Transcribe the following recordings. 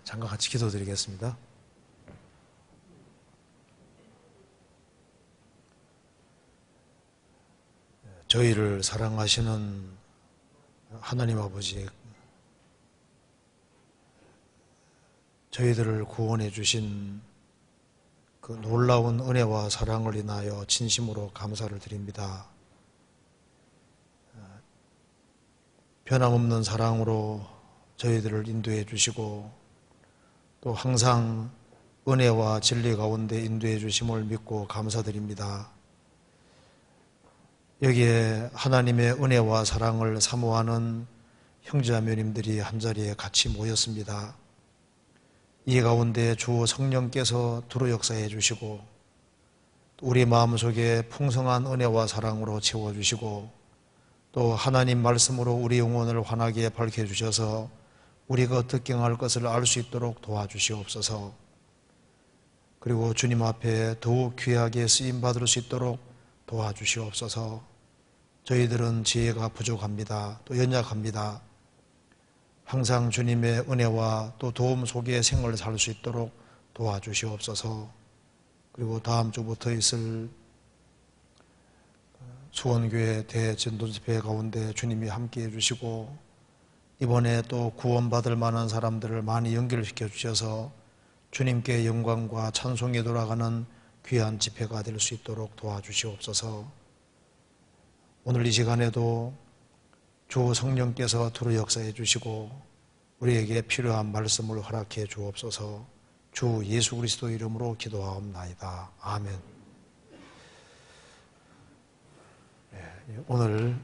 잠깐 같이 기도드리겠습니다. 저희를 사랑하시는 하나님 아버지, 저희들을 구원해 주신 그 놀라운 은혜와 사랑을 인하여 진심으로 감사를 드립니다. 변함없는 사랑으로 저희들을 인도해 주시고 또 항상 은혜와 진리 가운데 인도해 주심을 믿고 감사드립니다. 여기에 하나님의 은혜와 사랑을 사모하는 형제자매님들이 한자리에 같이 모였습니다. 이 가운데 주 성령께서 두루 역사해 주시고 우리 마음속에 풍성한 은혜와 사랑으로 채워주시고 또 하나님 말씀으로 우리 영혼을 환하게 밝혀주셔서 우리가 어떻게 행할 것을 알 수 있도록 도와주시옵소서. 그리고 주님 앞에 더욱 귀하게 쓰임받을 수 있도록 도와주시옵소서. 저희들은 지혜가 부족합니다. 또 연약합니다. 항상 주님의 은혜와 또 도움 속에 생을 살 수 있도록 도와주시옵소서. 그리고 다음 주부터 있을 수원교회 대전도집회 가운데 주님이 함께해 주시고 이번에 또 구원받을 만한 사람들을 많이 연결시켜 주셔서 주님께 영광과 찬송이 돌아가는 귀한 집회가 될 수 있도록 도와주시옵소서. 오늘 이 시간에도 주 성령께서 두루 역사해 주시고 우리에게 필요한 말씀을 허락해 주옵소서. 주 예수 그리스도 이름으로 기도하옵나이다. 아멘. 오늘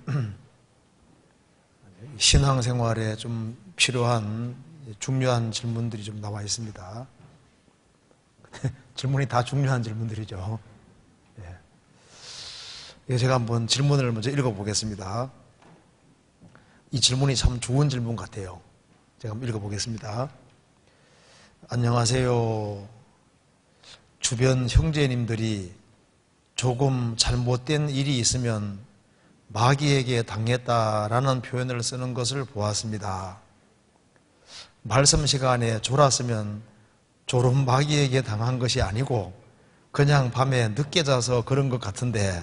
신앙생활에 좀 필요한 중요한 질문들이 좀 나와 있습니다. 질문이 다 중요한 질문들이죠. 제가 한번 질문을 먼저 읽어보겠습니다. 이 질문이 참 좋은 질문 같아요. 제가 한번 읽어보겠습니다. 안녕하세요. 주변 형제님들이 조금 잘못된 일이 있으면 마귀에게 당했다라는 표현을 쓰는 것을 보았습니다. 말씀 시간에 졸았으면 졸음 마귀에게 당한 것이 아니고 그냥 밤에 늦게 자서 그런 것 같은데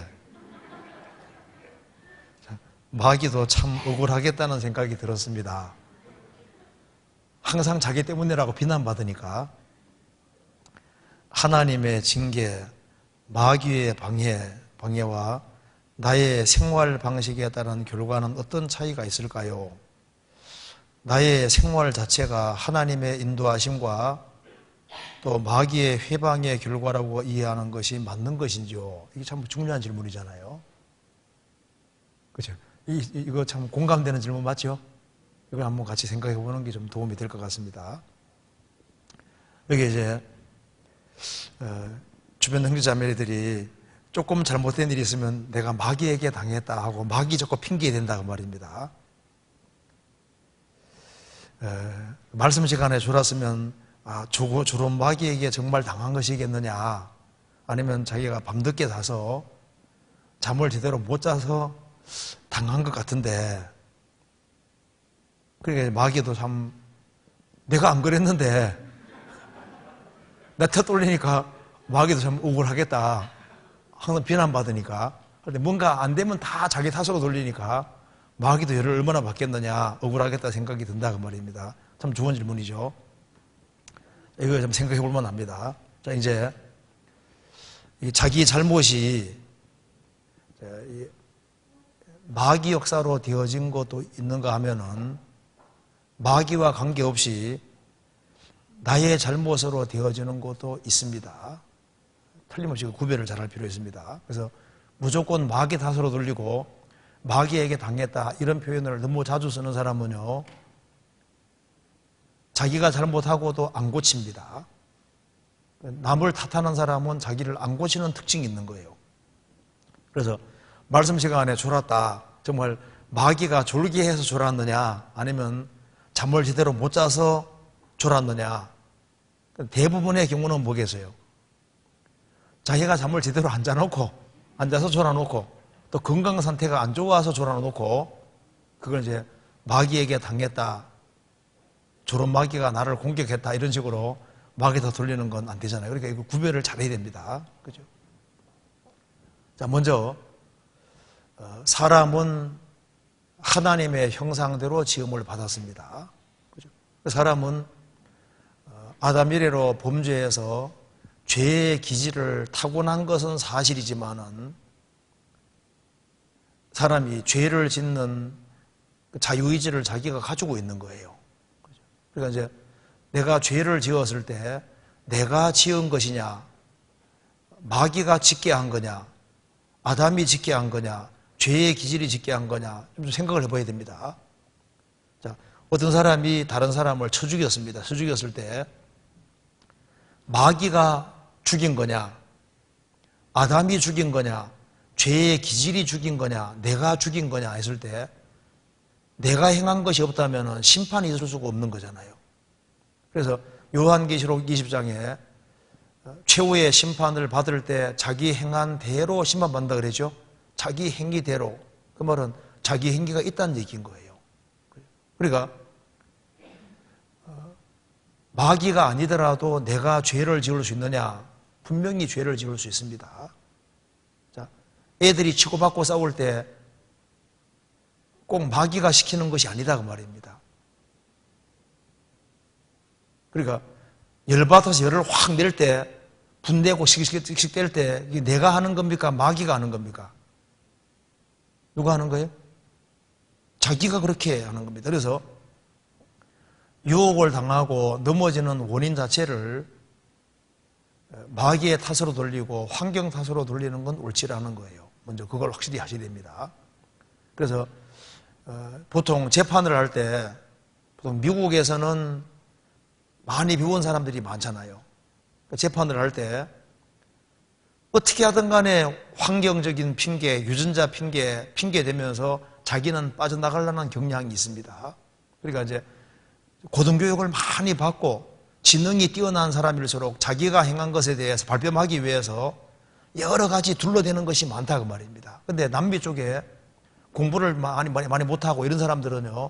마귀도 참 억울하겠다는 생각이 들었습니다. 항상 자기 때문이라고 비난받으니까 하나님의 징계, 마귀의 방해와 나의 생활 방식에 따른 결과는 어떤 차이가 있을까요? 나의 생활 자체가 하나님의 인도하심과 또 마귀의 회방의 결과라고 이해하는 것이 맞는 것인지요? 이게 참 중요한 질문이잖아요. 그렇죠? 이거 참 공감되는 질문 맞죠? 이걸 한번 같이 생각해 보는 게 좀 도움이 될 것 같습니다. 여기 이제 주변 형제자매들이 조금 잘못된 일이 있으면 내가 마귀에게 당했다 하고 마귀 자꾸 핑계 댄다고 말입니다. 말씀 시간에 졸았으면 저런 마귀에게 정말 당한 것이겠느냐, 아니면 자기가 밤늦게 자서 잠을 제대로 못 자서 당한 것 같은데, 그러니까 마귀도 참 내가 안 그랬는데 내 탓 돌리니까 마귀도 참 억울하겠다. 항상 비난받으니까. 그런데 뭔가 안 되면 다 자기 탓으로 돌리니까 마귀도 열을 얼마나 받겠느냐, 억울하겠다 생각이 든다 그 말입니다. 참 좋은 질문이죠. 이거 좀 생각해 볼 만합니다. 자, 이제 자기 잘못이 마귀 역사로 되어진 것도 있는가 하면은 마귀와 관계없이 나의 잘못으로 되어지는 것도 있습니다. 틀림없이 구별을 잘할 필요가 있습니다. 그래서 무조건 마귀 탓으로 돌리고 마귀에게 당했다 이런 표현을 너무 자주 쓰는 사람은요, 자기가 잘못하고도 안 고칩니다. 남을 탓하는 사람은 자기를 안 고치는 특징이 있는 거예요. 그래서 말씀 시간에 졸았다, 정말 마귀가 졸게 해서 졸았느냐 아니면 잠을 제대로 못 자서 졸았느냐, 대부분의 경우는 뭐겠어요? 자기가 잠을 제대로 안 자놓고, 앉아서 졸아놓고, 또 건강 상태가 안 좋아서 졸아놓고, 그걸 이제 마귀에게 당했다, 저런 마귀가 나를 공격했다 이런 식으로 마귀에다 돌리는 건 안 되잖아요. 그러니까 이거 구별을 잘해야 됩니다. 그죠? 자, 먼저 사람은 하나님의 형상대로 지음을 받았습니다. 그죠? 사람은 아담 이래로 범죄해서 죄의 기질을 타고난 것은 사실이지만은 사람이 죄를 짓는 자유의지를 자기가 가지고 있는 거예요. 그러니까 이제 내가 죄를 지었을 때 내가 지은 것이냐, 마귀가 짓게 한 거냐, 아담이 짓게 한 거냐, 죄의 기질이 짓게 한 거냐 좀 생각을 해봐야 됩니다. 자, 어떤 사람이 다른 사람을 쳐 죽였습니다. 쳐 죽였을 때 마귀가 죽인 거냐, 아담이 죽인 거냐, 죄의 기질이 죽인 거냐, 내가 죽인 거냐 했을 때 내가 행한 것이 없다면 심판이 있을 수가 없는 거잖아요. 그래서 요한계시록 20장에 최후의 심판을 받을 때 자기 행한 대로 심판받는다 그러죠. 자기 행위대로. 그 말은 자기 행위가 있다는 얘기인 거예요. 그러니까 마귀가 아니더라도 내가 죄를 지을 수 있느냐? 분명히 죄를 지을 수 있습니다. 자, 애들이 치고받고 싸울 때 꼭 마귀가 시키는 것이 아니다 그 말입니다. 그러니까 열받아서 열을 확 낼 때 분내고 씩씩 뗄 때 이게 내가 하는 겁니까? 마귀가 하는 겁니까? 누가 하는 거예요? 자기가 그렇게 하는 겁니다. 그래서 유혹을 당하고 넘어지는 원인 자체를 마귀의 탓으로 돌리고 환경 탓으로 돌리는 건 옳지라는 거예요. 먼저 그걸 확실히 하셔야 됩니다. 그래서 보통 재판을 할 때 보통 미국에서는 많이 배운 사람들이 많잖아요. 재판을 할 때 어떻게 하든 간에 환경적인 핑계, 유전자 핑계 대면서 자기는 빠져나가려는 경향이 있습니다. 그러니까 이제 고등교육을 많이 받고 지능이 뛰어난 사람일수록 자기가 행한 것에 대해서 발뺌하기 위해서 여러 가지 둘러대는 것이 많다 그 말입니다. 근데 남미 쪽에 공부를 많이 못하고 이런 사람들은요,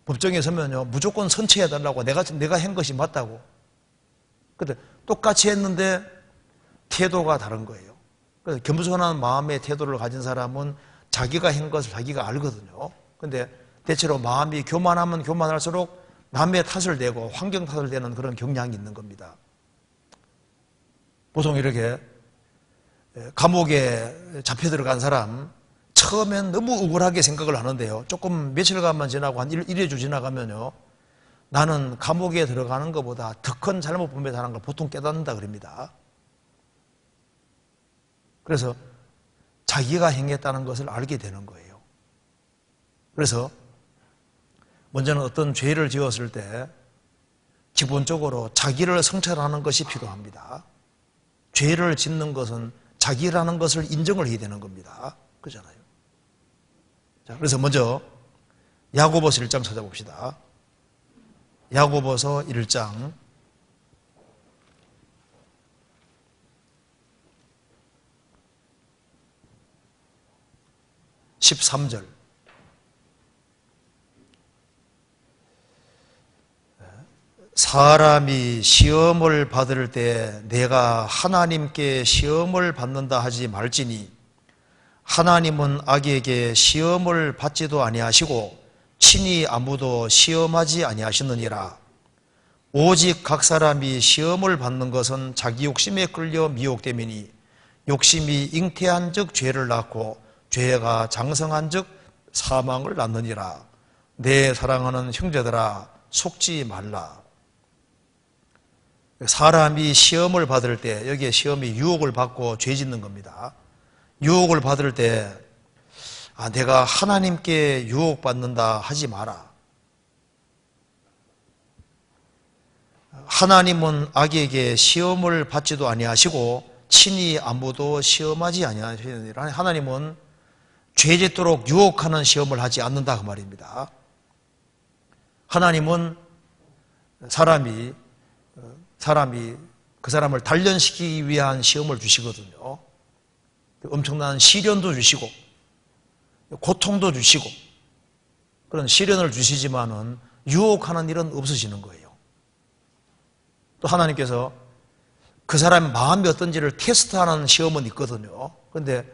법정에 서면요, 무조건 선처해달라고 내가 한 것이 맞다고. 근데 똑같이 했는데 태도가 다른 거예요. 그래서 겸손한 마음의 태도를 가진 사람은 자기가 한 것을 자기가 알거든요. 근데 대체로 마음이 교만하면 교만할수록 남의 탓을 대고 환경 탓을 대는 그런 경향이 있는 겁니다. 보통 이렇게 감옥에 잡혀 들어간 사람 처음엔 너무 억울하게 생각을 하는데요. 조금 며칠간만 지나고 한 1회 지나가면요. 나는 감옥에 들어가는 것보다 더 큰 잘못 범했다는 걸 보통 깨닫는다 그럽니다. 그래서 자기가 행했다는 것을 알게 되는 거예요. 그래서 먼저는 어떤 죄를 지었을 때 기본적으로 자기를 성찰하는 것이 필요합니다. 죄를 짓는 것은 자기라는 것을 인정을 해야 되는 겁니다. 그렇잖아요. 자, 그래서 먼저 야고보서 1장 찾아봅시다. 야고보서 1장 13절. 사람이 시험을 받을 때 내가 하나님께 시험을 받는다 하지 말지니 하나님은 악에게 시험을 받지도 아니하시고 친히 아무도 시험하지 아니하시느니라. 오직 각 사람이 시험을 받는 것은 자기 욕심에 끌려 미혹됨이니 욕심이 잉태한 즉 죄를 낳고 죄가 장성한 즉 사망을 낳느니라. 내 사랑하는 형제들아 속지 말라. 사람이 시험을 받을 때, 여기에 시험이 유혹을 받고 죄 짓는 겁니다. 유혹을 받을 때 내가 하나님께 유혹받는다 하지 마라. 하나님은 악에게 시험을 받지도 아니하시고 친히 아무도 시험하지 아니하시느니라. 하나님은 죄 짓도록 유혹하는 시험을 하지 않는다 그 말입니다. 하나님은 사람이 그 사람을 단련시키기 위한 시험을 주시거든요. 엄청난 시련도 주시고 고통도 주시고 그런 시련을 주시지만은 유혹하는 일은 없어지는 거예요. 또 하나님께서 그 사람의 마음이 어떤지를 테스트하는 시험은 있거든요. 그런데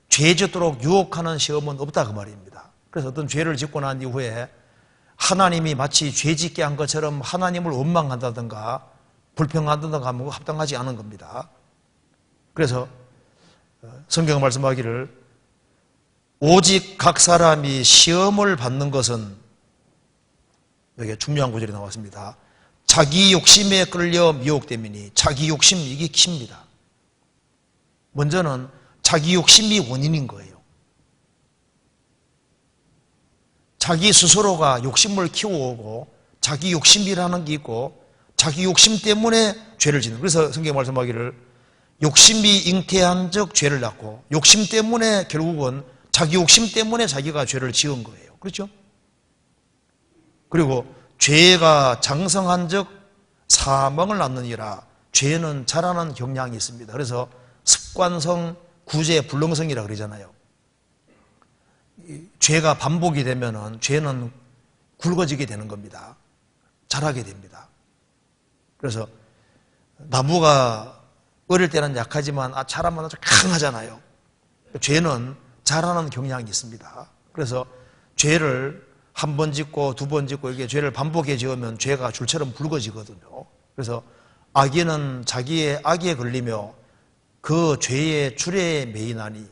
죄 짓도록 유혹하는 시험은 없다 그 말입니다. 그래서 어떤 죄를 짓고 난 이후에 하나님이 마치 죄 짓게 한 것처럼 하나님을 원망한다든가 불평한다든가 하면 합당하지 않은 겁니다. 그래서 성경은 말씀하기를 오직 각 사람이 시험을 받는 것은, 여기 중요한 구절이 나왔습니다. 자기 욕심에 끌려 미혹됨이니. 자기 욕심, 이게 킵니다. 먼저는 자기 욕심이 원인인 거예요. 자기 스스로가 욕심을 키워오고 자기 욕심이라는 게 있고 자기 욕심 때문에 죄를 짓는. 그래서 성경이 말씀하기를 욕심이 잉태한 적 죄를 낳고, 욕심 때문에 결국은 자기 욕심 때문에 자기가 죄를 지은 거예요. 그렇죠? 그리고 죄가 장성한 적 사망을 낳느니라. 죄는 자라는 경향이 있습니다. 그래서 습관성, 구제, 불능성이라 그러잖아요. 죄가 반복이 되면은 죄는 굵어지게 되는 겁니다. 자라게 됩니다. 그래서 나무가 어릴 때는 약하지만 자라면 아주 강하잖아요. 죄는 자라는 경향이 있습니다. 그래서 죄를 한 번 짓고 두 번 짓고 이게 죄를 반복해 지으면 죄가 줄처럼 굵어지거든요. 그래서 악인은 자기의 악에 걸리며 그 죄의 줄에 매이나니,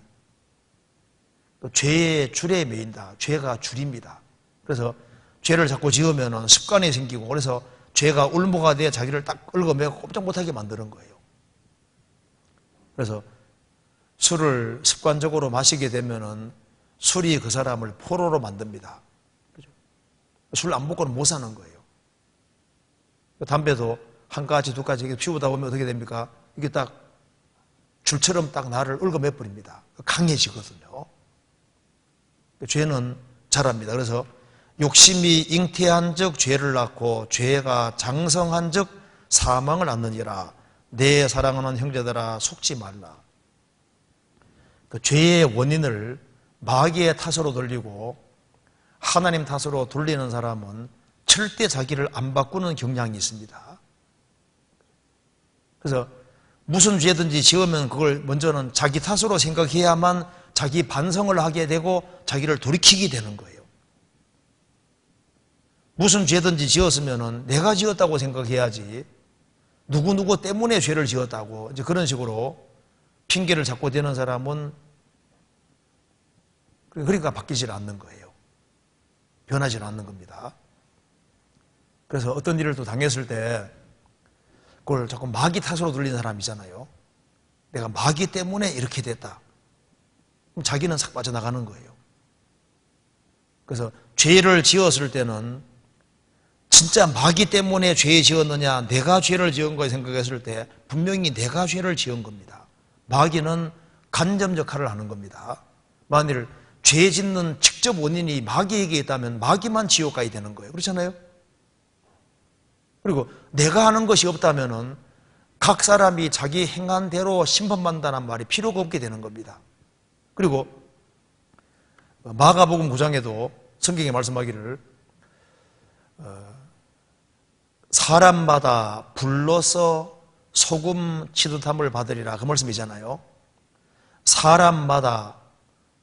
죄의 줄에 매인다. 죄가 줄입니다. 그래서 죄를 자꾸 지으면 습관이 생기고, 그래서 죄가 울무가 돼 자기를 딱 얽어매고 꼼짝 못하게 만드는 거예요. 그래서 술을 습관적으로 마시게 되면은 술이 그 사람을 포로로 만듭니다. 술 안 먹고는 못 사는 거예요. 담배도 한 가지, 두 가지 피우다 보면 어떻게 됩니까? 이게 딱 줄처럼 딱 나를 얽어매 버립니다. 강해지거든요. 죄는 자랍니다. 그래서 욕심이 잉태한 적 죄를 낳고 죄가 장성한 적 사망을 낳느니라. 내 사랑하는 형제들아 속지 말라. 그 죄의 원인을 마귀의 탓으로 돌리고 하나님 탓으로 돌리는 사람은 절대 자기를 안 바꾸는 경향이 있습니다. 그래서 무슨 죄든지 지으면 그걸 먼저는 자기 탓으로 생각해야만 자기 반성을 하게 되고 자기를 돌이키게 되는 거예요. 무슨 죄든지 지었으면 내가 지었다고 생각해야지, 누구누구 때문에 죄를 지었다고 이제 그런 식으로 핑계를 잡고 되는 사람은 그러니까 바뀌질 않는 거예요. 변하질 않는 겁니다. 그래서 어떤 일을 또 당했을 때 그걸 자꾸 마귀 탓으로 돌리는 사람이잖아요. 내가 마귀 때문에 이렇게 됐다. 그럼 자기는 싹 빠져나가는 거예요. 그래서 죄를 지었을 때는 진짜 마귀 때문에 죄 지었느냐, 내가 죄를 지은 거에 생각했을 때 분명히 내가 죄를 지은 겁니다. 마귀는 간접 역할을 하는 겁니다. 만일 죄 짓는 직접 원인이 마귀에게 있다면 마귀만 지옥 가야 되는 거예요. 그렇잖아요? 그리고 내가 하는 것이 없다면은 각 사람이 자기 행한 대로 심판받는다는 말이 필요가 없게 되는 겁니다. 그리고 마가복음 9장에도 성경에 말씀하기를 사람마다 불러서 소금 치듯함을 받으리라, 그 말씀이잖아요. 사람마다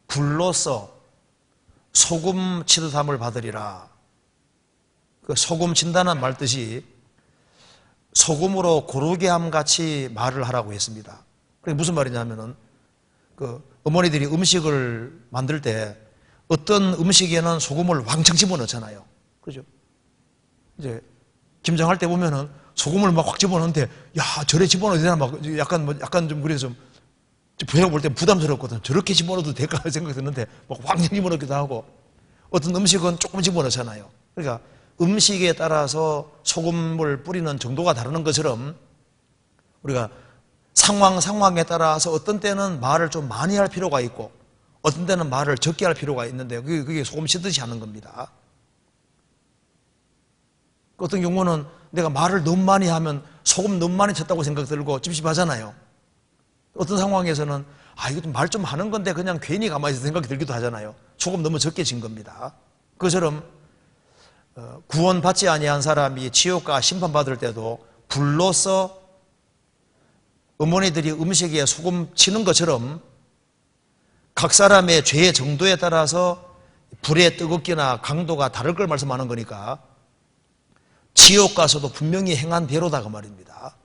불로써 소금 치듯함을 받으리라. 그 소금 친다는 말 뜻이 소금으로 고르게 함 같이 말을 하라고 했습니다. 그게 무슨 말이냐면은 그 어머니들이 음식을 만들 때 어떤 음식에는 소금을 왕창 집어넣잖아요. 그죠? 이제 김장할 때 보면은 소금을 막 확 집어넣는데, 야, 저래 집어넣어도 되나? 막 약간 좀 그래서 좀 제가 볼 때 부담스럽거든요. 저렇게 집어넣어도 될까 생각이 드는데 막 왕창 집어넣기도 하고, 어떤 음식은 조금 집어넣잖아요. 그러니까 음식에 따라서 소금을 뿌리는 정도가 다르는 것처럼 우리가 상황에 따라서 어떤 때는 말을 좀 많이 할 필요가 있고 어떤 때는 말을 적게 할 필요가 있는데 그게 소금 치듯이 하는 겁니다. 어떤 경우는 내가 말을 너무 많이 하면 소금 너무 많이 쳤다고 생각 들고 찝찝하잖아요. 어떤 상황에서는 이거 말 좀 하는 건데 그냥 괜히 가만히 있어 생각이 들기도 하잖아요. 소금 너무 적게 친 겁니다. 그것처럼 구원받지 아니한 사람이 지옥과 심판받을 때도 불로서 어머니들이 음식에 소금 치는 것처럼 각 사람의 죄의 정도에 따라서 불의 뜨겁기나 강도가 다를 걸 말씀하는 거니까 지옥 가서도 분명히 행한 대로다 그 말입니다.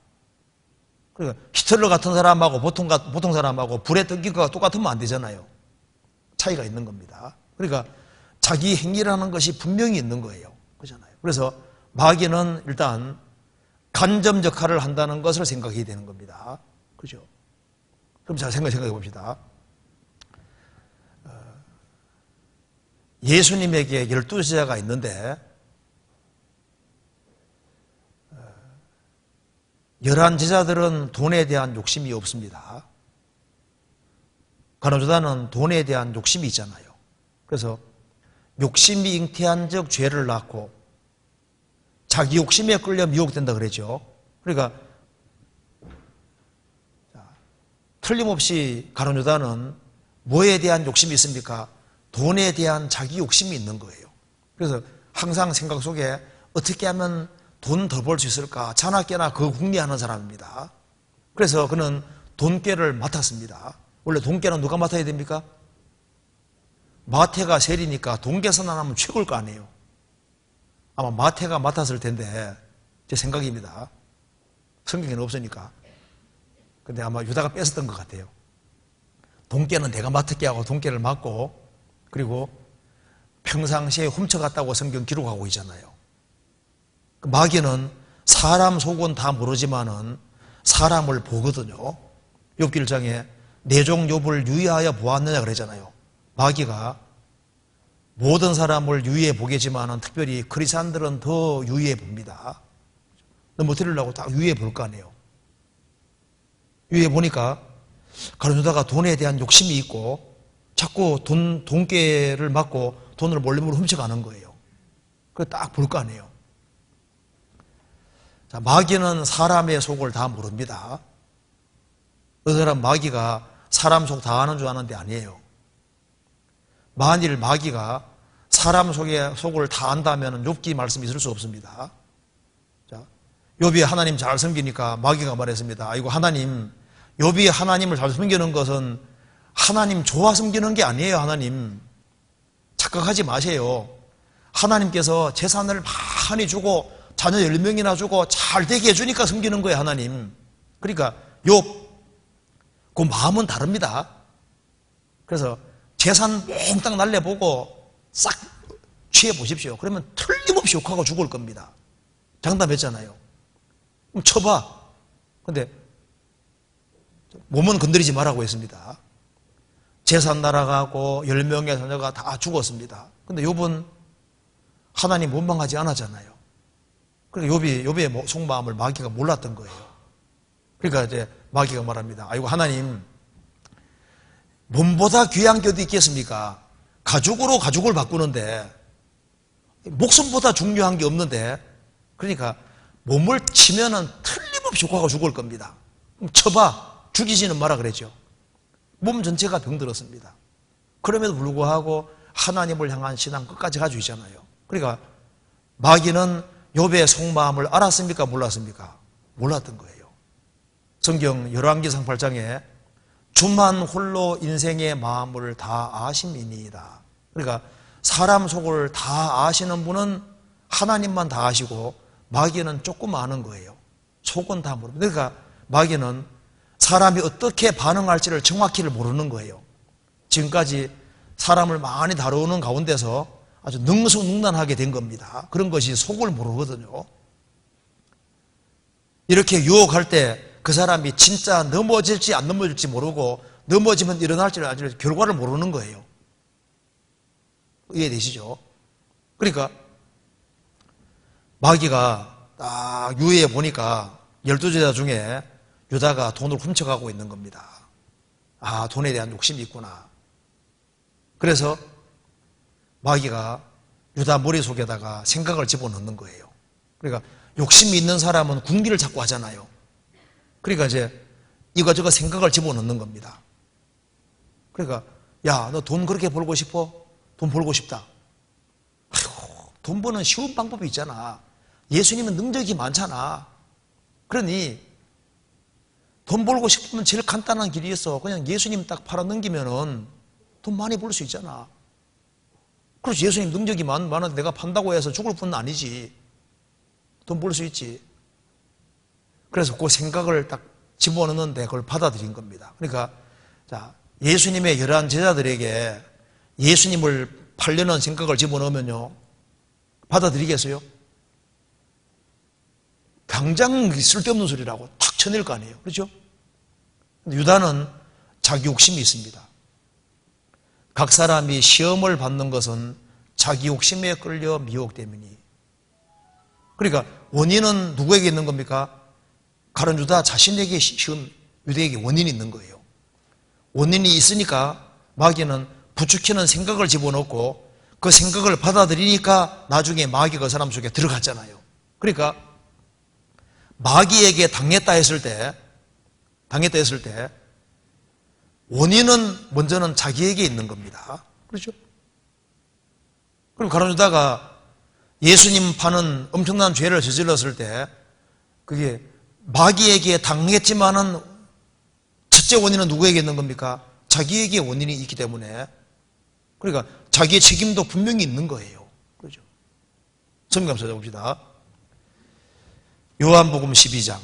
그러니까 히틀러 같은 사람하고 보통 사람하고 불의 뜨기가 똑같으면 안 되잖아요. 차이가 있는 겁니다. 그러니까 자기 행위라는 것이 분명히 있는 거예요. 그렇잖아요. 그래서 마귀는 일단 간접 역할을 한다는 것을 생각해야 되는 겁니다. 그죠? 그럼 잘 생각해 봅시다. 예수님에게 12제자가 있는데 11제자들은 돈에 대한 욕심이 없습니다. 가룟유다는 돈에 대한 욕심이 있잖아요. 그래서 욕심이 잉태한 적 죄를 낳고 자기 욕심에 끌려 미혹된다 그랬죠. 그러니까 틀림없이 가룟유다는 뭐에 대한 욕심이 있습니까? 돈에 대한 자기 욕심이 있는 거예요. 그래서 항상 생각 속에 어떻게 하면 돈 더 벌 수 있을까? 자나깨나 그 궁리하는 사람입니다. 그래서 그는 돈꾀를 맡았습니다. 원래 돈꾀는 누가 맡아야 됩니까? 마태가 세리니까 돈 계산 안 하면 최고일 거 아니에요. 아마 마태가 맡았을 텐데 제 생각입니다. 성경에는 없으니까. 근데 아마 유다가 뺏었던 것 같아요. 돈깨는 내가 맡을게 하고 돈깨를 맡고 그리고 평상시에 훔쳐갔다고 성경 기록하고 있잖아요. 마귀는 사람 속은 다 모르지만은 사람을 보거든요. 욥기 1장에 내 종 욥을 유의하여 보았느냐 그러잖아요. 마귀가 모든 사람을 유의해 보겠지만은 특별히 그리스도인들은 더 유의해 봅니다. 너무 들으려고 딱 유의해 볼 거 아니에요. 유의해 보니까 가룟유다가 돈에 대한 욕심이 있고 자꾸 돈깨를 맞고 돈을 몰래 훔쳐가는 거예요. 그거 딱 볼 거 아니에요. 자, 마귀는 사람의 속을 다 모릅니다. 어떤 사람 마귀가 사람 속 다 아는 줄 아는데 아니에요. 만일 마귀가 사람 속을 다 안다면 욥기 말씀이 있을 수 없습니다. 자, 욥이 하나님 잘 섬기니까 마귀가 말했습니다. 아이고 하나님, 욥이 하나님을 잘 섬기는 것은 하나님 좋아 섬기는 게 아니에요. 하나님 착각하지 마세요. 하나님께서 재산을 많이 주고 자녀 10명이나 주고 잘 되게 해주니까 섬기는 거예요. 하나님. 그러니까 욥 그 마음은 다릅니다. 그래서 재산 몽땅 날려보고 싹 취해보십시오. 그러면 틀림없이 욕하고 죽을 겁니다. 장담했잖아요. 그럼 쳐봐. 근데 몸은 건드리지 말라고 했습니다. 재산 날아가고 10명의 자녀가 다 죽었습니다. 근데 욥은 하나님 원망하지 않았잖아요. 그러니까 욥의 속마음을 마귀가 몰랐던 거예요. 그러니까 이제 마귀가 말합니다. 아이고 하나님, 몸보다 귀한 게 어디 있겠습니까? 가죽으로 가죽을 바꾸는데 목숨보다 중요한 게 없는데, 그러니까 몸을 치면은 틀림없이 효과가 죽을 겁니다. 그럼 쳐봐. 죽이지는 마라 그랬죠. 몸 전체가 병들었습니다. 그럼에도 불구하고 하나님을 향한 신앙 끝까지 가지고 있잖아요. 그러니까 마귀는 욥의 속마음을 알았습니까? 몰랐습니까? 몰랐던 거예요. 성경 열왕기상 8장에 주만 홀로 인생의 마음을 다 아심이니이다. 그러니까 사람 속을 다 아시는 분은 하나님만 다 아시고 마귀는 조금 아는 거예요. 속은 다 모릅니다. 그러니까 마귀는 사람이 어떻게 반응할지를 정확히를 모르는 거예요. 지금까지 사람을 많이 다루는 가운데서 아주 능수능란하게 된 겁니다. 그런 것이 속을 모르거든요. 이렇게 유혹할 때 그 사람이 진짜 넘어질지 안 넘어질지 모르고 넘어지면 일어날지를 아직 결과를 모르는 거예요. 이해되시죠? 그러니까 마귀가 딱 유해해 보니까 12제자 중에 유다가 돈을 훔쳐가고 있는 겁니다. 아, 돈에 대한 욕심이 있구나. 그래서 마귀가 유다 머릿속에다가 생각을 집어넣는 거예요. 그러니까 욕심이 있는 사람은 궁리를 자꾸 하잖아요. 그러니까 이제 이거저거 생각을 집어넣는 겁니다. 그러니까 야, 너 돈 그렇게 벌고 싶어? 돈 벌고 싶다. 아이고, 돈 버는 쉬운 방법이 있잖아. 예수님은 능력이 많잖아. 그러니 돈 벌고 싶으면 제일 간단한 길이 있어. 그냥 예수님 딱 팔아 넘기면은 돈 많이 벌 수 있잖아. 그렇지. 예수님 능력이 많은데 내가 판다고 해서 죽을 뿐은 아니지. 돈 벌 수 있지. 그래서 그 생각을 딱 집어넣는데 그걸 받아들인 겁니다. 그러니까 자, 예수님의 열한 제자들에게 예수님을 팔려는 생각을 집어넣으면요, 받아들이겠어요? 당장 쓸데없는 소리라고 탁 쳐낼 거 아니에요. 그렇죠? 근데 유다는 자기 욕심이 있습니다. 각 사람이 시험을 받는 것은 자기 욕심에 끌려 미혹되미니. 그러니까 원인은 누구에게 있는 겁니까? 가룟 유다 자신에게 시험, 유대에게 원인이 있는 거예요. 원인이 있으니까 마귀는 부추기는 생각을 집어넣고 그 생각을 받아들이니까 나중에 마귀가 그 사람 속에 들어갔잖아요. 그러니까 마귀에게 당했다 했을 때 원인은 먼저는 자기에게 있는 겁니다. 그렇죠? 그럼 가룟 유다가 예수님 파는 엄청난 죄를 저질렀을 때 그게 마귀에게 당했지만은 첫째 원인은 누구에게 있는 겁니까? 자기에게 원인이 있기 때문에, 그러니까 자기의 책임도 분명히 있는 거예요. 그렇죠? 성경 찾아봅시다. 요한복음 12장.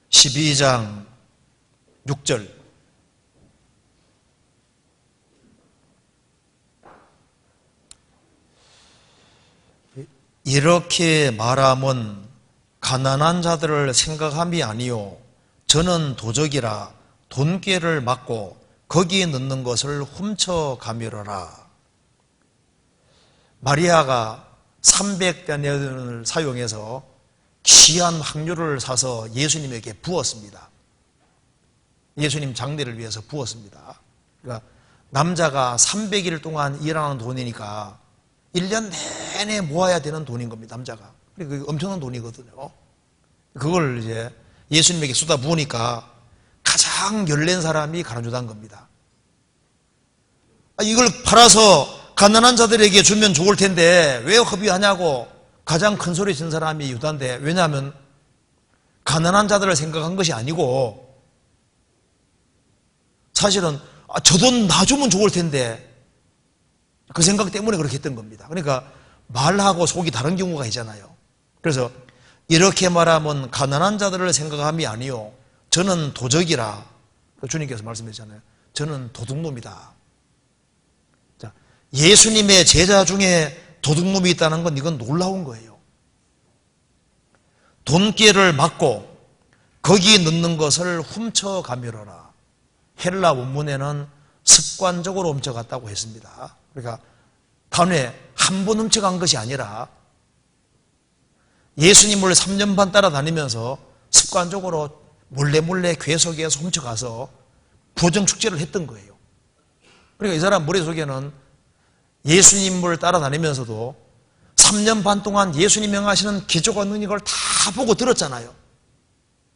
(12장) 6절. 이렇게 말함은 가난한 자들을 생각함이 아니요 저는 도적이라 돈꾀를 막고 거기에 넣는 것을 훔쳐가미러라. 마리아가 300데나리온을 사용해서 귀한 확류를 사서 예수님에게 부었습니다. 예수님 장례를 위해서 부었습니다. 그러니까 남자가 300일 동안 일하는 돈이니까 1년 내내 모아야 되는 돈인 겁니다, 남자가. 그러니까 엄청난 돈이거든요. 그걸 이제 예수님에게 쏟아 부으니까 가장 열낸 사람이 가룟 유다인 겁니다. 이걸 팔아서 가난한 자들에게 주면 좋을 텐데 왜 허비하냐고 가장 큰 소리 친 사람이 유다인데, 왜냐하면 가난한 자들을 생각한 것이 아니고 사실은 저 돈 놔주면 좋을 텐데 그 생각 때문에 그렇게 했던 겁니다. 그러니까 말하고 속이 다른 경우가 있잖아요. 그래서 이렇게 말하면 가난한 자들을 생각함이 아니요 저는 도적이라. 주님께서 말씀하셨잖아요. 저는 도둑놈이다. 자, 예수님의 제자 중에 도둑놈이 있다는 건 이건 놀라운 거예요. 돈꾀를 막고 거기에 넣는 것을 훔쳐가미러라. 헬라 원문에는 습관적으로 훔쳐갔다고 했습니다. 그러니까 단회 한 번 훔쳐간 것이 아니라 예수님을 3년 반 따라다니면서 습관적으로 몰래 궤 속에서 훔쳐가서 부정 축제를 했던 거예요. 그러니까 이 사람 머릿속에는 예수님을 따라다니면서도 3년 반 동안 예수님 명하시는 기적과 능력을 다 보고 들었잖아요.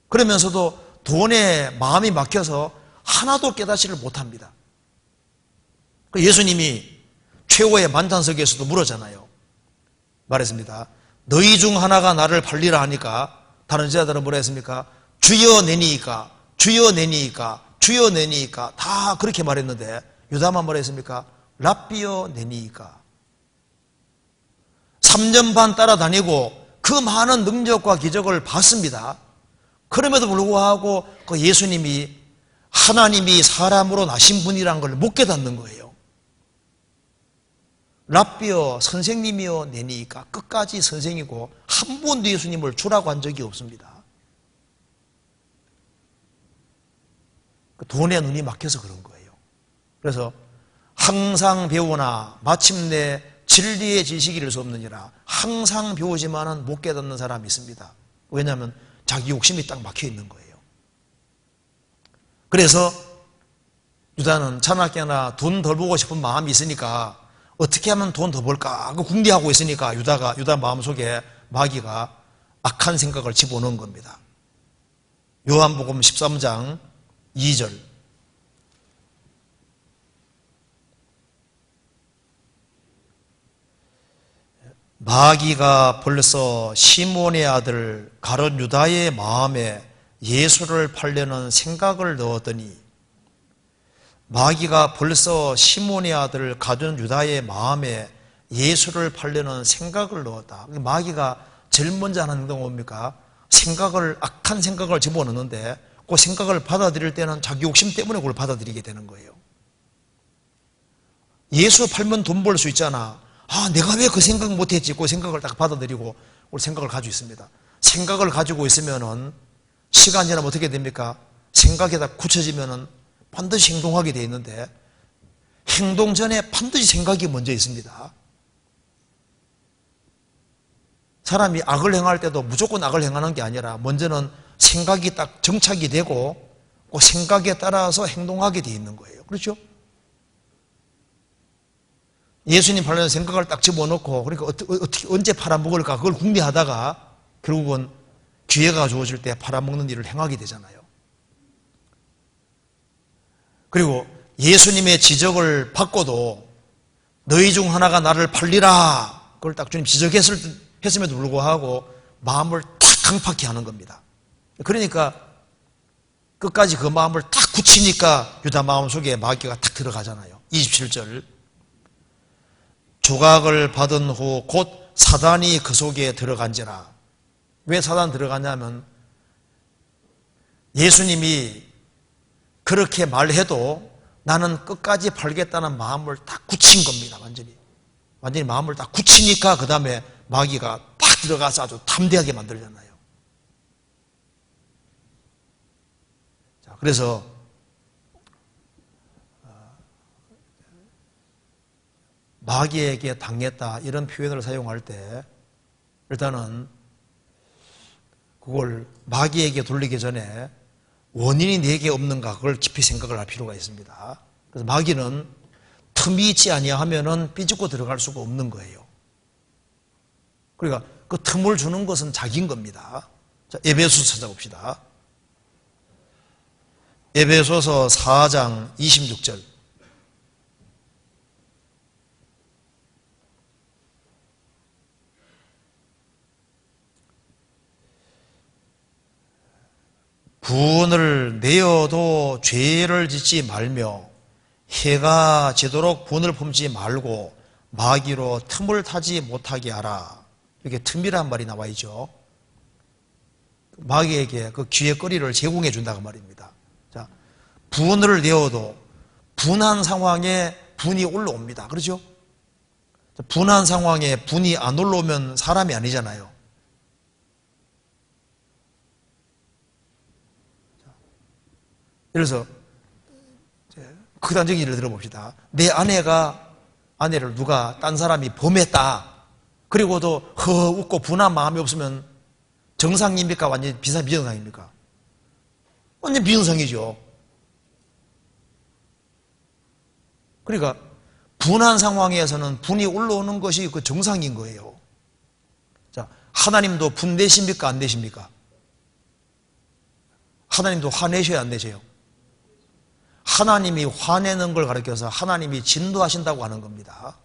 그러면서도 돈에 마음이 막혀서 하나도 깨닫지를 못합니다. 예수님이 최후의 만찬석에서도 물었잖아요. 말했습니다. 너희 중 하나가 나를 팔리라 하니까 다른 제자들은 뭐라 했습니까? 주여 내니이까, 주여 내니이까, 주여 내니이까, 다 그렇게 말했는데 유다만 뭐라 했습니까? 랍비여 내니이까. 3년 반 따라다니고 그 많은 능력과 기적을 봤습니다. 그럼에도 불구하고 그 예수님이 하나님이 사람으로 나신 분이란 걸 못 깨닫는 거예요. 랍비여, 선생님이여 내니이까. 끝까지 선생이고 한 번도 예수님을 주라고 한 적이 없습니다. 돈에 눈이 막혀서 그런 거예요. 그래서 항상 배우나 마침내 진리의 지식이 이를 수 없느니라. 항상 배우지만은 못 깨닫는 사람이 있습니다. 왜냐하면 자기 욕심이 딱 막혀 있는 거예요. 그래서 유다는 자나깨나 돈 덜 보고 싶은 마음이 있으니까 어떻게 하면 돈 더 벌까 그 궁리하고 있으니까 유다 마음속에 마귀가 악한 생각을 집어넣은 겁니다. 요한복음 13장 2절. 마귀가 벌써 시몬의 아들 가룟 유다의 마음에 예수를 팔려는 생각을 넣었더니, 마귀가 벌써 시몬의 아들 가룟 유다의 마음에 예수를 팔려는 생각을 넣었다. 마귀가 제일 먼저 하는 행동은 뭡니까? 악한 생각을 집어넣는데 그 생각을 받아들일 때는 자기 욕심 때문에 그걸 받아들이게 되는 거예요. 예수 팔면 돈 벌 수 있잖아. 내가 왜 그 생각 못했지? 그 생각을 딱 받아들이고 우리 생각을 가지고 있습니다. 생각을 가지고 있으면은 시간이 지나면 어떻게 됩니까? 생각이 다 굳혀지면은 반드시 행동하게 되어 있는데, 행동 전에 반드시 생각이 먼저 있습니다. 사람이 악을 행할 때도 무조건 악을 행하는 게 아니라 먼저는 생각이 딱 정착이 되고 그 생각에 따라서 행동하게 되어 있는 거예요. 그렇죠? 예수님 팔려는 생각을 딱 집어넣고, 그러니까 어떻게 언제 팔아먹을까 그걸 궁리하다가 결국은 기회가 주어질 때 팔아먹는 일을 행하게 되잖아요. 그리고 예수님의 지적을 받고도 너희 중 하나가 나를 팔리라, 그걸 딱 주님 지적했음에도 불구하고 마음을 탁 강팍히 하는 겁니다. 그러니까 끝까지 그 마음을 탁 굳히니까 유다 마음속에 마귀가 탁 들어가잖아요. 27절. 조각을 받은 후 곧 사단이 그 속에 들어간지라. 왜 사단 들어가냐면, 예수님이 그렇게 말해도 나는 끝까지 팔겠다는 마음을 딱 굳힌 겁니다. 완전히 마음을 딱 굳히니까 그 다음에 마귀가 딱 들어가서 아주 담대하게 만들잖아요. 자, 그래서 마귀에게 당했다 이런 표현을 사용할 때 일단은 그걸 마귀에게 돌리기 전에 원인이 내게 없는가 그걸 깊이 생각을 할 필요가 있습니다. 그래서 마귀는 틈이 있지 아니하면은 삐죽고 들어갈 수가 없는 거예요. 그러니까 그 틈을 주는 것은 자기인 겁니다. 자, 에베소서 찾아봅시다. 에베소서 4장 26절. 분을 내어도 죄를 짓지 말며 해가 지도록 분을 품지 말고 마귀로 틈을 타지 못하게 하라. 이렇게 틈이란 말이 나와 있죠. 마귀에게 그 귀의 거리를 제공해 준다고 말입니다. 자, 분을 내어도 분한 상황에 분이 올라옵니다. 그렇죠? 분한 상황에 분이 안 올라오면 사람이 아니잖아요. 그래서 극단적인 예를 들어봅시다. 내 아내를 누가 딴 사람이 범했다. 그리고도 웃고 분한 마음이 없으면 정상입니까? 완전히 비정상입니까? 완전 비정상이죠. 그러니까 분한 상황에서는 분이 올라오는 것이 그 정상인 거예요. 자, 하나님도 분 내십니까? 안 내십니까? 하나님도 화내셔야 안 내세요? 하나님이 화내는 걸 가르쳐서 하나님이 진노하신다고 하는 겁니다.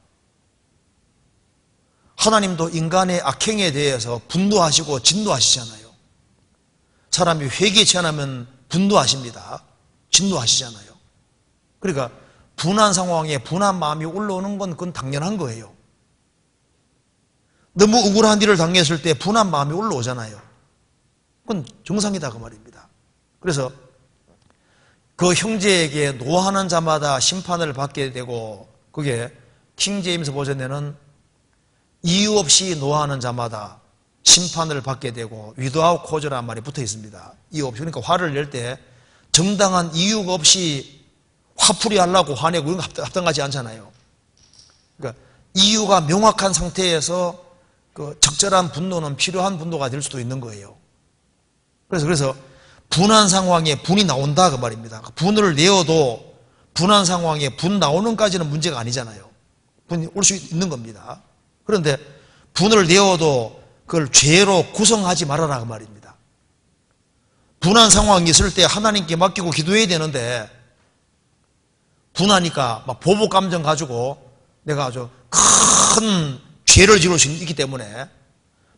하나님도 인간의 악행에 대해서 분노하시고 진노하시잖아요. 사람이 회개에 취하면 분노하십니다. 진노하시잖아요. 그러니까 분한 상황에 분한 마음이 올라오는 건 그건 당연한 거예요. 너무 억울한 일을 당했을 때 분한 마음이 올라오잖아요. 그건 정상이다 그 말입니다. 그래서 그 형제에게 노하는 자마다 심판을 받게 되고, 그게 킹제임스 버전에는 이유 없이 노하는 자마다 심판을 받게 되고 without cause라는 말이 붙어 있습니다. 이유 없이. 그러니까 화를 낼 때 정당한 이유가 없이 화풀이 하려고 화내고 이런 거 합당하지 않잖아요. 그러니까 이유가 명확한 상태에서 그 적절한 분노는 필요한 분노가 될 수도 있는 거예요. 그래서 분한 상황에 분이 나온다 그 말입니다. 분을 내어도 분한 상황에 분 나오는 까지는 문제가 아니잖아요. 분이 올 수 있는 겁니다. 그런데 분을 내어도 그걸 죄로 구성하지 말아라 그 말입니다. 분한 상황이 있을 때 하나님께 맡기고 기도해야 되는데, 분하니까 막 보복 감정 가지고 내가 아주 큰 죄를 지을 수 있기 때문에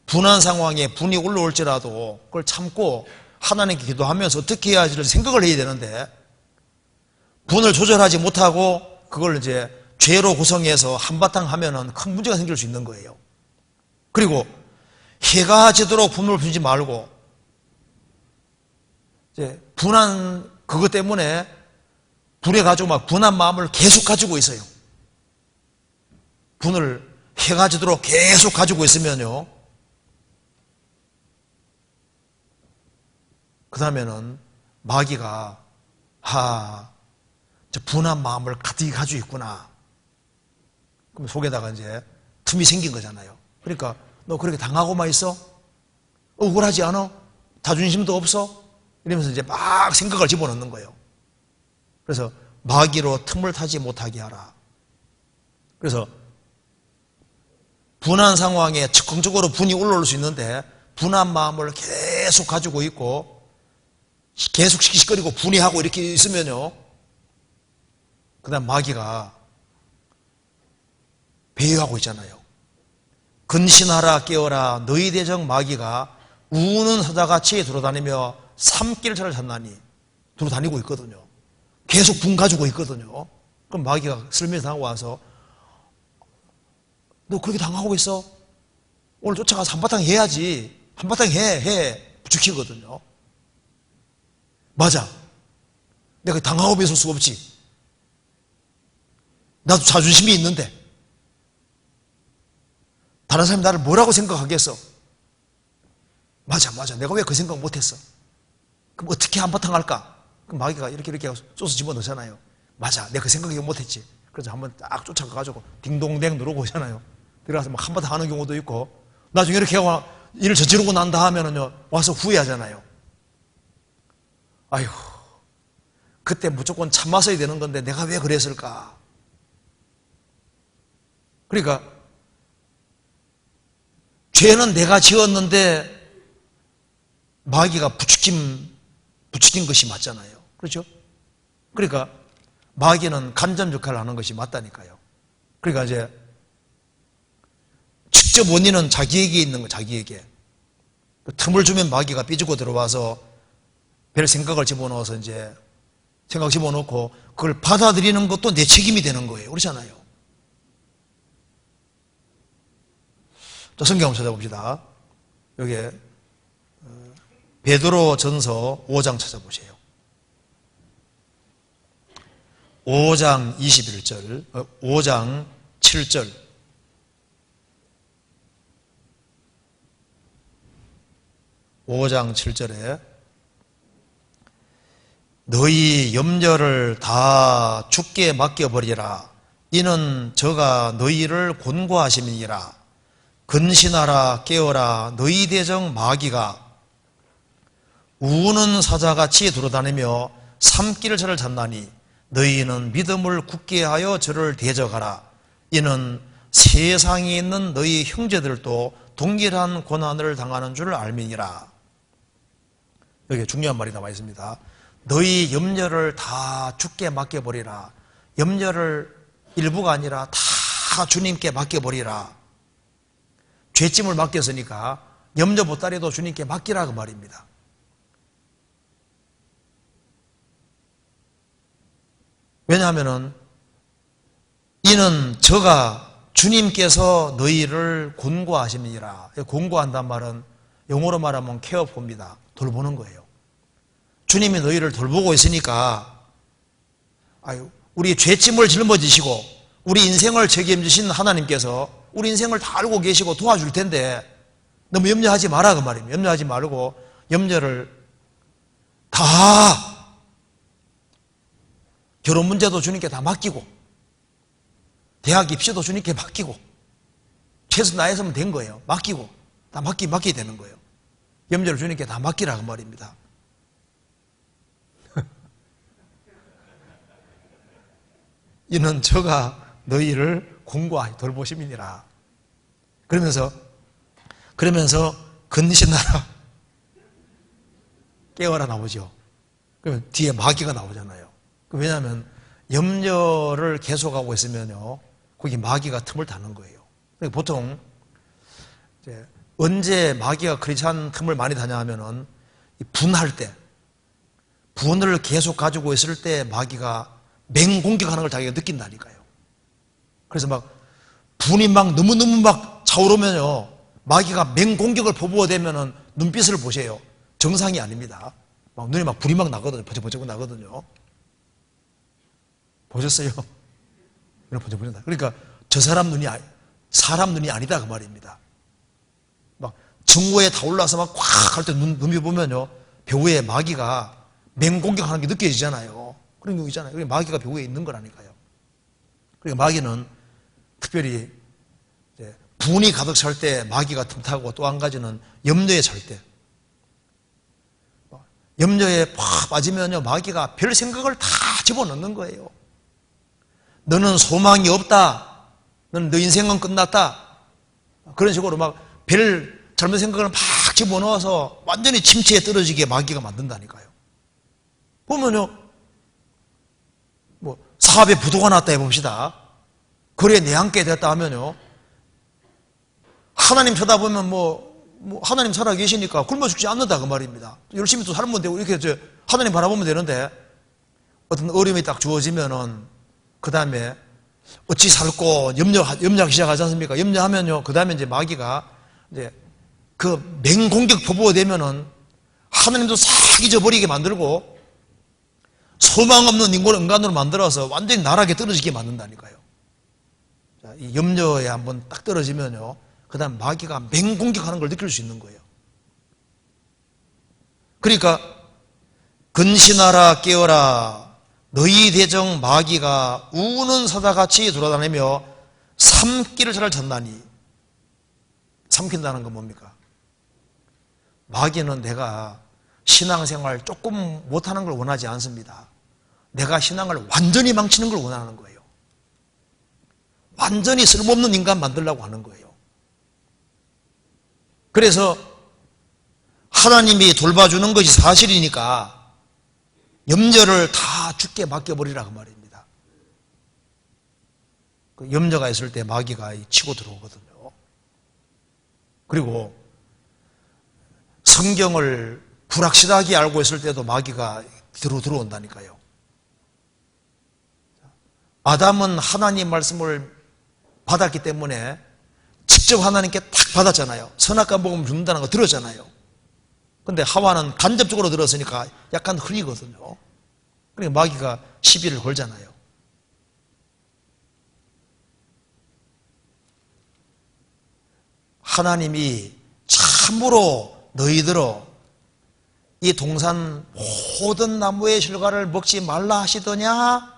분한 상황에 분이 올라올지라도 그걸 참고 하나님께 기도하면서 어떻게 해야 할지를 생각을 해야 되는데, 분을 조절하지 못하고 그걸 이제 죄로 구성해서 한바탕 하면은 큰 문제가 생길 수 있는 거예요. 그리고 해가 지도록 분을 부리지 말고, 이제 분한 그것 때문에 불에 가지고 막 분한 마음을 계속 가지고 있어요. 분을 해가 지도록 계속 가지고 있으면요, 그 다음에는 마귀가 저 분한 마음을 가득히 가지고 있구나. 그럼 속에다가 이제 틈이 생긴 거잖아요. 그러니까 너 그렇게 당하고만 있어? 억울하지 않아? 자존심도 없어? 이러면서 이제 막 생각을 집어넣는 거예요. 그래서 마귀로 틈을 타지 못하게 하라. 그래서 분한 상황에 즉흥적으로 분이 올라올 수 있는데, 분한 마음을 계속 가지고 있고 계속 시키시거리고 분해하고 이렇게 있으면요, 그 다음 마귀가 배회하고 있잖아요. 근신하라 깨어라 너희 대적 마귀가 우는 사자같이 돌아다니며 삼킬차를 찾나니, 돌아다니고 있거든요. 계속 분 가지고 있거든요. 그럼 마귀가 슬며시 나와서 너 그렇게 당하고 있어? 오늘 쫓아가서 한바탕 해야지. 한바탕 해. 부추기거든요. 맞아. 내가 당하고 있을 수가 없지. 나도 자존심이 있는데. 다른 사람이 나를 뭐라고 생각하겠어? 맞아. 내가 왜 그 생각 못했어? 그럼 어떻게 한바탕 할까? 그럼 마귀가 이렇게 쏘서 집어넣잖아요. 맞아. 내가 그 생각 못했지. 그래서 한번 딱 쫓아가가지고 딩동댕 누르고 오잖아요. 들어가서 막 한바탕 하는 경우도 있고, 나중에 이렇게 하고 일을 저지르고 난 다음에는요, 와서 후회하잖아요. 아휴, 그때 무조건 참았어야 되는 건데 내가 왜 그랬을까? 그러니까 죄는 내가 지었는데 마귀가 부추긴 것이 맞잖아요. 그렇죠? 그러니까 마귀는 간접 역할을 하는 것이 맞다니까요. 그러니까 이제 직접 원인은 자기에게 있는 거, 자기에게. 틈을 주면 마귀가 삐지고 들어와서 별 생각을 집어넣어서 이제 생각 집어넣고 그걸 받아들이는 것도 내 책임이 되는 거예요. 그렇잖아요. 자, 성경 한번 찾아봅시다. 여기 베드로 전서 5장 찾아보세요. 5장 21절, 5장 7절. 5장 7절에 너희 염려를 다 주께 맡겨버리라. 이는 저가 너희를 권고하심이니라. 근신하라 깨어라 너희 대적 마귀가 우는 사자같이 돌아다니며 삼킬 저를 찾나니 너희는 믿음을 굳게 하여 저를 대적하라. 이는 세상에 있는 너희 형제들도 동일한 고난을 당하는 줄 알미니라. 여기 중요한 말이 나와 있습니다. 너희 염려를 다 주께 맡겨버리라. 염려를 일부가 아니라 다 주님께 맡겨버리라. 죄짐을 맡겼으니까 염려 보따리도 주님께 맡기라 그 말입니다. 왜냐하면은 이는 저가 주님께서 너희를 권고하심이니라. 권고한다는 말은 영어로 말하면 케어봅니다. 돌보는 거예요. 주님이 너희를 돌보고 있으니까 우리 죄짐을 짊어지시고 우리 인생을 책임지신 하나님께서 우리 인생을 다 알고 계시고 도와줄 텐데 너무 염려하지 마라 그 말입니다. 염려하지 말고 염려를 다 결혼 문제도 주님께 다 맡기고 대학 입시도 주님께 맡기고 최선 다했으면 된 거예요. 맡기고 다 맡기게 되는 거예요. 염려를 주님께 다 맡기라 그 말입니다. 이는 저가 너희를 권고하여 돌보심이니라. 그러면서 근신하라. 깨어라 나오죠. 그러면 뒤에 마귀가 나오잖아요. 왜냐하면 염려를 계속하고 있으면요, 거기 마귀가 틈을 타는 거예요. 그러니까 보통 이제 언제 마귀가 크리스찬 틈을 많이 타냐 하면은 분할 때, 분을 계속 가지고 있을 때 마귀가 맹공격하는 걸 자기가 느낀다니까요. 그래서 막 분이 막 너무너무 막 차오르면요, 마귀가 맹공격을 퍼부어대면은 눈빛을 보세요. 정상이 아닙니다. 막 눈에 막 불이 막 나거든요. 버쩍버쩍 나거든요. 보셨어요? 버쩍버쩍 나. 그러니까 저 사람 눈이 사람 눈이 아니다 그 말입니다. 막 증오에 타올라서 막 콱 할 때 눈이 보면요, 배우에 마귀가 맹공격하는 게 느껴지잖아요. 그런 거 있잖아요. 그러니까 마귀가 배우에 있는 거라니까요. 그러니까 마귀는 특별히 분이 가득 찰 때 마귀가 틈타고, 또 한 가지는 염려에 찰 때, 염려에 팍 빠지면요, 마귀가 별 생각을 다 집어넣는 거예요. 너는 소망이 없다. 너는 너 인생은 끝났다. 그런 식으로 막 별 잘못 생각을 막 집어넣어서 완전히 침체에 떨어지게 마귀가 만든다니까요. 보면요, 뭐 사업에 부도가 났다 해봅시다. 거래에 내한게 됐다 하면요, 하나님 쳐다보면 하나님 살아 계시니까 굶어 죽지 않는다 그 말입니다. 열심히 또 살면 되고 이렇게 하나님 바라보면 되는데, 어떤 어려움이 딱 주어지면은 그 다음에 어찌 살고 염려하기 시작하지 않습니까? 염려하면요, 그 다음에 이제 마귀가 이제 그 맹공격 퍼부어대면은 하나님도 싹 잊어버리게 만들고 소망 없는 인간으로 만들어서 완전히 나락에 떨어지게 만든다니까요. 자, 이 염려에 한번 딱 떨어지면요, 그 다음 마귀가 맹공격하는 걸 느낄 수 있는 거예요. 그러니까 근신하라 깨어라, 너희 대적 마귀가 우는 사자같이 돌아다니며 삼키를 잘 졌나니. 삼킨다는 건 뭡니까? 마귀는 내가 신앙생활 조금 못하는 걸 원하지 않습니다. 내가 신앙을 완전히 망치는 걸 원하는 거예요. 완전히 쓸모없는 인간 만들려고 하는 거예요. 그래서 하나님이 돌봐주는 것이 사실이니까 염려를 다 주께 맡겨버리라 그 말입니다. 그 염려가 있을 때 마귀가 치고 들어오거든요. 그리고 성경을 불확실하게 알고 있을 때도 마귀가 들어온다니까요. 아담은 하나님 말씀을 받았기 때문에 직접 하나님께 딱 받았잖아요. 선악과 먹으면 죽는다는 거 들었잖아요. 근데 하와는 간접적으로 들었으니까 약간 흐리거든요. 그러니까 마귀가 시비를 걸잖아요. 하나님이 참으로 너희들어 이 동산 모든 나무의 실과를 먹지 말라 하시더냐?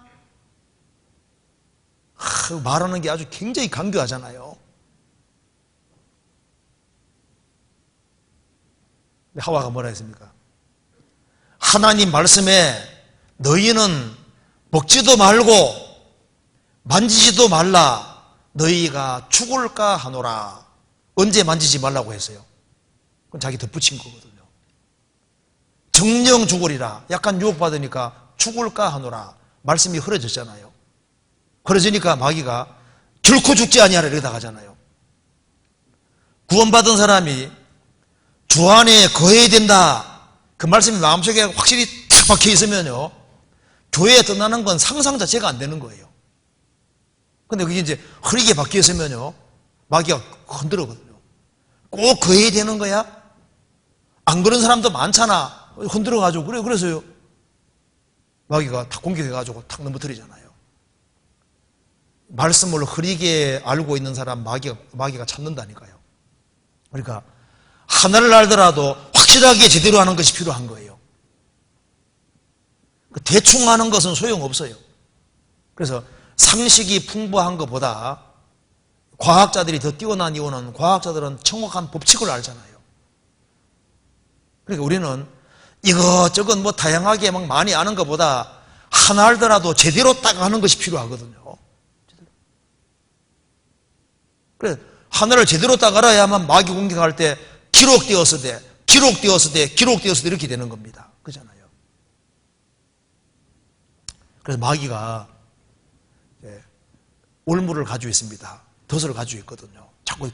말하는 게 아주 굉장히 강교하잖아요. 하와가 뭐라 했습니까? 하나님 말씀에 너희는 먹지도 말고 만지지도 말라, 너희가 죽을까 하노라. 언제 만지지 말라고 했어요? 그건 자기 덧붙인 거거든요. 정령 죽으리라. 약간 유혹받으니까 죽을까 하노라. 말씀이 흐려졌잖아요. 흐려지니까 마귀가 결코 죽지 아니하라 이러다 가잖아요. 구원받은 사람이 주 안에 거해야 된다, 그 말씀이 마음속에 확실히 탁 박혀 있으면요, 교회에 떠나는 건 상상 자체가 안 되는 거예요. 근데 그게 이제 흐리게 박혀 있으면요, 마귀가 흔들거든요. 꼭 거해야 되는 거야? 안 그런 사람도 많잖아. 흔들어가지고. 그래서요, 마귀가 탁 공격해가지고 탁 넘어뜨리잖아요. 말씀을 흐리게 알고 있는 사람 마귀가 찾는다니까요. 그러니까 하나를 알더라도 확실하게 제대로 하는 것이 필요한 거예요. 대충 하는 것은 소용없어요. 그래서 상식이 풍부한 것보다 과학자들이 더 뛰어난 이유는 과학자들은 정확한 법칙을 알잖아요. 그러니까 우리는 이것저것 다양하게 막 많이 아는 것보다 하나 알더라도 제대로 딱 하는 것이 필요하거든요. 그래, 하나를 제대로 딱 알아야만 마귀 공격할 때 기록되었을 때 기록되었을 때 이렇게 되는 겁니다. 그렇잖아요. 그래서 마귀가 올무를 가지고 있습니다. 덫을 가지고 있거든요. 자꾸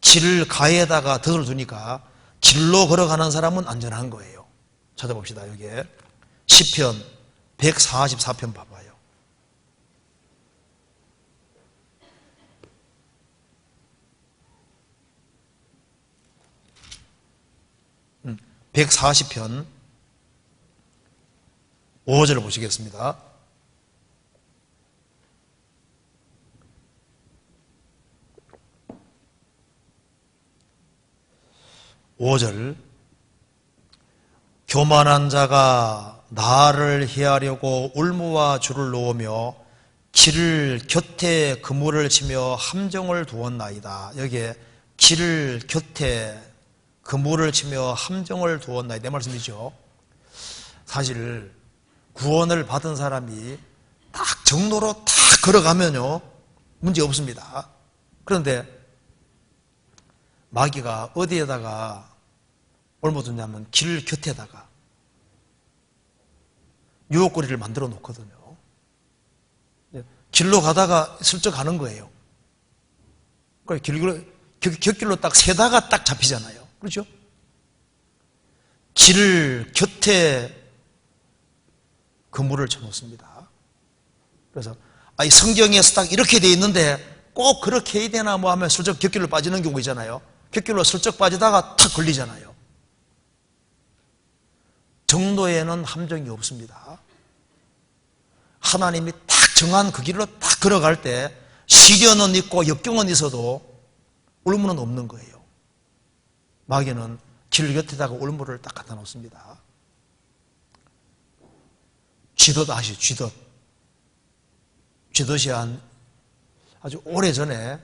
길 가에다가 덫을 두니까 길로 걸어가는 사람은 안전한 거예요. 찾아봅시다. 여기에 시편 144편 봐봐요. 140편 5절을 보시겠습니다. (5절) 교만한 자가 나를 해하려고 울무와 줄을 놓으며 길 곁에 그물을 치며 함정을 두었나이다. 여기에 길 곁에 그물을 치며 함정을 두었나이다. 내 말씀이죠. 사실 구원을 받은 사람이 딱 정로로 딱 걸어가면요 문제 없습니다. 그런데 마귀가 어디에다가 올무두냐면 길 곁에다가 유혹거리를 만들어 놓거든요. 길로 가다가 슬쩍 가는 거예요. 곁길로 딱 세다가 딱 잡히잖아요. 그렇죠? 길 곁에 그물을 쳐놓습니다. 그래서 이 성경에서 딱 이렇게 돼 있는데 꼭 그렇게 해야 되나 뭐 하면 슬쩍 곁길로 빠지는 경우 있잖아요. 곁길로 슬쩍 빠지다가 탁 걸리잖아요. 정도에는 함정이 없습니다. 하나님이 딱 정한 그 길로 딱 걸어갈 때 시련은 있고 역경은 있어도 올무는 없는 거예요. 마귀는 길 곁에다가 올무를 딱 갖다 놓습니다. 쥐덫 아시죠? 쥐덫이 아주 오래전에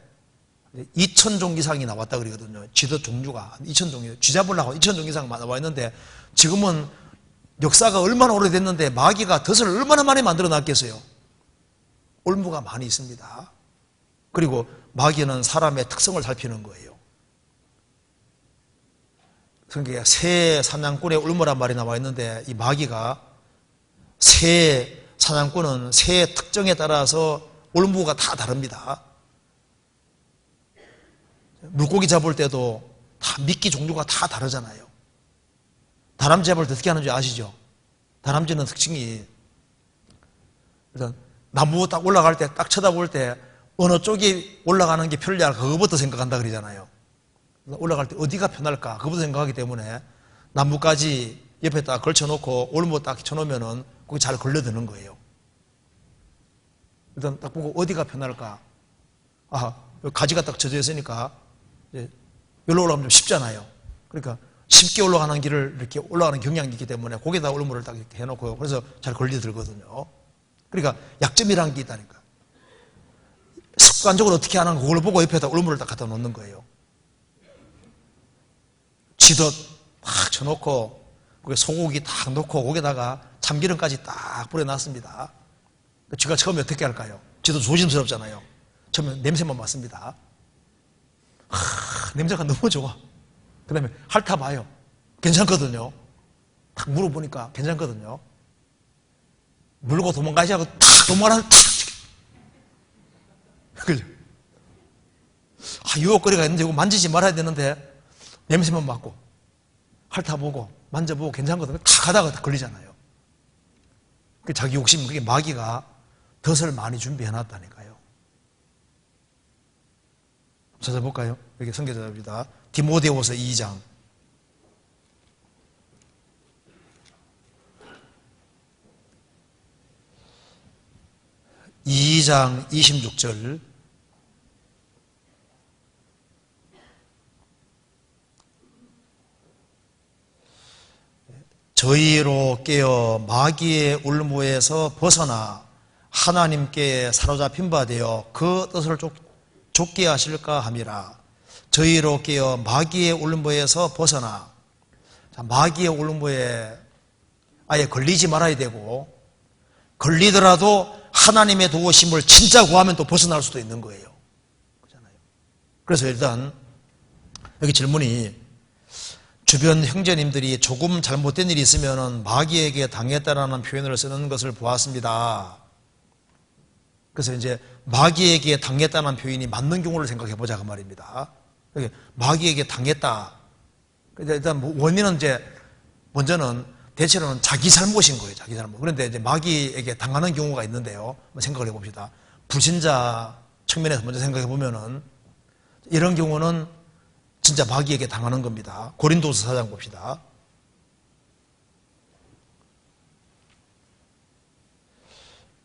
2000종 이상이 나왔다 그러거든요. 쥐덫 종류가 2000종이, 쥐 잡으려고 2000종 이상 나와 있는데 지금은 역사가 얼마나 오래됐는데 마귀가 덫을 얼마나 많이 만들어 놨겠어요. 올무가 많이 있습니다. 그리고 마귀는 사람의 특성을 살피는 거예요. 성경에 새 사냥꾼의 올무란 말이 나와 있는데 이 마귀가 새 사냥꾼은 새 특정에 따라서 올무가 다 다릅니다. 물고기 잡을 때도 다 미끼 종류가 다 다르잖아요. 다람쥐 잡을 때 어떻게 하는지 아시죠? 다람쥐는 특징이 일단 나무 딱 올라갈 때 딱 쳐다볼 때 어느 쪽이 올라가는 게 편리할까 그거부터 생각한다 그러잖아요. 올라갈 때 어디가 편할까 그거부터 생각하기 때문에 나무까지 옆에 딱 걸쳐놓고 올무 딱 쳐놓으면은 거기 잘 걸려드는 거예요. 일단 딱 보고 어디가 편할까? 가지가 딱 젖어 있으니까 여기로 올라가면 좀 쉽잖아요. 그러니까 쉽게 올라가는 길을 이렇게 올라가는 경향이 있기 때문에 거기다 올무를 딱 이렇게 해놓고 그래서 잘 걸려들거든요. 그러니까 약점이라는 게 있다니까. 습관적으로 어떻게 하는 그걸 보고 옆에다 올무를 딱 갖다 놓는 거예요. 쥐덫 딱 쳐놓고 거기 소고기 딱 넣고 거기다가 참기름까지 딱 뿌려놨습니다. 쥐가 처음에 어떻게 할까요? 쥐도 조심스럽잖아요. 처음에 냄새만 맡습니다. 냄새가 너무 좋아. 그 다음에 핥아봐요. 괜찮거든요. 딱 물어보니까 괜찮거든요. 물고 도망가지 않고 탁 도망가는 탁. 그죠? 유혹거리가 있는데 이거 만지지 말아야 되는데 냄새만 맡고 핥아보고 만져보고 괜찮거든요. 탁 가다가 걸리잖아요. 자기 욕심, 그게 마귀가 덫을 많이 준비해놨다니까요. 찾아볼까요? 여기 성경입니다. 디모데후서 2장 26절 저희로 깨어 마귀의 울무에서 벗어나 하나님께 사로잡힌 바 되어 그 뜻을 좁게 하실까 함이라. 저희로 깨어 마귀의 울무에서 벗어나. 마귀의 울무에 아예 걸리지 말아야 되고 걸리더라도 하나님의 도우심을 진짜 구하면 또 벗어날 수도 있는 거예요. 그렇잖아요. 그래서 일단 여기 질문이 주변 형제님들이 조금 잘못된 일이 있으면 마귀에게 당했다라는 표현을 쓰는 것을 보았습니다. 그래서 이제 마귀에게 당했다는 표현이 맞는 경우를 생각해 보자 그 말입니다. 마귀에게 당했다. 일단 원인은 이제 먼저는 대체로는 자기 잘못인 거예요. 자기 잘못. 그런데 이제 마귀에게 당하는 경우가 있는데요. 한번 생각을 해봅시다. 불신자 측면에서 먼저 생각해 보면은 이런 경우는 진짜 마귀에게 당하는 겁니다. 고린도서 4장 봅시다.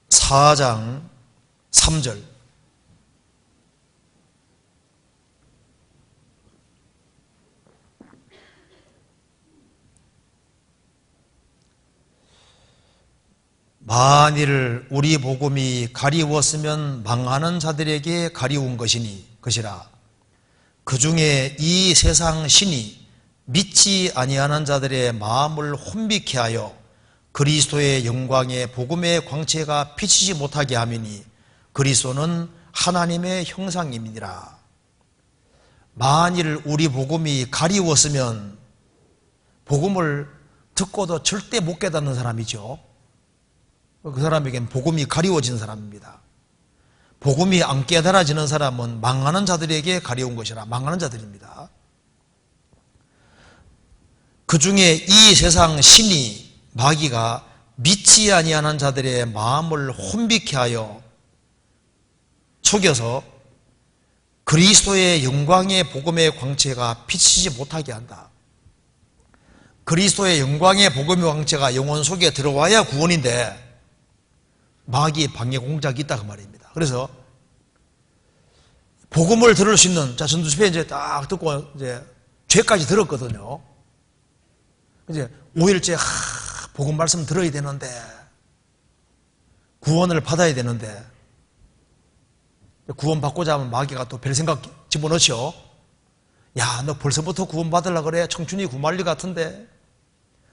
(4장) 3절. 만일 우리 복음이 가리웠으면 망하는 자들에게 가리운 것이라. 그 중에 이 세상 신이 믿지 아니하는 자들의 마음을 혼미케 하여 그리스도의 영광의 복음의 광채가 비치지 못하게 함이니 그리스도는 하나님의 형상임이니라. 만일 우리 복음이 가리웠으면, 복음을 듣고도 절대 못 깨닫는 사람이죠. 그 사람에겐 복음이 가리워진 사람입니다. 복음이 안 깨달아지는 사람은 망하는 자들에게 가려운 것이라. 망하는 자들입니다. 그 중에 이 세상 신이, 마귀가 믿지 아니하는 자들의 마음을 혼비케 하여 속여서 그리스도의 영광의 복음의 광채가 비치지 못하게 한다. 그리스도의 영광의 복음의 광채가 영혼 속에 들어와야 구원인데 마귀의 방해 공작이 있다 그 말입니다. 그래서 복음을 들을 수 있는, 자, 전도 집회 이제 딱 듣고 이제 죄까지 들었거든요. 이제 5일째 복음 말씀 들어야 되는데, 구원을 받아야 되는데, 구원 받고자 하면 마귀가 또 별 생각 집어넣죠. 야, 너 벌써부터 구원 받으려고 그래? 청춘이 구말리 같은데.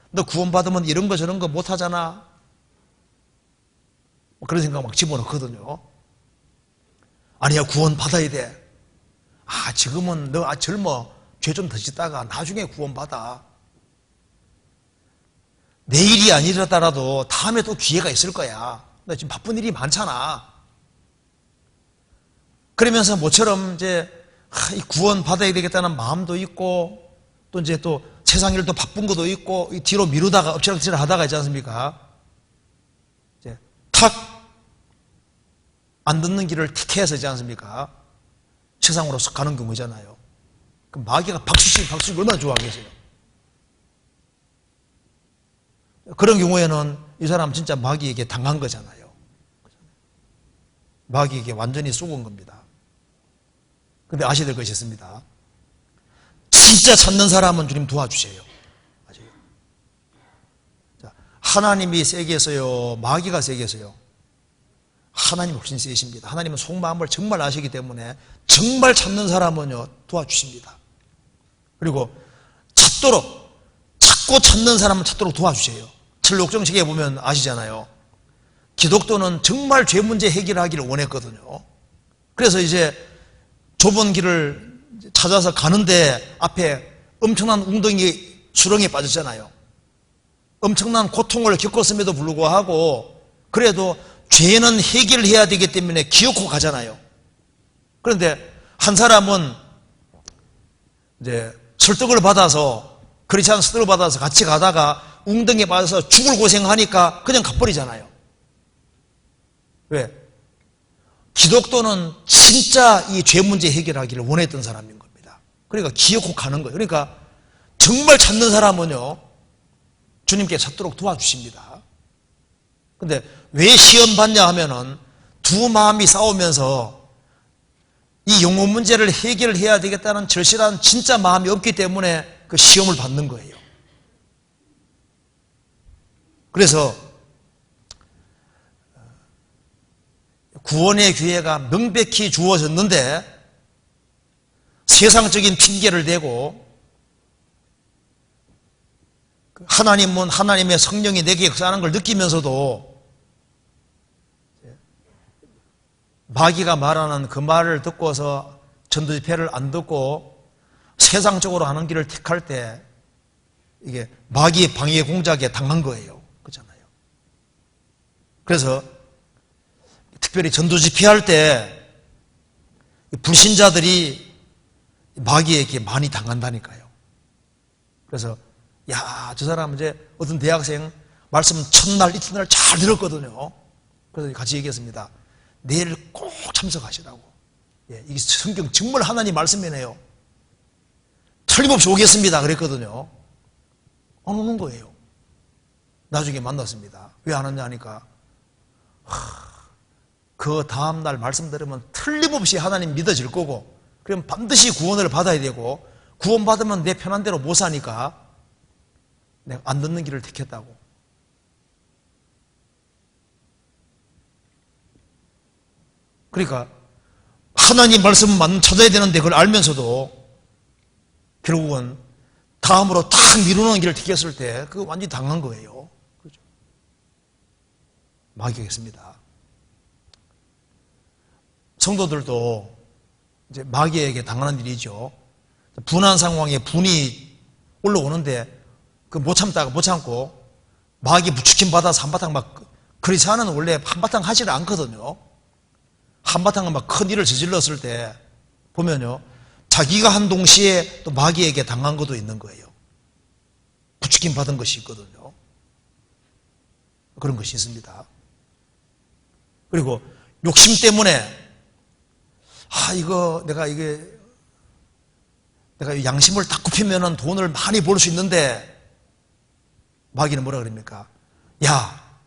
너 구원 받으면 이런 거 저런 거 못 하잖아. 그런 생각 막 집어넣거든요. 아니야, 구원 받아야 돼. 아, 지금은 너 젊어. 죄 좀 더 짓다가 나중에 구원 받아. 내일이 아니더라도 다음에 또 기회가 있을 거야. 너 지금 바쁜 일이 많잖아. 그러면서 모처럼 이제 이 구원 받아야 되겠다는 마음도 있고, 또 이제 또 세상 일도 바쁜 것도 있고, 뒤로 미루다가 엎치락뒤락 하다가 있지 않습니까? 이제 탁 안 듣는 길을 택해서 있지 않습니까? 세상으로 가는 경우잖아요. 그럼 마귀가 박수치고 얼마나 좋아하겠어요. 그런 경우에는 이 사람 진짜 마귀에게 당한 거잖아요. 마귀에게 완전히 쏘은 겁니다. 근데 아셔야 될 것이 있습니다. 진짜 찾는 사람은 주님 도와주세요. 맞아요. 자, 하나님이 세게서요, 마귀가 세게서요. 하나님이 훨씬 세십니다. 하나님은 속마음을 정말 아시기 때문에 정말 찾는 사람은요, 도와주십니다. 그리고 찾고 찾는 사람은 찾도록 도와주세요. 철록정책에 보면 아시잖아요. 기독교는 정말 죄 문제 해결하기를 원했거든요. 그래서 이제 좁은 길을 찾아서 가는데 앞에 엄청난 웅덩이 수렁에 빠졌잖아요. 엄청난 고통을 겪었음에도 불구하고 그래도 죄는 해결해야 되기 때문에 기어코 가잖아요. 그런데 한 사람은 이제 설득을 받아서, 크리스찬 설득을 받아서 같이 가다가 웅덩이에 빠져서 죽을 고생하니까 그냥 가버리잖아요. 왜? 기독교는 진짜 이 죄 문제 해결하기를 원했던 사람인 겁니다. 그러니까 기어코 가는 거예요. 그러니까 정말 찾는 사람은요, 주님께 찾도록 도와주십니다. 근데 왜 시험 받냐 하면은 두 마음이 싸우면서 이 영혼 문제를 해결해야 되겠다는 절실한 진짜 마음이 없기 때문에 그 시험을 받는 거예요. 그래서 구원의 기회가 명백히 주어졌는데 세상적인 핑계를 대고, 하나님은 하나님의 성령이 내게 역사하는 걸 느끼면서도 마귀가 말하는 그 말을 듣고서 전도 집회를 안 듣고 세상적으로 하는 길을 택할 때 이게 마귀의 방해 공작에 당한 거예요. 그렇잖아요. 그래서 특별히 전도 집회할 때 불신자들이 마귀에게 많이 당한다니까요. 그래서 야, 저 사람 이제 어떤 대학생 말씀 첫날 이튿날 잘 들었거든요. 그래서 같이 얘기했습니다. 내일 꼭 참석하시라고. 예, 이게 성경 정말 하나님 말씀이네요. 틀림없이 오겠습니다. 그랬거든요. 안 오는 거예요. 나중에 만났습니다. 왜 안 왔냐 하니까 그 다음날 말씀 들으면 틀림없이 하나님 믿어질 거고, 그럼 반드시 구원을 받아야 되고, 구원받으면 내 편한 대로 못 사니까 내가 안 듣는 길을 택했다고. 그러니까 하나님 말씀만 찾아야 되는데 그걸 알면서도 결국은 다음으로 탁 미루는 길을 택했을 때 그거 완전히 당한 거예요. 그렇죠? 마귀겠습니다. 성도들도 이제 마귀에게 당하는 일이죠. 분한 상황에 분이 올라오는데 그 못 참다가 못 참고 마귀 부추김 받아서 한바탕 막, 그리스도인은 원래 한바탕 하지를 않거든요. 한바탕 막 큰 일을 저질렀을 때 보면요, 자기가 한 동시에 또 마귀에게 당한 것도 있는 거예요. 부추김 받은 것이 있거든요. 그런 것이 있습니다. 그리고 욕심 때문에 내가 양심을 딱 굽히면은 돈을 많이 벌 수 있는데, 마귀는 뭐라 그럽니까? 야,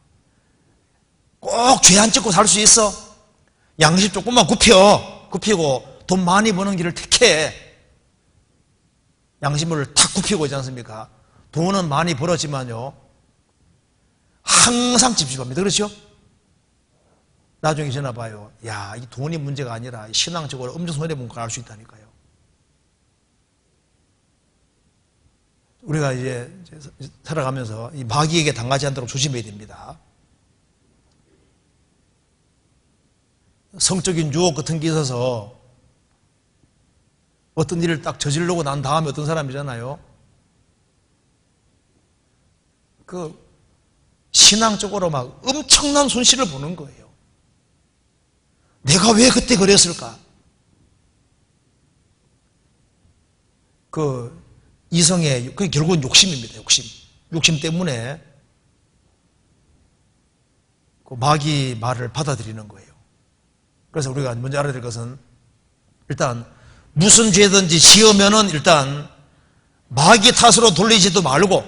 꼭 죄 안 짓고 살 수 있어? 양심 조금만 굽히고 돈 많이 버는 길을 택해. 양심을 탁 굽히고 있지 않습니까? 돈은 많이 벌었지만요, 항상 찝찝합니다. 그렇죠? 나중에 전화 봐요. 야, 이 돈이 문제가 아니라 신앙적으로 엄청 손해본 걸 알 수 있다니까요. 우리가 이제 살아가면서 이 마귀에게 당하지 않도록 조심해야 됩니다. 성적인 유혹 같은 게 있어서 어떤 일을 딱 저지르고 난 다음에 어떤 사람이잖아요. 그 신앙적으로 막 엄청난 손실을 보는 거예요. 내가 왜 그때 그랬을까? 그 이성의, 그게 결국은 욕심입니다. 욕심 때문에 그 마귀 말을 받아들이는 거예요. 그래서 우리가 먼저 알아야 될 것은, 일단 무슨 죄든지 지으면은 일단 마귀 탓으로 돌리지도 말고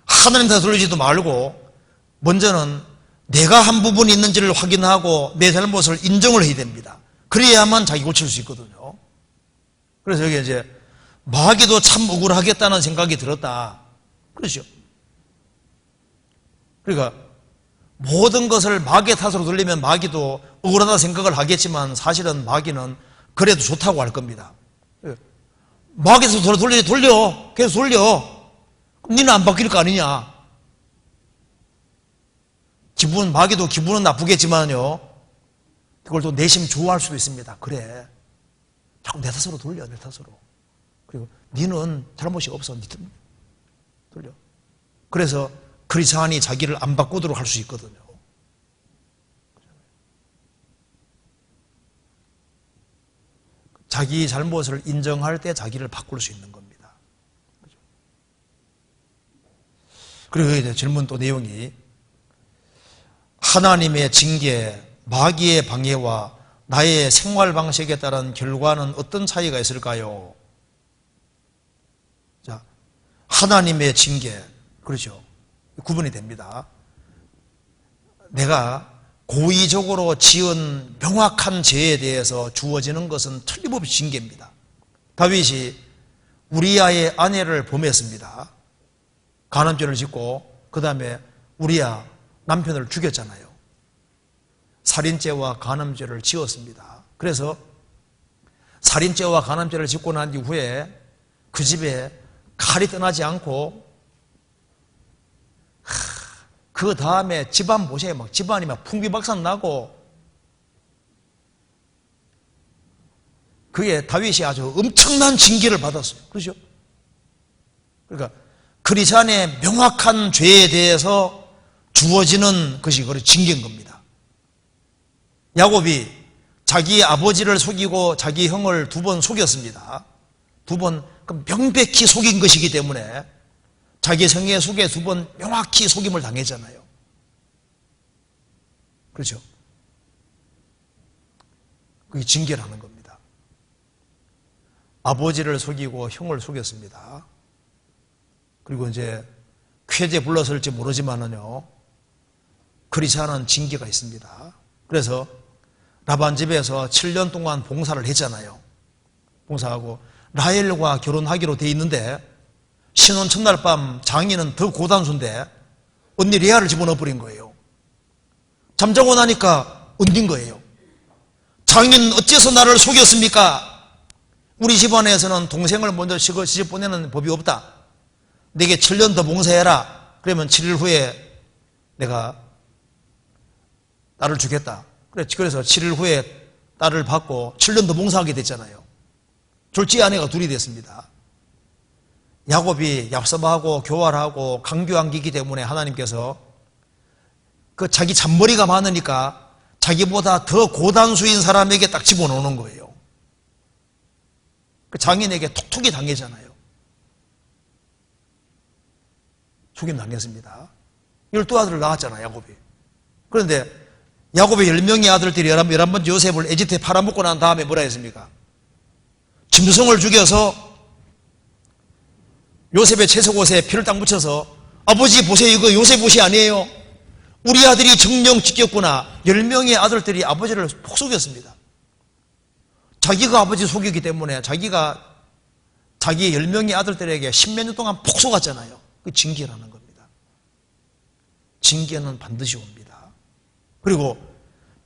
하나님 탓으로 돌리지도 말고, 먼저는 내가 한 부분이 있는지를 확인하고 내 잘못을 인정을 해야 됩니다. 그래야만 자기 고칠 수 있거든요. 그래서 여기 이제 마귀도 참 억울하겠다는 생각이 들었다. 그렇죠? 그러니까 모든 것을 마귀의 탓으로 돌리면 마귀도 억울하다 생각을 하겠지만, 사실은 마귀는 그래도 좋다고 할 겁니다. 마귀 탓으로 돌려. 계속 돌려. 그럼 니는 안 바뀔 거 아니냐. 마귀도 기분은 나쁘겠지만요, 그걸 또 내심 좋아할 수도 있습니다. 그래, 자꾸 내 탓으로 돌려, 내 탓으로. 그리고 니는 잘못이 없어, 돌려. 그래서 그리스도인이 자기를 안 바꾸도록 할 수 있거든요. 자기 잘못을 인정할 때 자기를 바꿀 수 있는 겁니다. 그리고 이제 질문 또 내용이, 하나님의 징계, 마귀의 방해와 나의 생활 방식에 따른 결과는 어떤 차이가 있을까요? 자, 하나님의 징계, 그렇죠? 구분이 됩니다. 내가 고의적으로 지은 명확한 죄에 대해서 주어지는 것은 틀림없이 징계입니다. 다윗이 우리아의 아내를 범했습니다. 간음죄를 짓고 그 다음에 우리아 남편을 죽였잖아요. 살인죄와 간음죄를 지었습니다. 그래서 살인죄와 간음죄를 짓고 난 이후에 그 집에 칼이 떠나지 않고, 그 다음에 집안 보세요. 막 집안이 막 풍비박산 나고, 그게 다윗이 아주 엄청난 징계를 받았어요. 그렇죠? 그러니까 크리스찬의 명확한 죄에 대해서 주어지는 것이 그걸 징계인 겁니다. 야곱이 자기 아버지를 속이고 자기 형을 2번 속였습니다. 2번 명백히 속인 것이기 때문에 자기 성의 속에 2번 명확히 속임을 당했잖아요. 그렇죠? 그게 징계라는 겁니다. 아버지를 속이고 형을 속였습니다. 그리고 이제 쾌제 불렀을지 모르지만은요, 크리스찬은 징계가 있습니다. 그래서 라반 집에서 7년 동안 봉사를 했잖아요. 봉사하고 라헬과 결혼하기로 돼 있는데 신혼 첫날 밤 장인은 더 고단수인데 언니 레아를 집어넣어 버린 거예요. 잠자고 나니까 얹은 거예요. 장인 어째서 나를 속였습니까? 우리 집안에서는 동생을 먼저 시집 보내는 법이 없다. 내게 7년 더 봉사해라. 그러면 7일 후에 내가 딸을 주겠다. 그래서 7일 후에 딸을 받고 7년 더 봉사하게 됐잖아요. 졸지 아내가 둘이 됐습니다. 야곱이 얍삽하고 교활하고 강교한 기기 때문에 하나님께서 그 자기 잔머리가 많으니까 자기보다 더 고단수인 사람에게 딱 집어넣는 거예요. 그 장인에게 톡톡이 당하잖아요. 속임 당했습니다. 12아들을 낳았잖아요, 야곱이. 그런데 야곱의 10명의 아들들이 11번째 요셉을 에집트에 팔아먹고 난 다음에 뭐라 했습니까? 짐승을 죽여서 요셉의 채석옷에 피를 딱 묻혀서 아버지 보세요, 이거 요셉 옷이 아니에요. 우리 아들이 정령 지켰구나. 10명의 아들들이 아버지를 폭 속였습니다. 자기가 아버지 속이기 때문에 자기가 자기 10명의 아들들에게 10몇 년 동안 폭 속았잖아요. 그 징계라는 겁니다. 징계는 반드시 옵니다. 그리고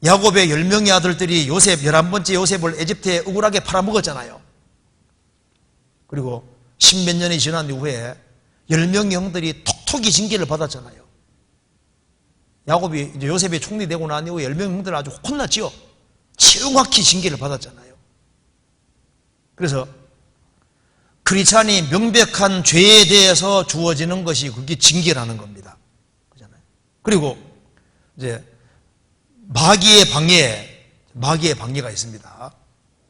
야곱의 10명의 아들들이 요셉, 11번째 요셉을 에집트에 억울하게 팔아먹었잖아요. 그리고 10몇 년이 지난 이후에 10명의 형들이 톡톡이 징계를 받았잖아요. 야곱이 이제 요셉이 총리 되고 난 이후에 10명의 형들 아주 혼났지요. 정확히 징계를 받았잖아요. 그래서 크리스찬이 명백한 죄에 대해서 주어지는 것이 그게 징계라는 겁니다. 그렇잖아요. 그리고 이제 마귀의 방해가 있습니다.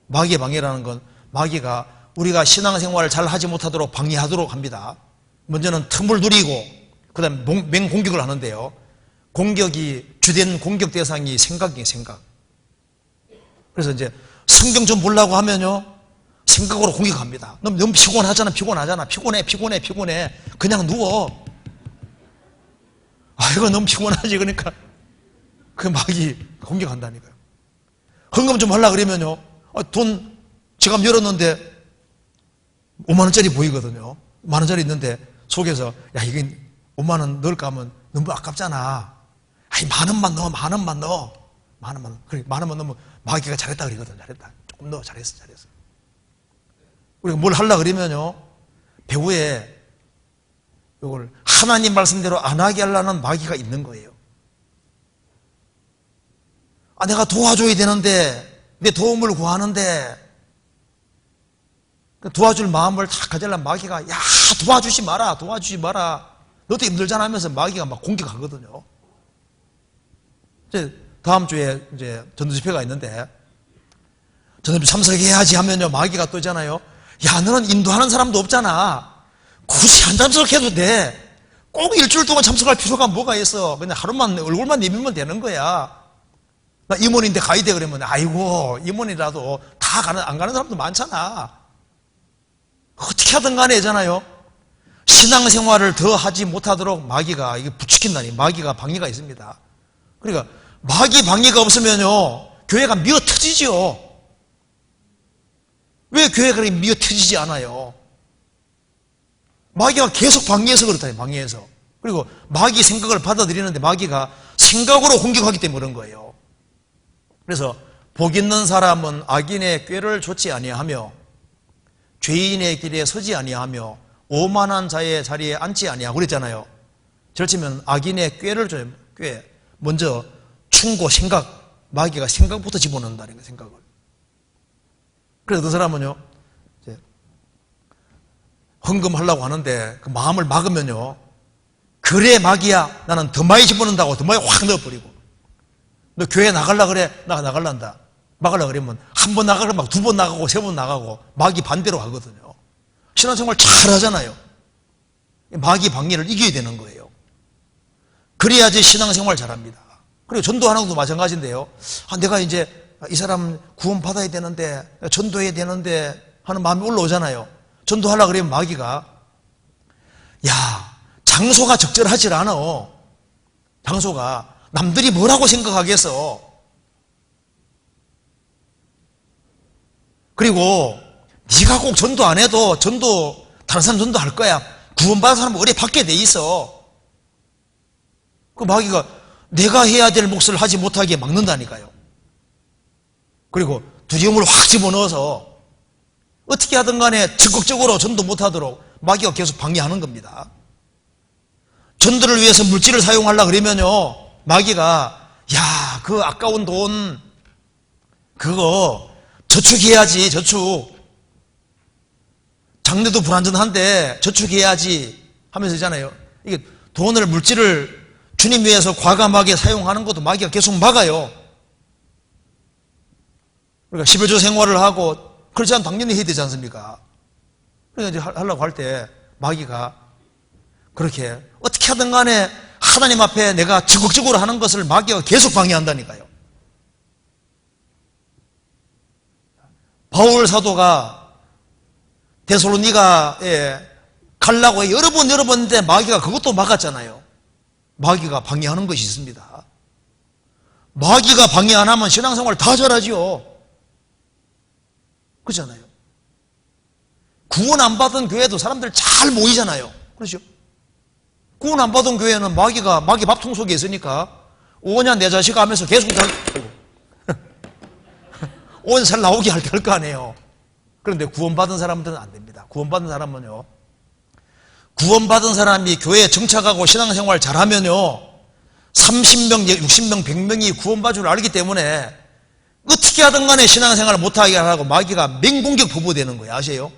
마귀의 방해라는 건 마귀가 우리가 신앙생활을 잘 하지 못하도록 방해하도록 합니다. 먼저는 틈을 누리고 그 다음에 맹공격을 하는데요. 공격이 주된 공격 대상이 생각이에요. 생각. 그래서 이제 성경 좀 보려고 하면요 생각으로 공격합니다. 너무 피곤하잖아. 피곤해. 그냥 누워. 아, 이거 너무 피곤하지. 그러니까 그 마귀 공격한다니까요. 헌금 좀 하려고 그러면요 돈 지갑 열었는데 5만원짜리 보이거든요. 만원짜리 있는데 속에서 야 이게 5만원 넣을까 하면 너무 아깝잖아. 아이 만원만 넣어. 그래 만원만 넣으면 마귀가 잘했다 그러거든. 잘했다. 조금 넣어. 잘했어. 우리가 뭘 하려고 그러면요 배후에 이걸 하나님 말씀대로 안 하게 하려는 마귀가 있는 거예요. 아, 내가 도와줘야 되는데, 내 도움을 구하는데, 도와줄 마음을 다 가지려면 마귀가, 야, 도와주지 마라. 너도 힘들잖아 하면서 마귀가 막 공격하거든요. 이제 다음 주에 이제 전도집회가 있는데, 전도집회 참석해야지 하면요, 마귀가 또 있잖아요. 야, 너는 인도하는 사람도 없잖아. 굳이 안 참석해도 돼. 꼭 일주일 동안 참석할 필요가 뭐가 있어. 그냥 하루만, 얼굴만 내밀면 되는 거야. 나 임원인데 가야 돼 그러면 아이고 임원이라도 다 안 가는 사람도 많잖아. 어떻게 하든 간에 있잖아요. 신앙생활을 더 하지 못하도록 마귀가 이게 부추긴다니 마귀가 방해가 있습니다. 그러니까 마귀 방해가 없으면요 교회가 미어 터지죠. 왜 교회가 그렇게 미어 터지지 않아요? 마귀가 계속 방해해서 그렇다. 방해해서. 그리고 마귀 생각을 받아들이는데 마귀가 생각으로 공격하기 때문에 그런 거예요. 그래서 복 있는 사람은 악인의 꾀를 좇지 아니하며 죄인의 길에 서지 아니하며 오만한 자의 자리에 앉지 아니하고 그랬잖아요. 절치면 악인의 꾀를 줘요. 꾀. 먼저 충고 생각. 마귀가 생각부터 집어넣는다는 거예요. 생각을. 그래서 그 사람은요 헌금하려고 하는데 그 마음을 막으면요, 그래 마귀야, 나는 더 많이 집어넣는다고 더 많이 확 넣어버리고, 너 교회 나가려 그래, 나 나갈란다, 막으려 그러면 한 번 나가고 막 두 번 나가고 세 번 나가고 마귀 반대로 하거든요. 신앙생활 잘하잖아요. 마귀 방해를 이겨야 되는 거예요. 그래야지 신앙생활 잘합니다. 그리고 전도하는 것도 마찬가지인데요. 내가 이제 이 사람 구원 받아야 되는데, 전도해야 되는데 하는 마음이 올라오잖아요. 전도하려고 그러면 마귀가, 야, 장소가 적절하질 않아. 장소가 남들이 뭐라고 생각하겠어. 그리고 네가 꼭 전도 안 해도 전도 다른 사람 전도할 거야. 구원받은 사람은 의뢰 받게 돼 있어. 그 마귀가 내가 해야 될 몫을 하지 못하게 막는다니까요. 그리고 두려움을 확 집어넣어서 어떻게 하든 간에 적극적으로 전도 못하도록 마귀가 계속 방해하는 겁니다. 전도를 위해서 물질을 사용하려고 그러면요, 마귀가, 야, 그 아까운 돈 그거 저축해야지, 저축. 장래도 불안전한데 저축해야지 하면서 있잖아요. 이게 돈을, 물질을 주님 위해서 과감하게 사용하는 것도 마귀가 계속 막아요. 그러니까 11조 생활을 하고, 그렇지 않으면 당연히 해야 되지 않습니까? 그러니까 이제 하려고 할 때 마귀가 그렇게 어떻게 하든 간에 하나님 앞에 내가 적극적으로 하는 것을 마귀가 계속 방해한다니까요. 바울 사도가 데살로니가에 가려고 여러 번 했는데 마귀가 그것도 막았잖아요. 마귀가 방해하는 것이 있습니다. 마귀가 방해 안 하면 신앙생활 다 잘하지요. 그렇잖아요. 구원 안 받은 교회도 사람들 잘 모이잖아요. 그렇죠? 구원 안 받은 교회는 마귀 밥통 속에 있으니까 오냐 내 자식 하면서 계속 온 살 나오게 할 거 아니에요. 그런데 구원받은 사람들은 안 됩니다. 구원받은 사람은요, 구원받은 사람이 교회에 정착하고 신앙생활 잘하면요, 30명, 60명, 100명이 구원받을 줄 알기 때문에 어떻게 하든 간에 신앙생활을 못하게 하라고 마귀가 맹공격 포부되는 거예요. 아세요?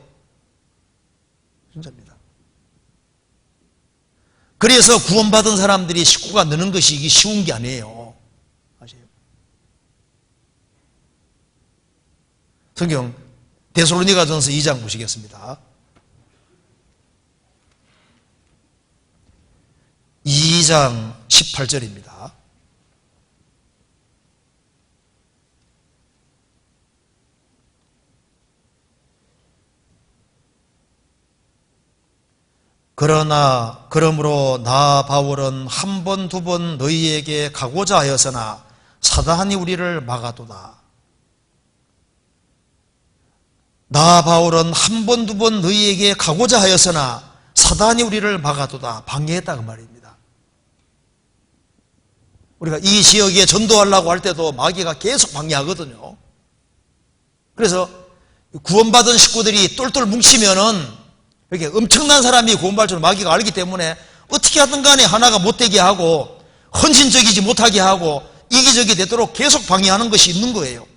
진짜입니다. 그래서 구원받은 사람들이 식구가 느는 것이 이게 쉬운 게 아니에요. 아세요? 성경 데살로니가전서 2장 보시겠습니다. 2장 18절입니다. 그러므로 나 바울은 한 번, 두 번 너희에게 가고자 하였으나 사단이 우리를 막아도다. 나 바울은 한 번, 두 번 너희에게 가고자 하였으나 사단이 우리를 막아도다. 방해했다 그 말입니다. 우리가 이 지역에 전도하려고 할 때도 마귀가 계속 방해하거든요. 그래서 구원받은 식구들이 똘똘 뭉치면은 이렇게 엄청난 사람이 구원받을 줄 마귀가 알기 때문에 어떻게 하든 간에 하나가 못되게 하고 헌신적이지 못하게 하고 이기적이 되도록 계속 방해하는 것이 있는 거예요.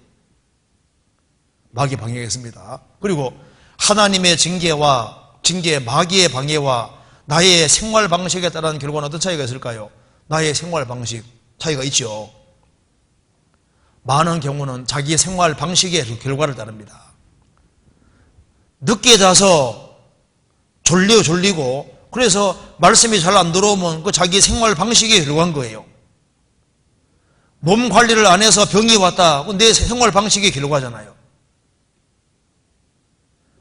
마귀 방해했습니다. 그리고 하나님의 징계, 마귀의 방해와 나의 생활 방식에 따른 결과는 어떤 차이가 있을까요? 나의 생활 방식 차이가 있죠. 많은 경우는 자기 생활 방식의 결과를 따릅니다. 늦게 자서 졸리고 그래서 말씀이 잘 안 들어오면 그 자기 생활 방식의 결과인 거예요. 몸 관리를 안 해서 병이 왔다. 내 생활 방식의 결과잖아요.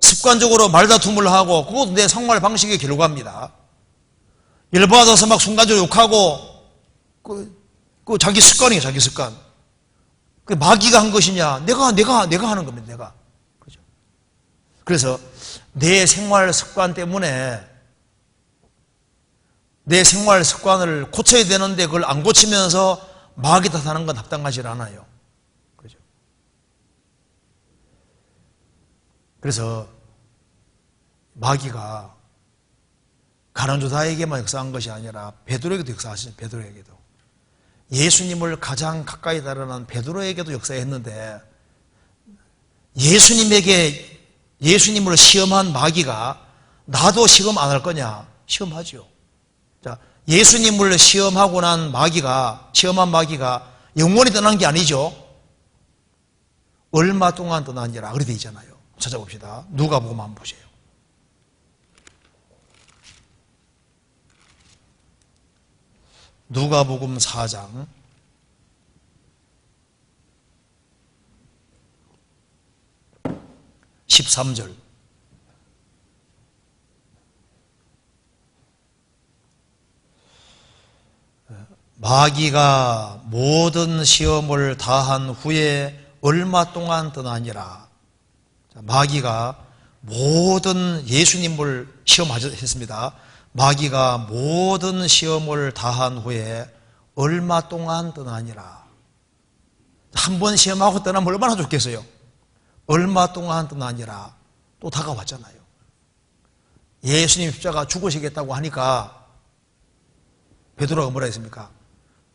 습관적으로 말다툼을 하고 그것도 내 생활 방식의 결과입니다. 열받아서 막 순간적으로 욕하고 그 자기 습관이에요. 자기 습관. 그 마귀가 한 것이냐? 내가 하는 겁니다. 내가. 그죠? 그래서 내 생활 습관 때문에 내 생활 습관을 고쳐야 되는데 그걸 안 고치면서 마귀 탓하는 건 합당하지 않아요. 그죠? 그래서 마귀가 가난주다에게만 역사한 것이 아니라 베드로에게도 역사하시죠. 베드로에게도. 예수님을 가장 가까이 다루는 베드로에게도 역사했는데 예수님을 시험한 마귀가 나도 시험 안 할 거냐? 시험하죠. 자, 예수님을 시험하고 난 마귀가, 시험한 마귀가 영원히 떠난 게 아니죠. 얼마 동안 떠났니라 그렇게 되어 있잖아요. 찾아봅시다. 누가복음 한번 보세요. 누가복음 4장 13절. 마귀가 모든 시험을 다한 후에 얼마 동안 떠나니라. 마귀가 모든 예수님을 시험하셨습니다. 마귀가 모든 시험을 다한 후에 얼마 동안 떠나니라. 한 번 시험하고 떠나면 얼마나 좋겠어요. 얼마 동안 떠나니라. 또 다가왔잖아요. 예수님 십자가 죽으시겠다고 하니까 베드로가 뭐라 했습니까?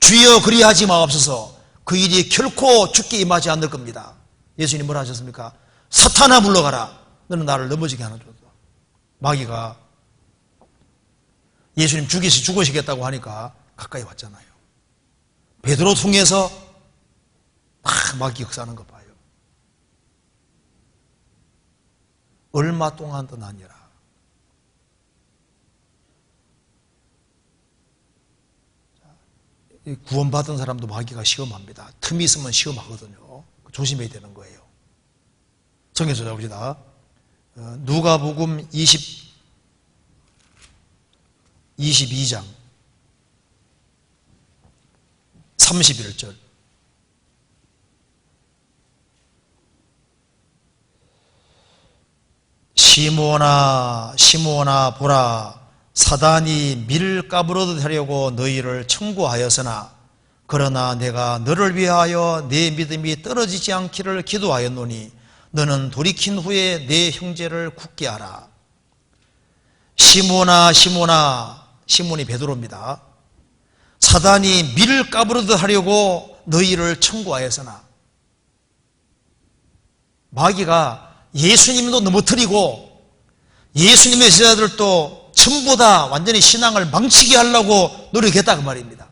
주여 그리하지 마옵소서. 그 일이 결코 죽게 임하지 않을 겁니다. 예수님 뭐라 하셨습니까? 사탄아 물러가라. 너는 나를 넘어지게 하는 자다. 마귀가 예수님 죽으시겠다고 하니까 가까이 왔잖아요. 베드로 통해서 막 마귀 역사하는 거 봐요. 얼마 동안 떠나니라. 구원받은 사람도 마귀가 시험합니다. 틈이 있으면 시험하거든요. 조심해야 되는 거예요. 정해서 잡읍시다. 누가복음 22장 31절. 시몬아 시몬아 보라, 사단이 밀 까부러듯 하려고 너희를 청구하였으나 그러나 내가 너를 위하여 내 믿음이 떨어지지 않기를 기도하였노니 너는 돌이킨 후에 내 형제를 굳게 하라. 시몬아 시몬아, 시몬이 베드로입니다. 사단이 밀 까부러듯 하려고 너희를 청구하였으나, 마귀가 예수님도 넘어뜨리고 예수님의 제자들도 전부 다 완전히 신앙을 망치게 하려고 노력했다 그 말입니다.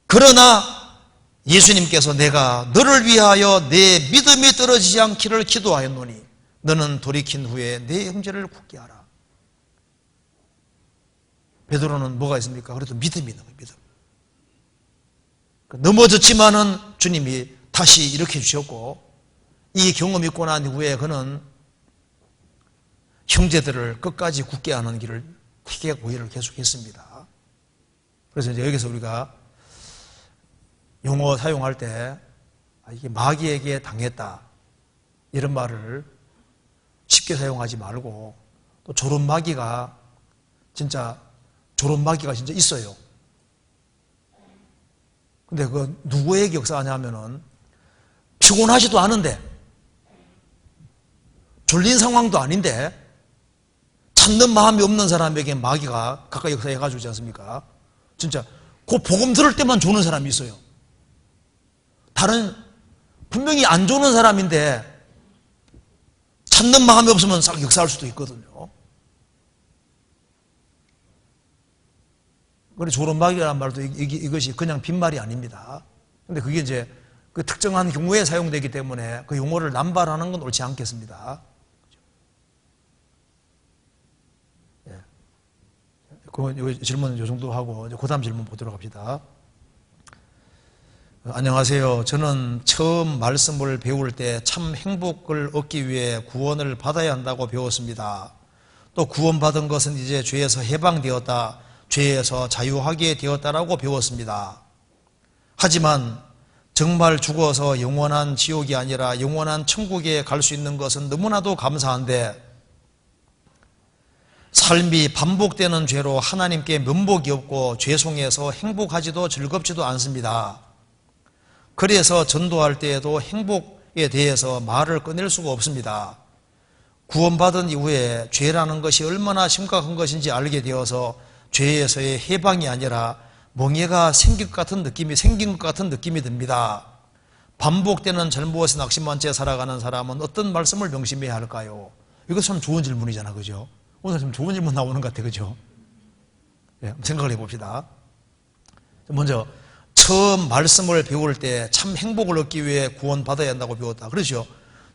그러나 예수님께서 내가 너를 위하여 내 믿음이 떨어지지 않기를 기도하였노니 너는 돌이킨 후에 내 형제를 굳게 하라. 베드로는 뭐가 있습니까? 그래도 믿음이 있는 거예요. 믿음. 넘어졌지만은 주님이 다시 일으켜 주셨고, 이 경험이 있고 난 후에 그는 형제들을 끝까지 굳게 하는 길을 크게 고의를 계속했습니다. 그래서 이제 여기서 우리가 용어 사용할 때 이게 마귀에게 당했다 이런 말을 쉽게 사용하지 말고, 또 조론마귀가 진짜 있어요. 근데 그 누구에게 역사하냐면은 피곤하지도 않은데, 졸린 상황도 아닌데 찾는 마음이 없는 사람에게 마귀가 가까이 역사해가지고 있지 않습니까? 진짜 그 복음 들을 때만 조는 사람이 있어요. 다른 분명히 안 조는 사람인데 찾는 마음이 없으면 싹 역사할 수도 있거든요. 그래, 조론마귀라는 말도 이것이 그냥 빈말이 아닙니다. 근데 그게 이제 그 특정한 경우에 사용되기 때문에 그 용어를 남발하는 건 옳지 않겠습니다. 예. 그 질문은 이 정도 하고 이제 그 다음 질문 보도록 합시다. 안녕하세요. 저는 처음 말씀을 배울 때 참 행복을 얻기 위해 구원을 받아야 한다고 배웠습니다. 또 구원받은 것은 이제 죄에서 해방되었다, 죄에서 자유하게 되었다라고 배웠습니다. 하지만 정말 죽어서 영원한 지옥이 아니라 영원한 천국에 갈 수 있는 것은 너무나도 감사한데, 삶이 반복되는 죄로 하나님께 면목이 없고 죄송해서 행복하지도 즐겁지도 않습니다. 그래서 전도할 때에도 행복에 대해서 말을 꺼낼 수가 없습니다. 구원받은 이후에 죄라는 것이 얼마나 심각한 것인지 알게 되어서 죄에서의 해방이 아니라 멍해가 생긴 것 같은 느낌이 듭니다. 반복되는 잘못에 낙심한 채 살아가는 사람은 어떤 말씀을 명심해야 할까요? 이것 참 좋은 질문이잖아, 그죠? 오늘 좀 좋은 질문 나오는 것 같아, 그죠? 예, 생각을 해봅시다. 먼저 처음 말씀을 배울 때 참 행복을 얻기 위해 구원받아야 한다고 배웠다. 그렇죠?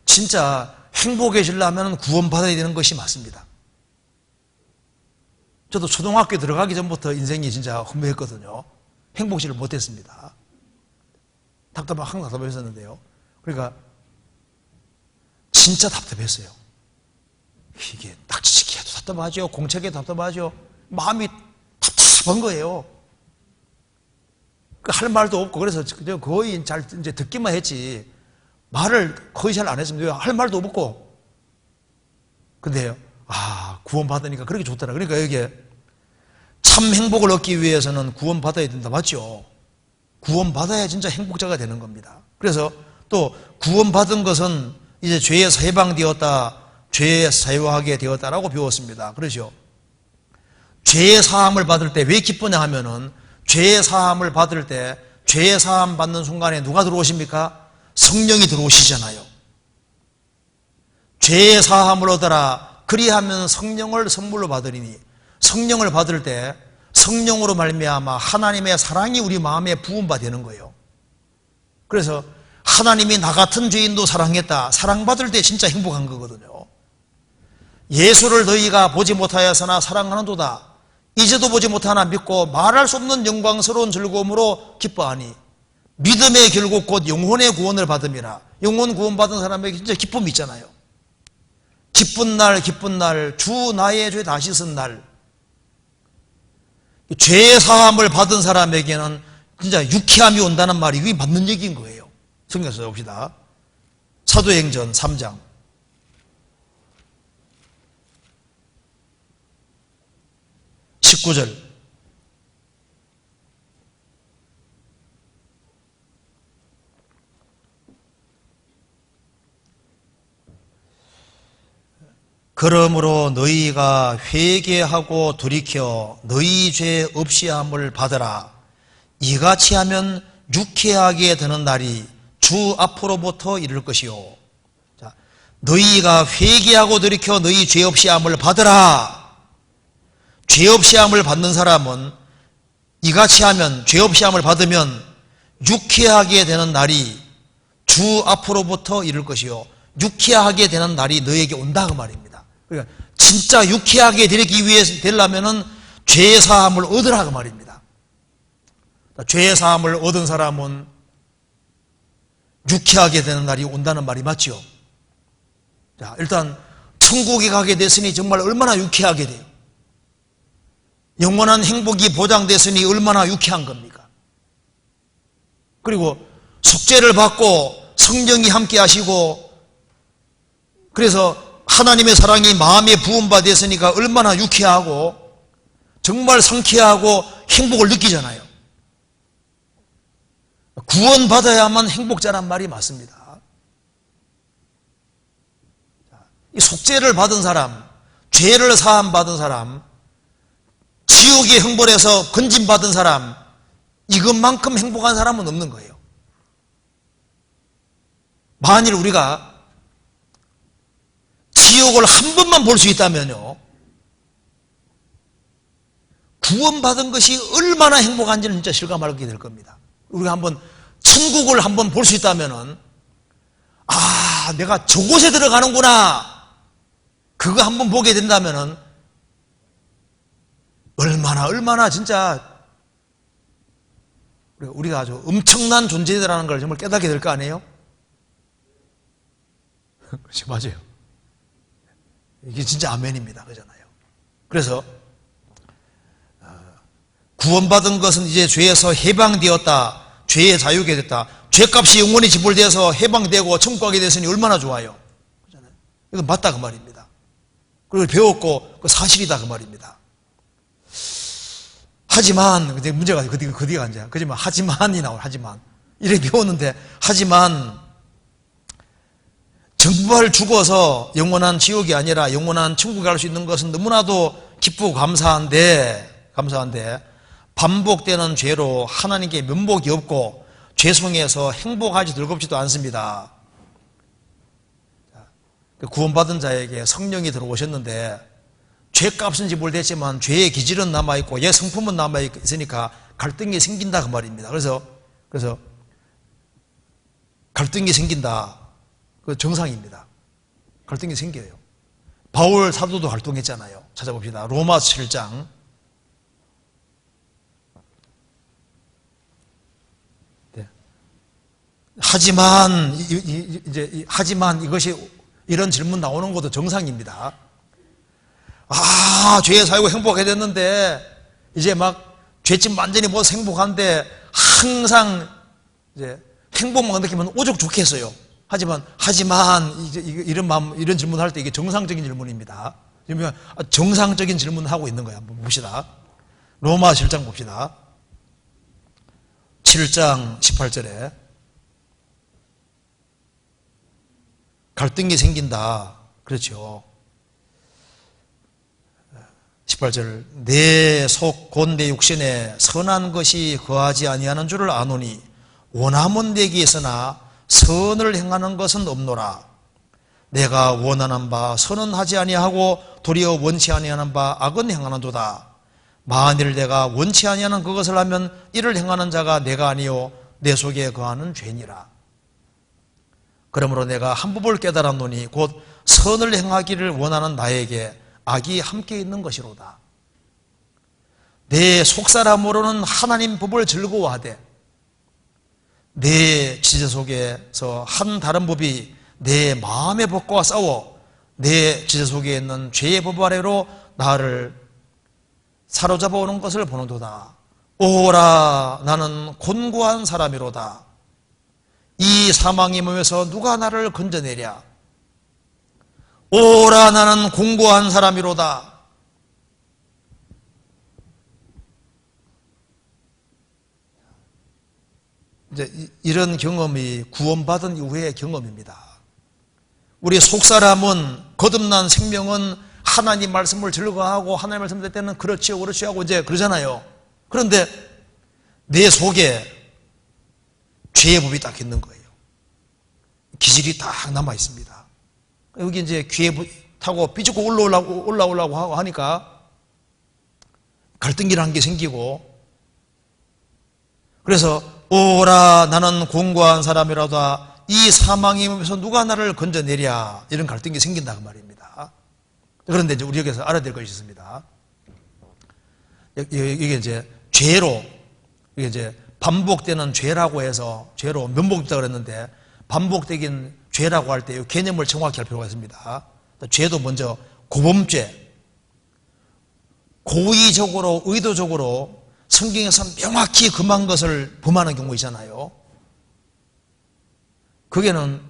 진짜 행복해지려면 구원받아야 되는 것이 맞습니다. 저도 초등학교 들어가기 전부터 인생이 진짜 허무했거든요. 행복지를 못했습니다. 항상 답답했었는데요. 그러니까 진짜 답답했어요. 이게 낙지치기 해도 답답하죠. 공책에도 답답하죠. 마음이 답답한 거예요. 할 말도 없고, 그래서 거의 잘 이제 듣기만 했지, 말을 거의 잘 안 했습니다. 할 말도 없고. 근데요, 구원받으니까 그렇게 좋더라. 그러니까 여기에 참 행복을 얻기 위해서는 구원받아야 된다. 맞죠? 구원받아야 진짜 행복자가 되는 겁니다. 그래서 또 구원받은 것은 이제 죄에서 해방되었다, 죄에서 자유하게 되었다라고 배웠습니다. 그렇죠? 죄의 사함을 받을 때 왜 기쁘냐 하면은, 죄의 사함을 받을 때, 죄의 사함 받는 순간에 누가 들어오십니까? 성령이 들어오시잖아요. 죄의 사함을 얻어라, 그리하면 성령을 선물로 받으리니, 성령을 받을 때 성령으로 말미암아 하나님의 사랑이 우리 마음에 부음바 되는 거예요. 그래서 하나님이 나 같은 죄인도 사랑했다, 사랑받을 때 진짜 행복한 거거든요. 예수를 너희가 보지 못하였으나 사랑하는도다, 이제도 보지 못하나 믿고 말할 수 없는 영광스러운 즐거움으로 기뻐하니 믿음의 결국 곧 영혼의 구원을 받음이라. 영혼 구원 받은 사람에게 진짜 기쁨이 있잖아요. 기쁜 날, 기쁜 날, 주 나의 죄 다 씻은 날. 죄의 사함을 받은 사람에게는 진짜 유쾌함이 온다는 말이 이게 맞는 얘기인 거예요. 성경 써봅시다. 사도행전 3장 19절. 그러므로 너희가 회개하고 돌이켜 너희 죄 없이함을 받으라. 이같이 하면 유쾌하게 되는 날이 주 앞으로부터 이를 것이요. 자, 너희가 회개하고 돌이켜 너희 죄 없이함을 받으라. 죄 없이함을 받는 사람은 이같이 하면, 죄 없이함을 받으면 유쾌하게 되는 날이 주 앞으로부터 이를 것이요. 유쾌하게 되는 날이 너에게 온다 그 말입니다. 그러니까 진짜 유쾌하게 되기 위해서 되려면은 죄의 사함을 얻으라 그 말입니다. 죄의 사함을 얻은 사람은 유쾌하게 되는 날이 온다는 말이 맞죠? 자, 일단 천국에 가게 됐으니 정말 얼마나 유쾌하게 돼요. 영원한 행복이 보장됐으니 얼마나 유쾌한 겁니까? 그리고 속죄를 받고 성령이 함께 하시고, 그래서 하나님의 사랑이 마음에 부음바 됐으니까 얼마나 유쾌하고 정말 상쾌하고 행복을 느끼잖아요. 구원받아야만 행복자란 말이 맞습니다. 이 속죄를 받은 사람, 죄를 사함 받은 사람, 지옥의 형벌에서 건진받은 사람, 이것만큼 행복한 사람은 없는 거예요. 만일 우리가 지옥을 한 번만 볼 수 있다면요, 구원받은 것이 얼마나 행복한지는 진짜 실감하게 될 겁니다. 우리가 한번 천국을 한번 볼 수 있다면은, 내가 저곳에 들어가는구나, 그거 한번 보게 된다면은 얼마나 진짜 우리가 아주 엄청난 존재라는 걸 정말 깨닫게 될 거 아니에요? 그렇죠, 맞아요. 이게 진짜 아멘입니다. 그잖아요. 그래서 구원받은 것은 이제 죄에서 해방되었다, 죄의 자유게 됐다, 죄값이 영원히 지불돼서 해방되고 천국 가게 됐으니 얼마나 좋아요. 그잖아요. 이건 맞다 그 말입니다. 그리고 배웠고 그 사실이다 그 말입니다. 하지만 문제가 그 뒤가 이제 그지만 하지만이 나와요. 하지만 이렇게 배웠는데, 하지만 정말 죽어서 영원한 지옥이 아니라 영원한 천국에 갈 수 있는 것은 너무나도 기쁘고 감사한데 반복되는 죄로 하나님께 면목이 없고 죄송해서 행복하지 즐겁지도 않습니다. 구원받은 자에게 성령이 들어오셨는데 죄값은 지불됐지만 죄의 기질은 남아있고 옛 성품은 남아있으니까 갈등이 생긴다 그 말입니다. 그래서 갈등이 생긴다. 그 정상입니다. 갈등이 생겨요. 바울 사도도 갈등했잖아요. 찾아봅시다. 로마 7장. 네. 하지만 이것이 이런 질문 나오는 것도 정상입니다. 죄에 살고 행복하게 됐는데 이제 막 죄짐 완전히 못 행복한데 항상 이제 행복만 느끼면 오죽 좋겠어요. 하지만 이제 이런 질문을 할 때 이게 정상적인 질문입니다. 정상적인 질문을 하고 있는 거야. 한번 봅시다. 로마 7장 봅시다. 7장 18절에 갈등이 생긴다. 그렇죠. 18절 내 속 곧 내 육신에 선한 것이 거하지 아니하는 줄을 아노니 원함은 내게 있으나 선을 행하는 것은 없노라. 내가 원하는 바 선은 하지 아니하고 도리어 원치 아니하는 바 악은 행하는도다. 만일 내가 원치 아니하는 그것을 하면 이를 행하는 자가 내가 아니요 내 속에 거하는 죄니라. 그러므로 내가 한 법을 깨달았노니 곧 선을 행하기를 원하는 나에게 악이 함께 있는 것이로다. 내 속사람으로는 하나님 법을 즐거워하되 내 지체 속에서 한 다른 법이 내 마음의 법과 싸워 내 지체 속에 있는 죄의 법 아래로 나를 사로잡아 오는 것을 보는도다. 오라 나는 곤고한 사람이로다. 이 사망의 몸에서 누가 나를 건져내랴. 오라 나는 공고한 사람이로다. 이제 이런 경험이 구원받은 이후의 경험입니다. 우리 속사람은 거듭난 생명은 하나님 말씀을 즐거워하고 하나님 말씀 될 때는 그렇지요 하고 이제 그러잖아요. 그런데 내 속에 죄의 법이 딱 있는 거예요. 기질이 딱 남아 있습니다. 여기 이제 귀에 타고 삐죽고 올라오려고 하니까 갈등이라는 게 생기고, 그래서 오라 나는 공고한 사람이라도 이 사망의 몸에서 누가 나를 건져내랴, 이런 갈등이 생긴다 그 말입니다. 그런데 이제 우리 여기서 알아야 될 것이 있습니다. 이게 이제 죄로, 이게 이제 반복되는 죄라고 해서 죄로 면목있다 그랬는데, 반복적인 죄라고 할 때 이 개념을 정확히 할 필요가 있습니다. 죄도 먼저 고범죄, 고의적으로 의도적으로 성경에서 명확히 금한 것을 범하는 경우 있잖아요. 그게는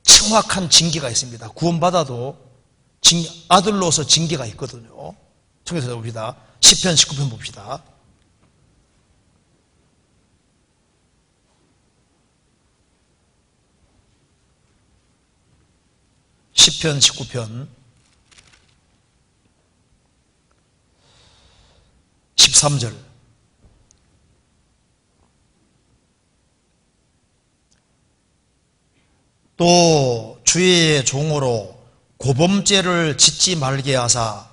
정확한 징계가 있습니다. 구원받아도 아들로서 징계가 있거든요. 청해서 봅시다. 시편 19편 봅시다. 시편 19편 13절. 또 주의 종으로 고범죄를 짓지 말게 하사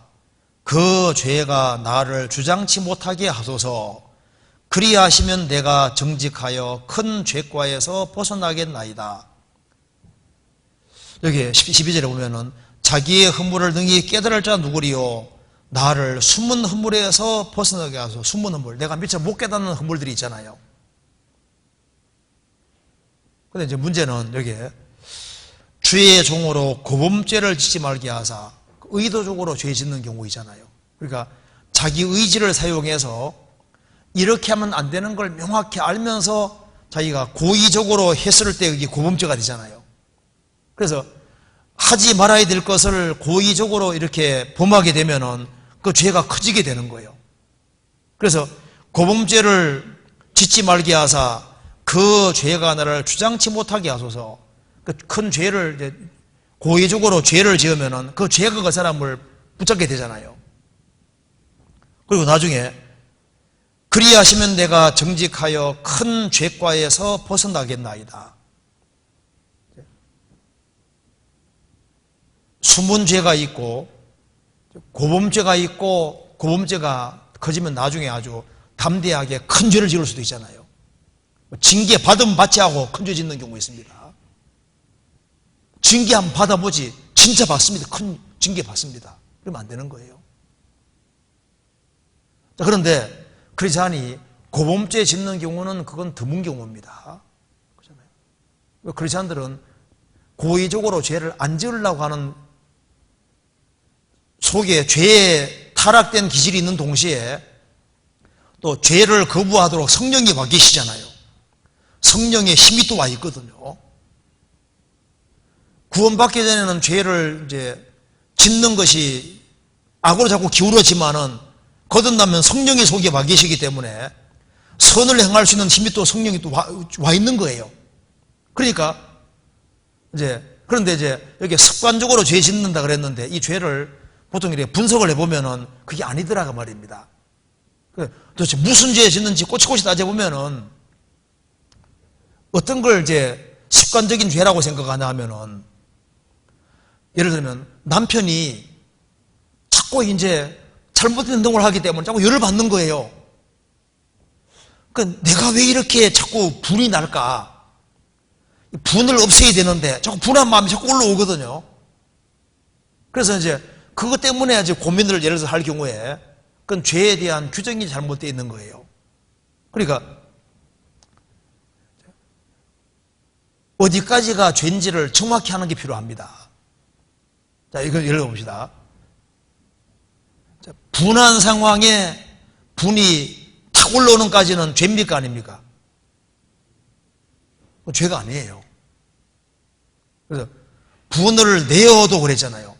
그 죄가 나를 주장치 못하게 하소서. 그리하시면 내가 정직하여 큰 죄과에서 벗어나겠나이다. 여기 12절에 보면은 자기의 허물을 능히 깨달을 자 누구리요 나를 숨은 허물에서 벗어나게 하소서. 숨은 허물, 내가 미처 못 깨닫는 허물들이 있잖아요. 근데 이제 문제는 여기에 주의 종으로 고범죄를 짓지 말게 하사, 의도적으로 죄 짓는 경우 있잖아요. 그러니까 자기 의지를 사용해서 이렇게 하면 안 되는 걸 명확히 알면서 자기가 고의적으로 했을 때 이게 고범죄가 되잖아요. 그래서 하지 말아야 될 것을 고의적으로 이렇게 범하게 되면은 그 죄가 커지게 되는 거예요. 그래서 고범죄를 짓지 말게 하사 그 죄가 나를 주장치 못하게 하소서. 그 큰 죄를 이제 고의적으로 죄를 지으면은 그 죄가 그 사람을 붙잡게 되잖아요. 그리고 나중에 그리하시면 내가 정직하여 큰 죄과에서 벗어나겠나이다. 숨은 죄가 있고 고범죄가 있고, 고범죄가 커지면 나중에 아주 담대하게 큰 죄를 지을 수도 있잖아요. 징계 받으면 받지 하고 큰 죄 짓는 경우 있습니다. 징계 한번 받아보지, 진짜 받습니다. 큰 징계 받습니다. 그러면 안 되는 거예요. 자, 그런데 크리스찬이 고범죄 짓는 경우는 그건 드문 경우입니다. 그렇잖아요. 크리스찬들은 고의적으로 죄를 안 지으려고 하는 속에 죄에 타락된 기질이 있는 동시에 또 죄를 거부하도록 성령이 와 계시잖아요. 성령의 힘이 또 와 있거든요. 구원받기 전에는 죄를 이제 짓는 것이 악으로 자꾸 기울어지만은 거듭나면 성령의 속에 와 계시기 때문에 선을 행할 수 있는 힘이 또 성령이 또 와 있는 거예요. 그러니까 그런데 이제 여기 습관적으로 죄 짓는다 그랬는데 이 죄를 보통 이렇게 분석을 해보면은 그게 아니더라고 말입니다. 도대체 무슨 죄 짓는지 꼬치꼬치 따져보면은 어떤 걸 이제 습관적인 죄라고 생각하냐 하면은 예를 들면 남편이 자꾸 이제 잘못된 행동을 하기 때문에 자꾸 열을 받는 거예요. 그러니까 내가 왜 이렇게 자꾸 분이 날까? 분을 없애야 되는데 자꾸 분한 마음이 자꾸 올라오거든요. 그래서 이제 그것 때문에 이제 고민을 예를 들어서 할 경우에 그건 죄에 대한 규정이 잘못되어 있는 거예요. 그러니까 어디까지가 죄인지를 정확히 하는 게 필요합니다. 자, 이걸 예를 들어봅시다. 분한 상황에 분이 탁 올라오는 까지는 죄입니까 아닙니까? 죄가 아니에요. 그래서 분을 내어도 그랬잖아요.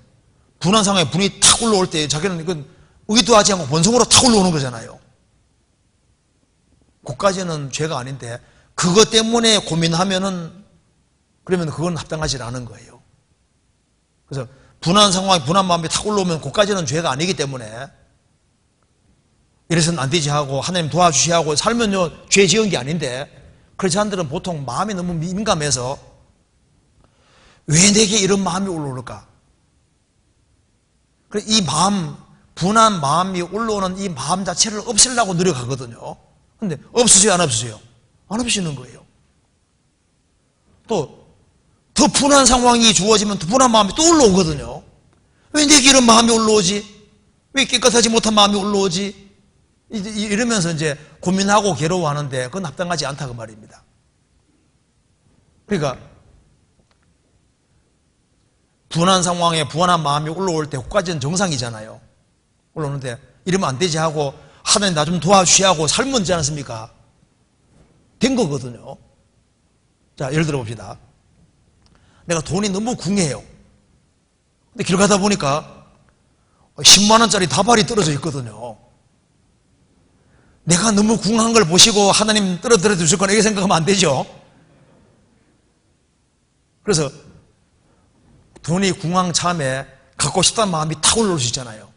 분한 상황에 분이 탁 올라올 때 자기는 이건 의도하지 않고 본성으로 탁 올라오는 거잖아요. 그까지는 죄가 아닌데 그것 때문에 고민하면은 그러면 그건 합당하지 않은 거예요. 그래서 분한 상황에 분한 마음이 탁 올라오면 그까지는 죄가 아니기 때문에 이래서는 안 되지 하고 하나님 도와주시 하고 살면요 죄 지은 게 아닌데 크리스찬들은 보통 마음이 너무 민감해서 왜 내게 이런 마음이 올라올까? 이 마음, 분한 마음이 올라오는 이 마음 자체를 없애려고 노력하거든요. 근데 없으세요, 안 없으세요? 안 없으시는 거예요. 또 더 분한 상황이 주어지면 더 분한 마음이 또 올라오거든요. 왜 내게 이런 마음이 올라오지? 왜 깨끗하지 못한 마음이 올라오지? 이러면서 이제 고민하고 괴로워하는데 그건 합당하지 않다 그 말입니다. 그러니까 분한 상황에 분한 마음이 올라올 때 그까지는 정상이잖아요. 올라오는데 이러면 안 되지 하고 하나님 나 좀 도와주시 하고 살면 되지 않습니까? 된 거거든요. 자, 예를 들어 봅시다. 내가 돈이 너무 궁해요. 근데 길 가다 보니까 10만 원짜리 다발이 떨어져 있거든요. 내가 너무 궁한 걸 보시고 하나님 떨어뜨려 주실 거나 이렇게 생각하면 안 되죠. 그래서 돈이 궁한 참에 갖고 싶다는 마음이 탁 올라올 수 있잖아요.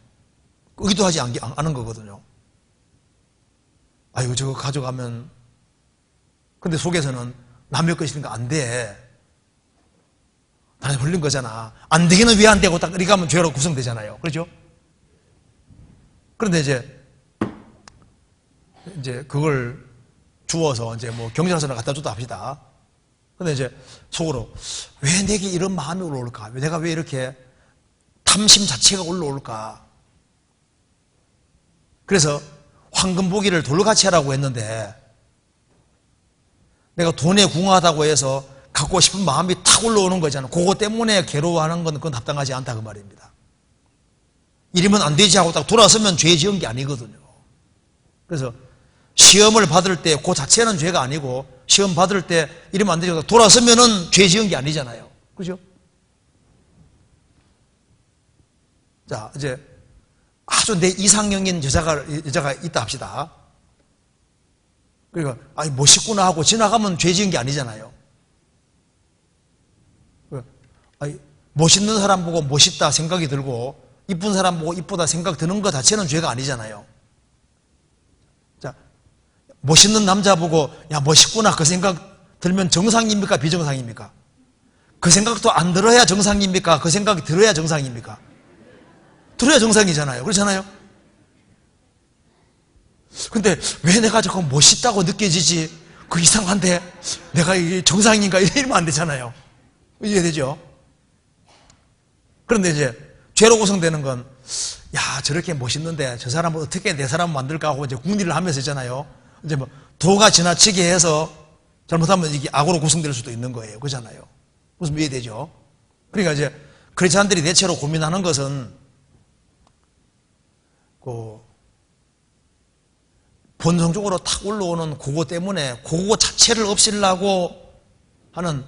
의도하지 않은 거거든요. 아이고 저거 가져가면 근데 속에서는 남의 것이니까 안 돼. 나한테 흘린 거잖아. 안 되기는 왜 안 되고 딱 이렇게 하면 죄로 구성되잖아요. 그렇죠? 그런데 이제 그걸 주워서 이제 뭐 경찰서나 갖다 줬다 합시다. 근데 이제 속으로 왜 내게 이런 마음이 올라올까? 내가 왜 이렇게 탐심 자체가 올라올까? 그래서 황금 보기를 돌같이 하라고 했는데 내가 돈에 궁하다고 해서 갖고 싶은 마음이 탁 올라오는 거잖아요. 그거 때문에 괴로워하는 건 그건 합당하지 않다 그 말입니다. 이러면 안 되지 하고 딱 돌아서면 죄 지은 게 아니거든요. 그래서 시험을 받을 때 그 자체는 죄가 아니고 시험 받을 때 이러면 안 되죠. 돌아서면은 죄 지은 게 아니잖아요. 그죠? 자, 이제 아주 내 이상형인 여자가 있다 합시다. 그러니까 아니 멋있구나 하고 지나가면 죄 지은 게 아니잖아요. 아니, 멋있는 사람 보고 멋있다 생각이 들고 이쁜 사람 보고 이쁘다 생각 드는 것 자체는 죄가 아니잖아요. 자, 멋있는 남자 보고 야 멋있구나 그 생각 들면 정상입니까 비정상입니까? 그 생각도 안 들어야 정상입니까? 그 생각이 들어야 정상입니까? 들어야 정상이잖아요. 그렇잖아요? 근데 왜 내가 저거 멋있다고 느껴지지? 그 이상한데 내가 이게 정상인가? 이러면 안 되잖아요. 이해되죠? 그런데 이제 죄로 구성되는 건, 야, 저렇게 멋있는데 저 사람은 어떻게 내 사람 만들까 하고 이제 궁리를 하면서 있잖아요. 이제 뭐 도가 지나치게 해서 잘못하면 이게 악으로 구성될 수도 있는 거예요. 그렇잖아요. 무슨 이해되죠? 그러니까 이제 크리스찬들이 대체로 고민하는 것은 그 본성적으로 탁 올라오는 그거 때문에 그거 자체를 없애려고 하는,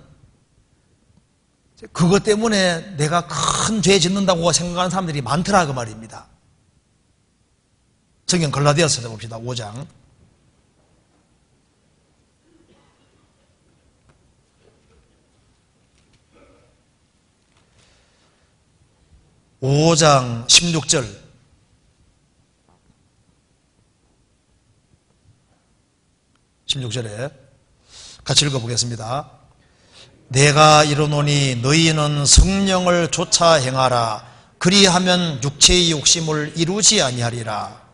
그것 때문에 내가 큰 죄 짓는다고 생각하는 사람들이 많더라 그 말입니다. 성경 갈라디아서 봅시다. 5장 16절. 같이 읽어보겠습니다. 내가 이르노니 너희는 성령을 쫓아 행하라. 그리하면 육체의 욕심을 이루지 아니하리라.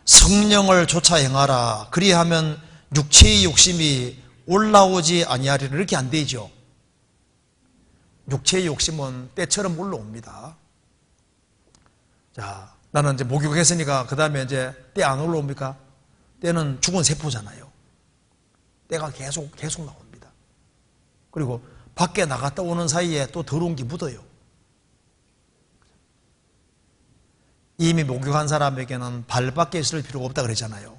성령을 쫓아 행하라. 그리하면 육체의 욕심이 올라오지 아니하리라. 이렇게 안 되죠. 육체의 욕심은 때처럼 올라옵니다. 자, 나는 이제 목욕했으니까 그 다음에 이제 때 안 올라옵니까? 때는 죽은 세포잖아요. 때가 계속 나옵니다. 그리고 밖에 나갔다 오는 사이에 또 더러운 게 묻어요. 이미 목욕한 사람에게는 발 밖에 있을 필요가 없다 그랬잖아요.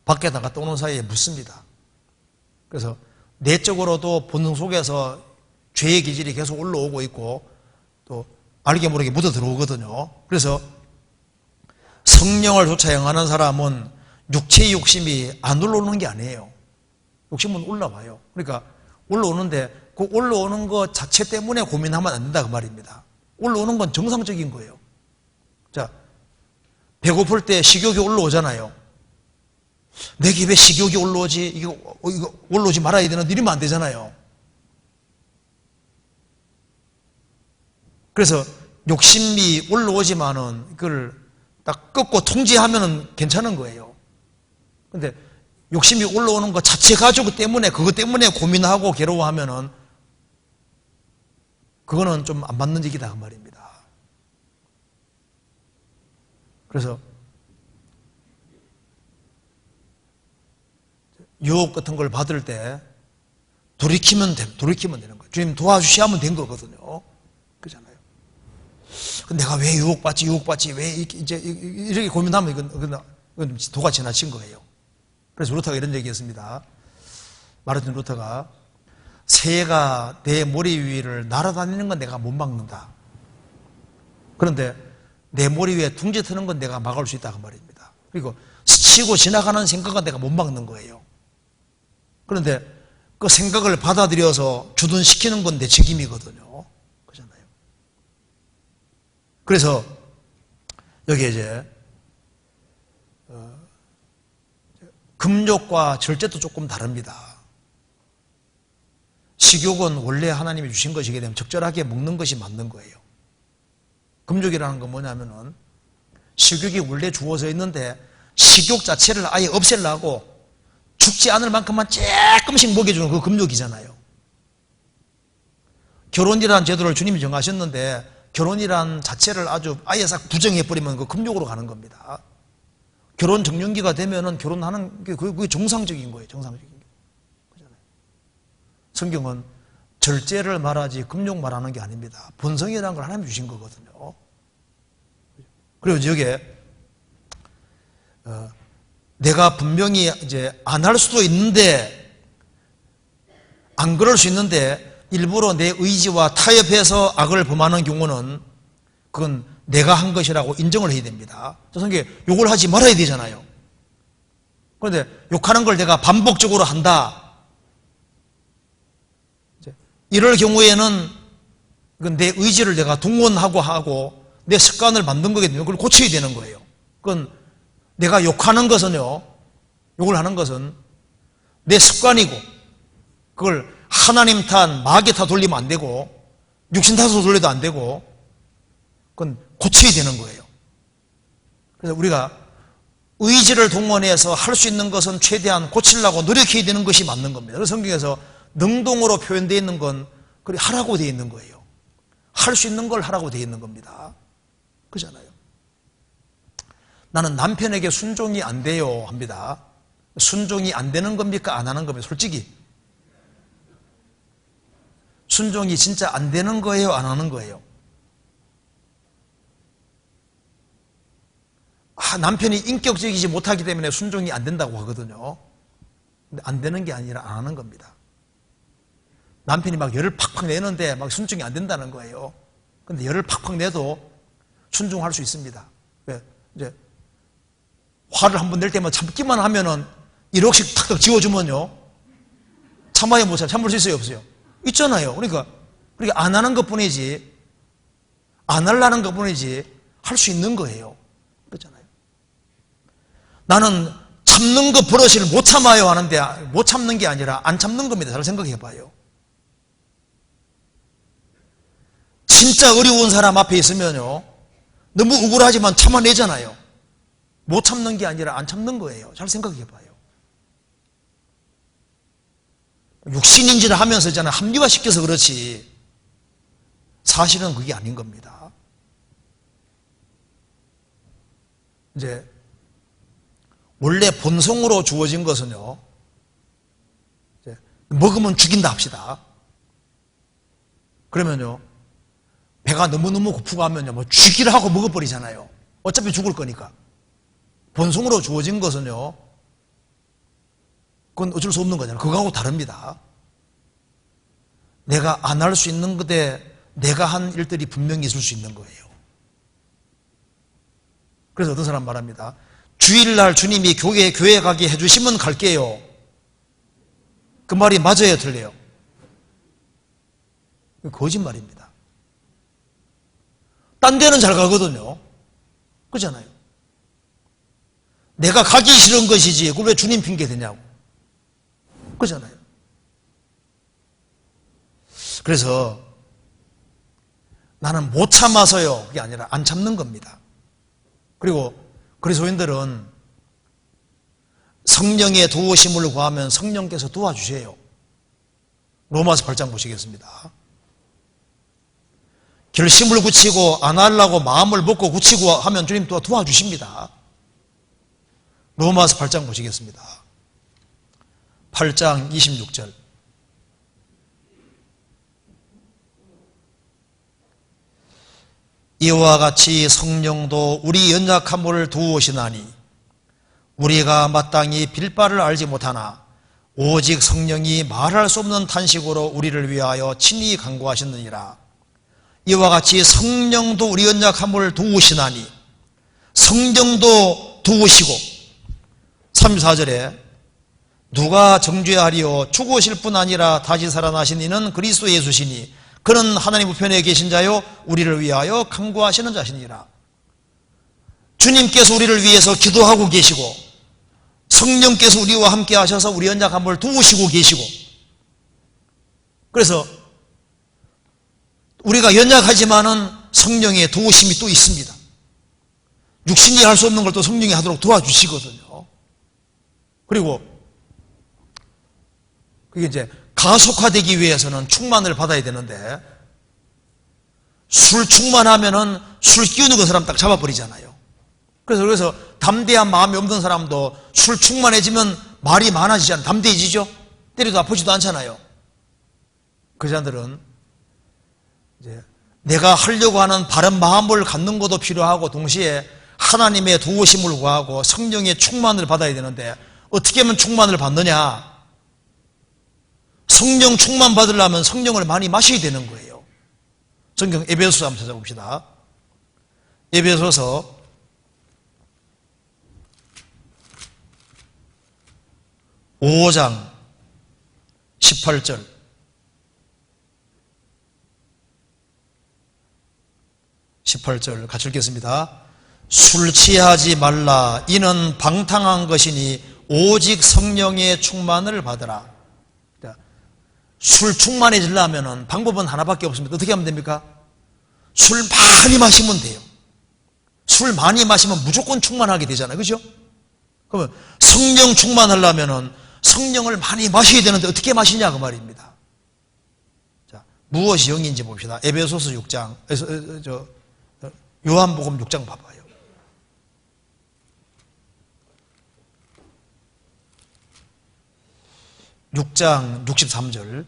밖에 나갔다 오는 사이에 묻습니다. 그래서 내적으로도 본능 속에서 죄의 기질이 계속 올라오고 있고 또 알게 모르게 묻어 들어오거든요. 그래서 성령을 쫓아 행하는 사람은 육체의 욕심이 안 올라오는 게 아니에요. 욕심은 올라와요. 그러니까 올라오는데 그 올라오는 것 자체 때문에 고민하면 안 된다 그 말입니다. 올라오는 건 정상적인 거예요. 자, 배고플 때 식욕이 올라오잖아요. 내게 왜 식욕이 올라오지? 이거 올라오지 말아야 되나? 이러면 안 되잖아요. 그래서 욕심이 올라오지만은 그걸 딱 꺾고 통제하면은 괜찮은 거예요. 근데 욕심이 올라오는 것 자체 가지고 때문에 그것 때문에 고민하고 괴로워하면은 그거는 좀 안 맞는 얘기다 그 말입니다. 그래서 유혹 같은 걸 받을 때 돌이키면 되는 거예요. 주님 도와주셔야 하면 된 거거든요. 그렇잖아요. 내가 왜 유혹받지, 왜 이제 이렇게 고민하면 이건 도가 지나친 거예요. 그래서 루터가 이런 얘기했습니다. 마르틴 루터가 새가 내 머리 위를 날아다니는 건 내가 못 막는다. 그런데 내 머리 위에 둥지 트는 건 내가 막을 수 있다 그 말입니다. 그리고 스치고 지나가는 생각은 내가 못 막는 거예요. 그런데 그 생각을 받아들여서 주둔시키는 건 내 책임이거든요. 그렇잖아요. 그래서 여기에 이제 금욕과 절제도 조금 다릅니다. 식욕은 원래 하나님이 주신 것이기 때문에 적절하게 먹는 것이 맞는 거예요. 금욕이라는 건 뭐냐면은 식욕이 원래 주어져 있는데 식욕 자체를 아예 없애려고 죽지 않을 만큼만 조금씩 먹여주는 그 금욕이잖아요. 결혼이라는 제도를 주님이 정하셨는데 결혼이란 자체를 아주 아예 싹 부정해버리면 그 금욕으로 가는 겁니다. 결혼 정년기가 되면은 결혼하는 게 그게 정상적인 거예요. 정상적인 게. 그렇잖아요. 성경은 절제를 말하지 금욕 말하는 게 아닙니다. 본성이라는 걸 하나님이 주신 거거든요. 그리고 여기에 내가 분명히 이제 안 할 수도 있는데 안 그럴 수 있는데 일부러 내 의지와 타협해서 악을 범하는 경우는 그건 내가 한 것이라고 인정을 해야 됩니다. 성경에 욕을 하지 말아야 되잖아요. 그런데 욕하는 걸 내가 반복적으로 한다. 이럴 경우에는 내 의지를 내가 동원하고 내 습관을 만든 거기 때문에 그걸 고쳐야 되는 거예요. 그건 내가 욕하는 것은요, 욕을 하는 것은 내 습관이고 그걸 하나님 탓, 마귀 탓 돌리면 안 되고 육신 탓으로 돌려도 안 되고 그건 고쳐야 되는 거예요. 그래서 우리가 의지를 동원해서 할 수 있는 것은 최대한 고치려고 노력해야 되는 것이 맞는 겁니다. 그래서 성경에서 능동으로 표현되어 있는 건 그리 하라고 되어 있는 거예요. 할 수 있는 걸 하라고 되어 있는 겁니다. 그렇잖아요. 나는 남편에게 순종이 안 돼요 합니다. 순종이 안 되는 겁니까? 안 하는 겁니까? 솔직히 순종이 진짜 안 되는 거예요? 안 하는 거예요? 남편이 인격적이지 못하기 때문에 순종이 안 된다고 하거든요. 근데 안 되는 게 아니라 안 하는 겁니다. 남편이 막 열을 팍팍 내는데 막 순종이 안 된다는 거예요. 근데 열을 팍팍 내도 순종할 수 있습니다. 왜? 이제 화를 한번 낼 때만 참기만 하면은 1억씩 탁탁 지워주면요. 참아요, 못 참아요? 참을 수 있어요, 없어요? 있잖아요. 그러니까 안 하는 것 뿐이지, 안 하려는 것 뿐이지, 할 수 있는 거예요. 그렇잖아요. 나는 참는 거 버릇을 못 참아요 하는데, 못 참는 게 아니라 안 참는 겁니다. 잘 생각해 봐요. 진짜 어려운 사람 앞에 있으면요, 너무 억울하지만 참아내잖아요. 못 참는 게 아니라 안 참는 거예요. 잘 생각해 봐요. 육신인지를 하면서 있잖아요. 합리화시켜서 그렇지 사실은 그게 아닌 겁니다. 이제 원래 본성으로 주어진 것은요, 이제 먹으면 죽인다 합시다. 그러면요, 배가 너무너무 고프고 하면요, 뭐 죽이라 하고 먹어버리잖아요. 어차피 죽을 거니까. 본성으로 주어진 것은요, 그건 어쩔 수 없는 거잖아요. 그거하고 다릅니다. 내가 안 할 수 있는 것에 내가 한 일들이 분명히 있을 수 있는 거예요. 그래서 어떤 사람 말합니다. 주일날 주님이 교회 가게 해주시면 갈게요. 그 말이 맞아요, 틀려요? 거짓말입니다. 딴 데는 잘 가거든요. 그렇잖아요. 내가 가기 싫은 것이지 그걸 왜 주님 핑계 대냐고. 그렇잖아요. 그래서 나는 못 참아서요, 그게 아니라 안 참는 겁니다. 그리고 그리스도인들은 성령의 도우심을 구하면 성령께서 도와주세요. 로마서 8장 보시겠습니다. 결심을 굳히고 안 하려고 마음을 먹고 굳히고 하면 주님 또 도와주십니다. 로마서 8장 보시겠습니다. 8장 26절. 이와 같이 성령도 우리 연약함을 도우시나니 우리가 마땅히 빌 바를 알지 못하나 오직 성령이 말할 수 없는 탄식으로 우리를 위하여 친히 간구하셨느니라. 이와 같이 성령도 우리 연약함을 도우시나니, 성령도 도우시고 34절에 누가 정죄하리요 죽으실 뿐 아니라 다시 살아나신 이는 그리스도 예수시니 그는 하나님 우편에 계신 자요 우리를 위하여 간구하시는 자시니라. 주님께서 우리를 위해서 기도하고 계시고 성령께서 우리와 함께 하셔서 우리 연약함을 도우시고 계시고, 그래서 우리가 연약하지만은 성령의 도우심이 또 있습니다. 육신이 할 수 없는 걸 또 성령이 하도록 도와주시거든요. 그리고 그게 이제 가속화되기 위해서는 충만을 받아야 되는데, 술 충만하면은 술 끼우는 그 사람 딱 잡아버리잖아요. 그래서 담대한 마음이 없는 사람도 술 충만해지면 말이 많아지잖아요. 담대해지죠? 때려도 아프지도 않잖아요. 그 사람들은 이제 내가 하려고 하는 바른 마음을 갖는 것도 필요하고 동시에 하나님의 도우심을 구하고 성령의 충만을 받아야 되는데, 어떻게 하면 충만을 받느냐? 성령 충만 받으려면 성령을 많이 마셔야 되는 거예요. 성경 에베소서 한번 찾아봅시다. 에베소서 5장 18절. 같이 읽겠습니다. 술 취하지 말라. 이는 방탕한 것이니 오직 성령의 충만을 받으라. 술 충만해지려면 방법은 하나밖에 없습니다. 어떻게 하면 됩니까? 술 많이 마시면 돼요. 술 많이 마시면 무조건 충만하게 되잖아요. 그죠? 그러면 성령 충만하려면 성령을 많이 마셔야 되는데 어떻게 마시냐 그 말입니다. 자, 무엇이 영인지 봅시다. 에베소서 6장, 요한복음 6장 봐봐요. (6장) 63절.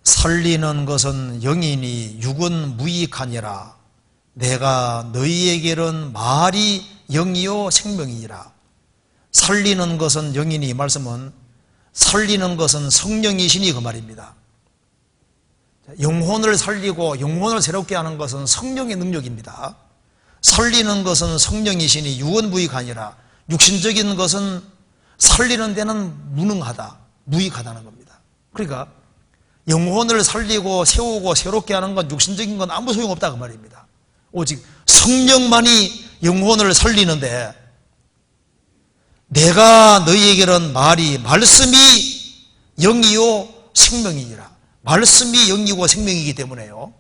살리는 것은 영이니 육은 무익하니라. 내가 너희에게는 말이 영이요 생명이니라. 살리는 것은 영이니, 이 말씀은 살리는 것은 성령이시니 그 말입니다. 영혼을 살리고 영혼을 새롭게 하는 것은 성령의 능력입니다. 살리는 것은 성령이시니 육은 무익하니라. 육신적인 것은 살리는 데는 무능하다, 무익하다는 겁니다. 그러니까 영혼을 살리고 세우고 새롭게 하는 건, 육신적인 건 아무 소용없다 그 말입니다. 오직 성령만이 영혼을 살리는데, 내가 너희에게는 말씀이 영이요 생명이니라. 말씀이 영이고 생명이기 때문에요.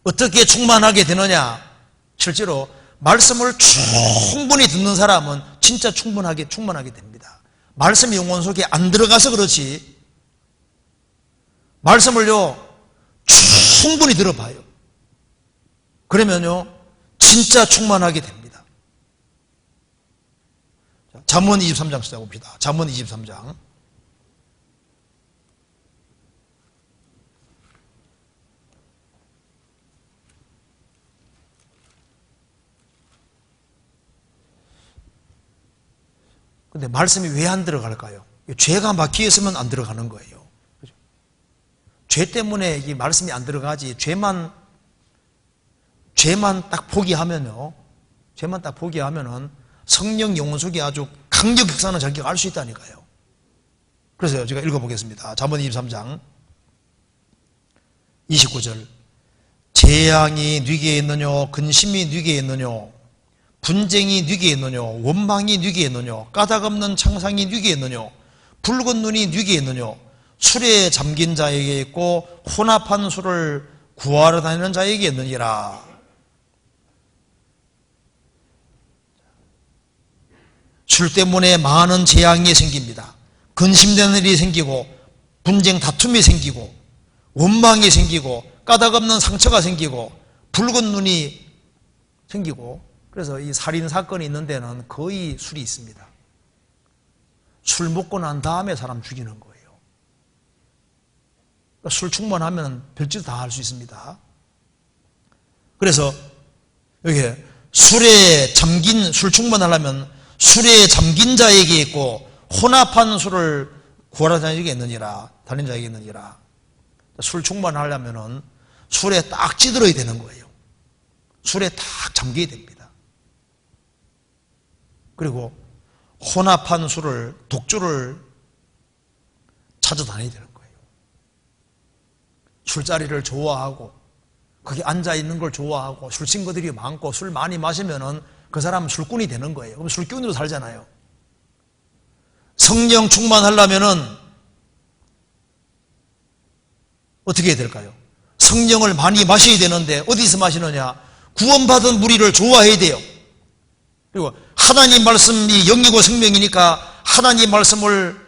어떻게 충만하게 되느냐? 실제로 말씀을 충분히 듣는 사람은 진짜 충만하게 됩니다. 말씀이 영혼 속에 안 들어가서 그렇지, 말씀을요 충분히 들어봐요. 그러면요 진짜 충만하게 됩니다. 잠언 23장 시작합시다. 잠언 23장. 근데 말씀이 왜 안 들어갈까요? 죄가 막혀 있으면 안 들어가는 거예요. 그죠? 죄 때문에 이 말씀이 안 들어가지, 죄만 딱 포기하면요, 죄만 딱 포기하면은 성령 영혼 속에 아주 강력 역사는 자기가 알 수 있다니까요. 그래서 제가 읽어보겠습니다. 잠언 23장 29절. 재앙이 네게 있느뇨, 근심이 네게 있느뇨, 분쟁이 네게 있느뇨, 원망이 네게 있느뇨, 까닭없는 창상이 네게 있느뇨, 붉은 눈이 네게 있느뇨, 술에 잠긴 자에게 있고 혼합한 술을 구하러 다니는 자에게 있느니라. 술 때문에 많은 재앙이 생깁니다. 근심되는 일이 생기고, 분쟁 다툼이 생기고, 원망이 생기고, 까닭없는 상처가 생기고, 붉은 눈이 생기고. 그래서 이 살인 사건이 있는 데는 거의 술이 있습니다. 술 먹고 난 다음에 사람 죽이는 거예요. 그러니까 술 충만하면 별짓 다 할 수 있습니다. 그래서 여기 술 충만하려면 술에 잠긴 자에게 있고 혼합한 술을 구하러 다니게 있느니라. 술 충만하려면은 술에 딱 찌들어야 되는 거예요. 술에 딱 잠겨야 됩니다. 그리고 혼합한 술을, 독주를 찾아다녀야 되는 거예요. 술자리를 좋아하고 거기 앉아있는 걸 좋아하고 술 친구들이 많고 술 많이 마시면은 그 사람은 술꾼이 되는 거예요. 그럼 술꾼으로 살잖아요. 성령 충만하려면은 어떻게 해야 될까요? 성령을 많이 마셔야 되는데 어디서 마시느냐? 구원받은 무리를 좋아해야 돼요. 그리고 하나님 말씀이 영이고 생명이니까 하나님 말씀을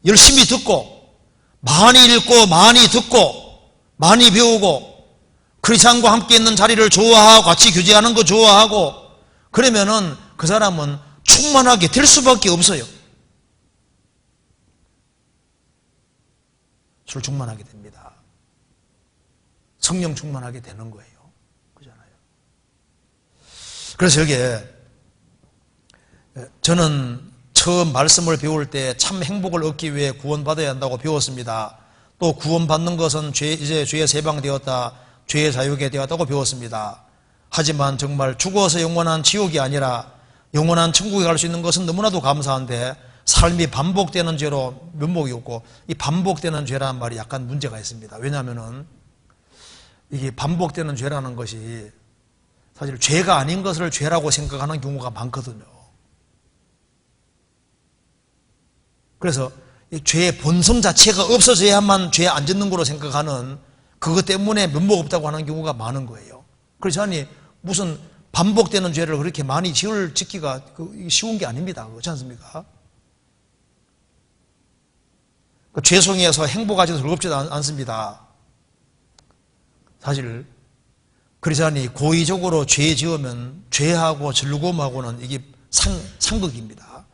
열심히 듣고, 많이 읽고 많이 듣고 많이 배우고, 크리스찬과 함께 있는 자리를 좋아하고 같이 교제하는 거 좋아하고, 그러면은 그 사람은 충만하게 될 수밖에 없어요. 술 충만하게 됩니다. 성령 충만하게 되는 거예요. 그렇잖아요. 그래서 여기에 저는 처음 말씀을 배울 때 참 행복을 얻기 위해 구원받아야 한다고 배웠습니다. 또 구원받는 것은 이제 죄에 세방되었다, 죄의 자유게 되었다고 배웠습니다. 하지만 정말 죽어서 영원한 지옥이 아니라 영원한 천국에 갈 수 있는 것은 너무나도 감사한데, 삶이 반복되는 죄로 면목이 없고, 이 반복되는 죄라는 말이 약간 문제가 있습니다. 왜냐하면은 이게 반복되는 죄라는 것이 사실 죄가 아닌 것을 죄라고 생각하는 경우가 많거든요. 그래서 이 죄의 본성 자체가 없어져야만 죄 안 짓는 거로 생각하는 그것 때문에 면목 없다고 하는 경우가 많은 거예요. 그래서 아니 무슨 반복되는 죄를 그렇게 많이 지키기가 쉬운 게 아닙니다. 그렇지 않습니까? 죄송해서 행복하지도 즐겁지도 않습니다. 사실 그러자니 고의적으로 죄 지으면 죄하고 즐거움하고는 이게 상극입니다.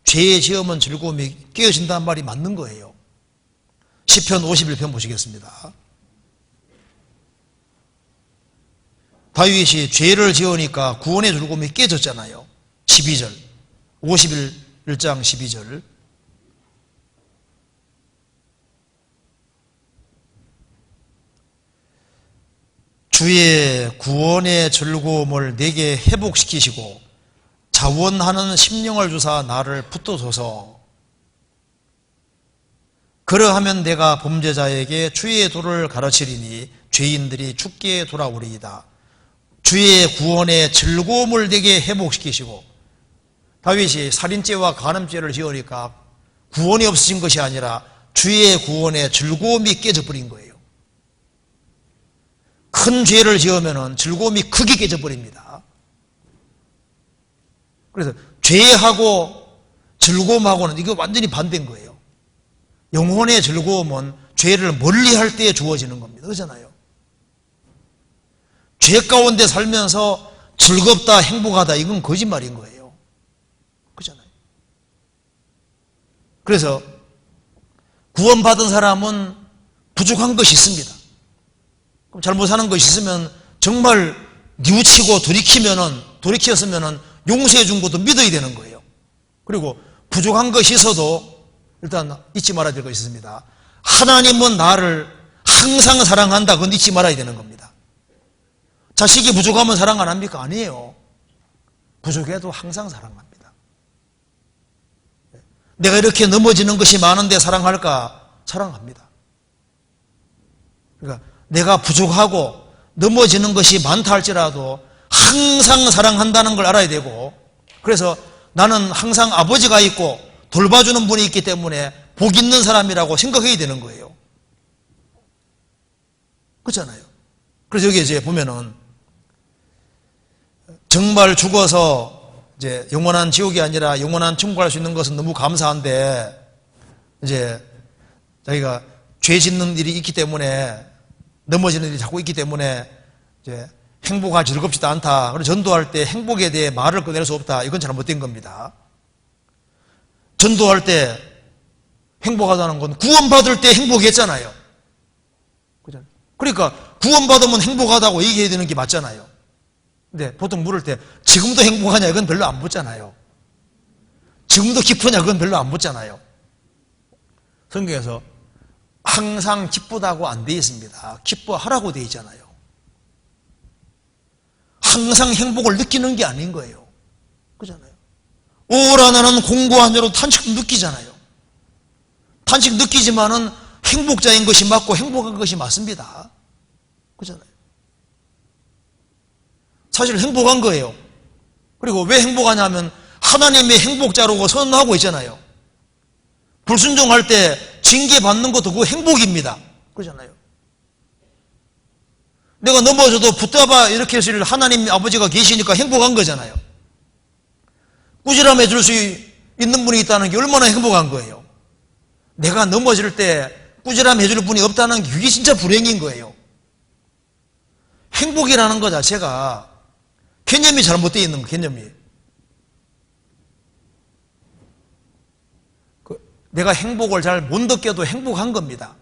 죄 지으면 즐거움이 깨어진다는 말이 맞는 거예요. 시편 51편 보시겠습니다. 다윗이 죄를 지으니까 구원의 즐거움이 깨졌잖아요. 12절 51장 12절 주의 구원의 즐거움을 내게 회복시키시고 자원하는 심령을 주사 나를 붙드소서. 그러하면 내가 범죄자에게 주의 도를 가르치리니 죄인들이 주께 돌아오리이다. 주의 구원의 즐거움을 내게 회복시키시고, 다윗이 살인죄와 간음죄를 지으니까 구원이 없어진 것이 아니라 주의 구원의 즐거움이 깨져버린 거예요. 큰 죄를 지으면 즐거움이 크게 깨져버립니다. 그래서 죄하고 즐거움하고는 이거 완전히 반대인 거예요. 영혼의 즐거움은 죄를 멀리할 때 주어지는 겁니다. 그렇잖아요. 죄 가운데 살면서 즐겁다, 행복하다, 이건 거짓말인 거예요. 그렇잖아요. 그래서 구원받은 사람은 부족한 것이 있습니다. 잘못 사는 것이 있으면 정말 뉘우치고 돌이켰으면 용서해 준 것도 믿어야 되는 거예요. 그리고 부족한 것이 있어도 일단 잊지 말아야 될 것이 있습니다. 하나님은 나를 항상 사랑한다. 그건 잊지 말아야 되는 겁니다. 자식이 부족하면 사랑 안 합니까? 아니에요. 부족해도 항상 사랑합니다. 내가 이렇게 넘어지는 것이 많은데 사랑할까? 사랑합니다. 그러니까 내가 부족하고 넘어지는 것이 많다 할지라도 항상 사랑한다는 걸 알아야 되고, 그래서 나는 항상 아버지가 있고 돌봐주는 분이 있기 때문에 복 있는 사람이라고 생각해야 되는 거예요. 그렇잖아요. 그래서 여기 이제 보면은 정말 죽어서 이제 영원한 지옥이 아니라 영원한 천국 갈 수 있는 것은 너무 감사한데, 이제 자기가 죄 짓는 일이 있기 때문에, 넘어지는 일이 자꾸 있기 때문에 이제 행복하지 즐겁지도 않다. 그리고 전도할 때 행복에 대해 말을 꺼낼 수 없다. 이건 잘못된 겁니다. 전도할 때 행복하다는 건 구원받을 때 행복했잖아요. 그러니까 구원받으면 행복하다고 얘기해야 되는 게 맞잖아요. 근데 보통 물을 때 지금도 행복하냐, 이건 별로 안 묻잖아요. 지금도 기쁘냐, 그건 별로 안 묻잖아요. 성경에서 항상 기쁘다고 안 되어 있습니다. 기뻐하라고 되어 있잖아요. 항상 행복을 느끼는 게 아닌 거예요. 그렇잖아요. 오라 나는 공고한 자로 탄식도 느끼잖아요. 탄식 느끼지만은 행복자인 것이 맞고 행복한 것이 맞습니다. 그렇잖아요. 사실 행복한 거예요. 그리고 왜 행복하냐면 하나님의 행복자라고 선언하고 있잖아요. 불순종할 때 징계받는 것도 그 행복입니다. 그러잖아요. 내가 넘어져도 붙잡아 일으키실 하나님 아버지가 계시니까 행복한 거잖아요. 꾸지람해 줄 수 있는 분이 있다는 게 얼마나 행복한 거예요. 내가 넘어질 때 꾸지람해 줄 분이 없다는 게 그게 진짜 불행인 거예요. 행복이라는 것 자체가 개념이 잘못되어 있는 거, 개념이. 내가 행복을 잘 못 느껴도 행복한 겁니다.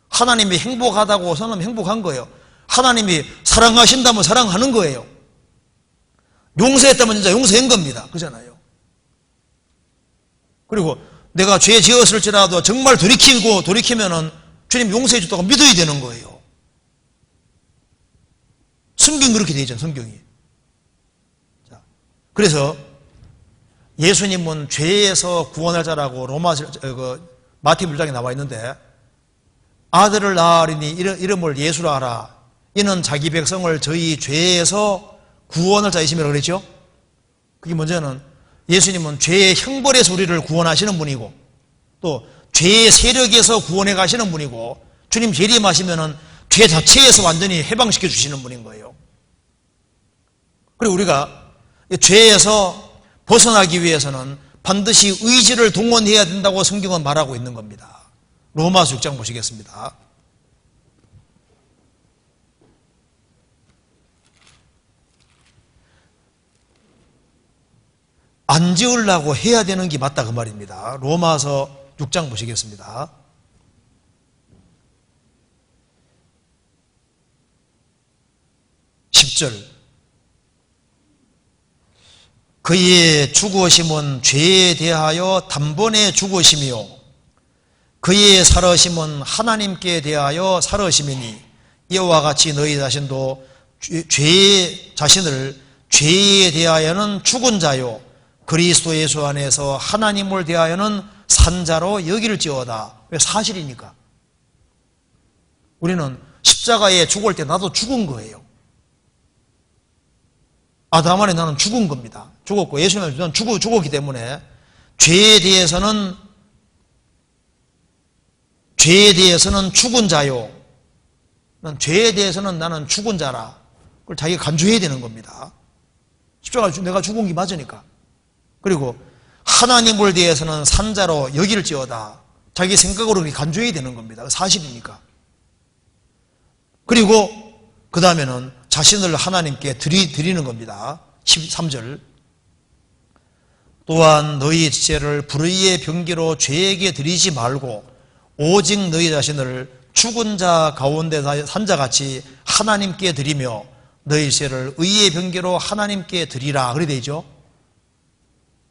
하나님이 행복하다고 선언하면 행복한 거예요. 하나님이 사랑하신다면 사랑하는 거예요. 용서했다면 진짜 용서한 겁니다. 그잖아요. 그리고 내가 죄 지었을지라도 정말 돌이키면은 주님 용서해 줬다고 믿어야 되는 거예요. 성경이 그렇게 되어 있잖아요. 성경이. 자, 그래서 예수님은 죄에서 구원할 자라고 마태복음 1장에 나와 있는데, 아들을 낳으리니 이름을 예수라 하라. 이는 자기 백성을 저희 죄에서 구원을 자이심이라고 그랬죠. 그게 먼저는 예수님은 죄의 형벌에서 우리를 구원하시는 분이고 또 죄의 세력에서 구원해 가시는 분이고 주님 재림하시면은 죄 자체에서 완전히 해방시켜 주시는 분인 거예요. 그리고 우리가 죄에서 벗어나기 위해서는 반드시 의지를 동원해야 된다고 성경은 말하고 있는 겁니다. 로마서 6장 보시겠습니다. 안 지으려고 해야 되는 게 맞다 그 말입니다. 로마서 6장 보시겠습니다. 10절 그의 죽으심은 죄에 대하여 단번에 죽으심이요 그의 살으심은 하나님께 대하여 살으심이니 이와 같이 너희 자신도 자신을 죄에 대하여는 죽은 자요 그리스도 예수 안에서 하나님을 대하여는 산 자로 여길지어다. 왜? 사실이니까. 우리는 십자가에 죽을 때 나도 죽은 거예요. 아담 안에 나는 죽은 겁니다. 죽었고 예수님은 죽었기 때문에 죄에 대해서는 죽은 자요. 죄에 대해서는 나는 죽은 자라. 그걸 자기가 간주해야 되는 겁니다. 십자가 내가 죽은 게 맞으니까. 그리고 하나님을 대해서는 산 자로 여길지어다. 자기 생각으로 간주해야 되는 겁니다. 사실이니까. 그리고 그 다음에는 자신을 하나님께 드리는 겁니다. 13절 또한 너희 지체를 불의의 병기로 죄에게 드리지 말고 오직 너희 자신을 죽은 자 가운데 산 자같이 하나님께 드리며 너희 죄를 의의 병기로 하나님께 드리라. 그래 되죠.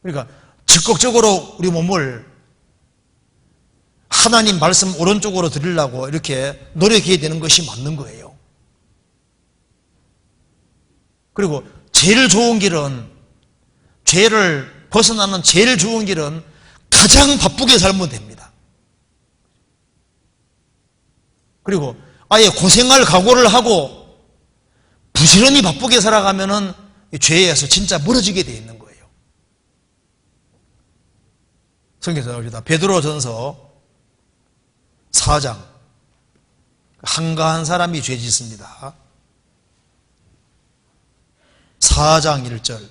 그러니까 적극적으로 우리 몸을 하나님 말씀 오른쪽으로 드리려고 이렇게 노력해야 되는 것이 맞는 거예요. 그리고 제일 좋은 길은 죄를 벗어나는 제일 좋은 길은 가장 바쁘게 살면 됩니다. 그리고 아예 고생할 각오를 하고 부지런히 바쁘게 살아가면은 죄에서 진짜 멀어지게 되어 있는 거예요. 성경에서 나옵니다. 베드로전서 4장 한가한 사람이 죄 짓습니다. 4장 1절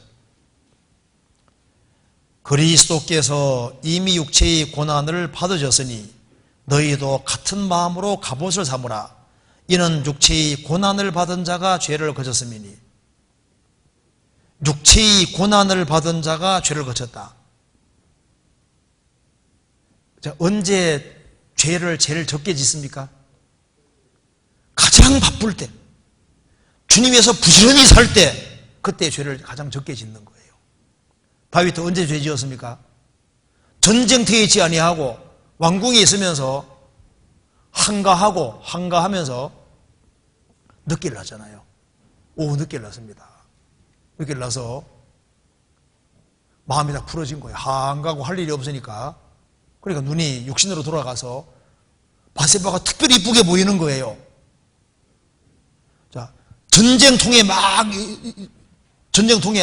그리스도께서 이미 육체의 고난을 받으셨으니 너희도 같은 마음으로 갑옷을 삼으라. 이는 육체의 고난을 받은 자가 죄를 거쳤음이니. 육체의 고난을 받은 자가 죄를 거쳤다. 언제 죄를 제일 적게 짓습니까? 가장 바쁠 때, 주님에서 부지런히 살 때, 그때 죄를 가장 적게 짓는 거예요. 다윗도 언제 죄 지었습니까? 전쟁터에 있지 아니하고 왕궁에 있으면서 한가하면서 늦게를 났잖아요. 오후 늦게를 났습니다. 늦게를 나서 마음이 다 풀어진 거예요. 한가하고 할 일이 없으니까. 그러니까 눈이 육신으로 돌아가서 바세바가 특별히 이쁘게 보이는 거예요. 자, 전쟁통에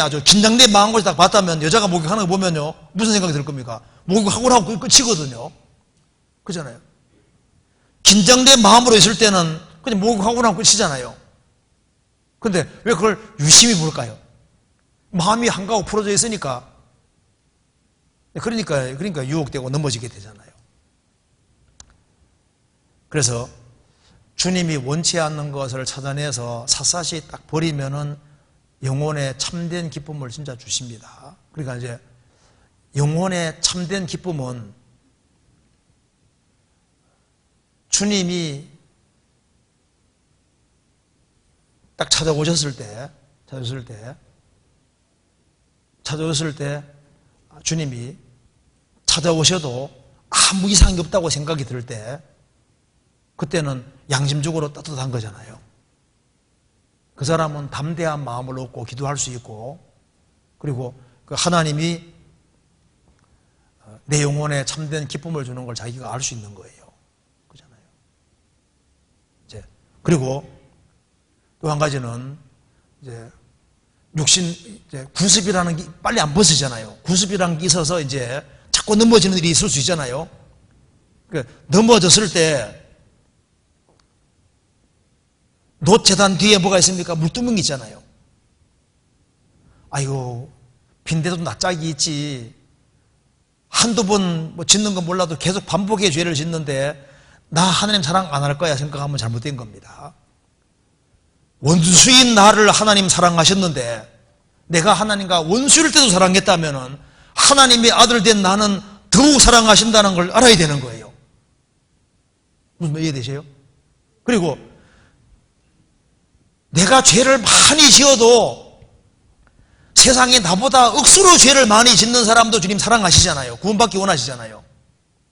아주 긴장된 마음을 딱 봤다면 여자가 목욕하는 거 보면요. 무슨 생각이 들 겁니까? 목욕하고 나고 끝이거든요. 그잖아요. 긴장된 마음으로 있을 때는 그냥 목욕하고 나면 끝이잖아요. 근데 왜 그걸 유심히 볼까요? 마음이 한가하고 풀어져 있으니까. 그러니까 유혹되고 넘어지게 되잖아요. 그래서 주님이 원치 않는 것을 찾아내서 샅샅이 딱 버리면은 영혼의 참된 기쁨을 진짜 주십니다. 그러니까 이제 영혼의 참된 기쁨은 주님이 딱 찾아오셨을 때 주님이 찾아오셔도 아무 이상이 없다고 생각이 들 때 그때는 양심적으로 따뜻한 거잖아요. 그 사람은 담대한 마음을 얻고 기도할 수 있고 그리고 그 하나님이 내 영혼에 참된 기쁨을 주는 걸 자기가 알 수 있는 거예요. 그렇잖아요. 이제 그리고 또 한 가지는 이제 이제 구습이라는 게 빨리 안 벗어지잖아요. 구습이라는 게 있어서 이제 자꾸 넘어지는 일이 있을 수 있잖아요. 넘어졌을 때 노재단 뒤에 뭐가 있습니까? 물두멍이 있잖아요. 아이고, 빈대도 낯짝이 있지. 한두 번 뭐 짓는 건 몰라도 계속 반복의 죄를 짓는데 나 하나님 사랑 안 할 거야 생각하면 잘못된 겁니다. 원수인 나를 하나님 사랑하셨는데 내가 하나님과 원수일 때도 사랑했다면 하나님의 아들 된 나는 더욱 사랑하신다는 걸 알아야 되는 거예요. 무슨 말 이해되세요? 그리고 내가 죄를 많이 지어도 세상에 나보다 억수로 죄를 많이 짓는 사람도 주님 사랑하시잖아요. 구원받기 원하시잖아요.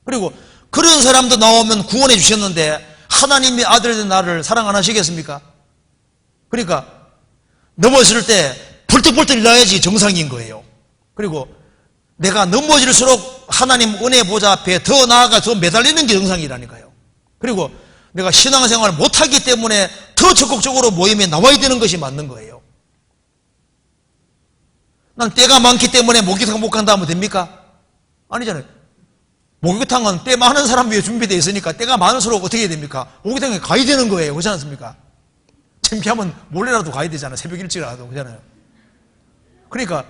그리고 그런 사람도 나오면 구원해 주셨는데 하나님의 아들 된 나를 사랑 안 하시겠습니까? 그러니까 넘어질 때 벌떡벌떡 일어나야지 정상인 거예요. 그리고 내가 넘어질수록 하나님 은혜 보좌 앞에 더 나아가 더 매달리는 게 정상이라니까요. 그리고 내가 신앙생활을 못하기 때문에 더 적극적으로 모임에 나와야 되는 것이 맞는 거예요. 난 때가 많기 때문에 목욕탕 못 간다 하면 됩니까? 아니잖아요. 목욕탕은 때 많은 사람 위해 준비되어 있으니까 때가 많을수록 어떻게 해야 됩니까? 목욕탕에 가야 되는 거예요. 그렇지 않습니까? 창피하면 몰래라도 가야 되잖아요. 새벽 일찍이라도. 그렇잖아요. 그러니까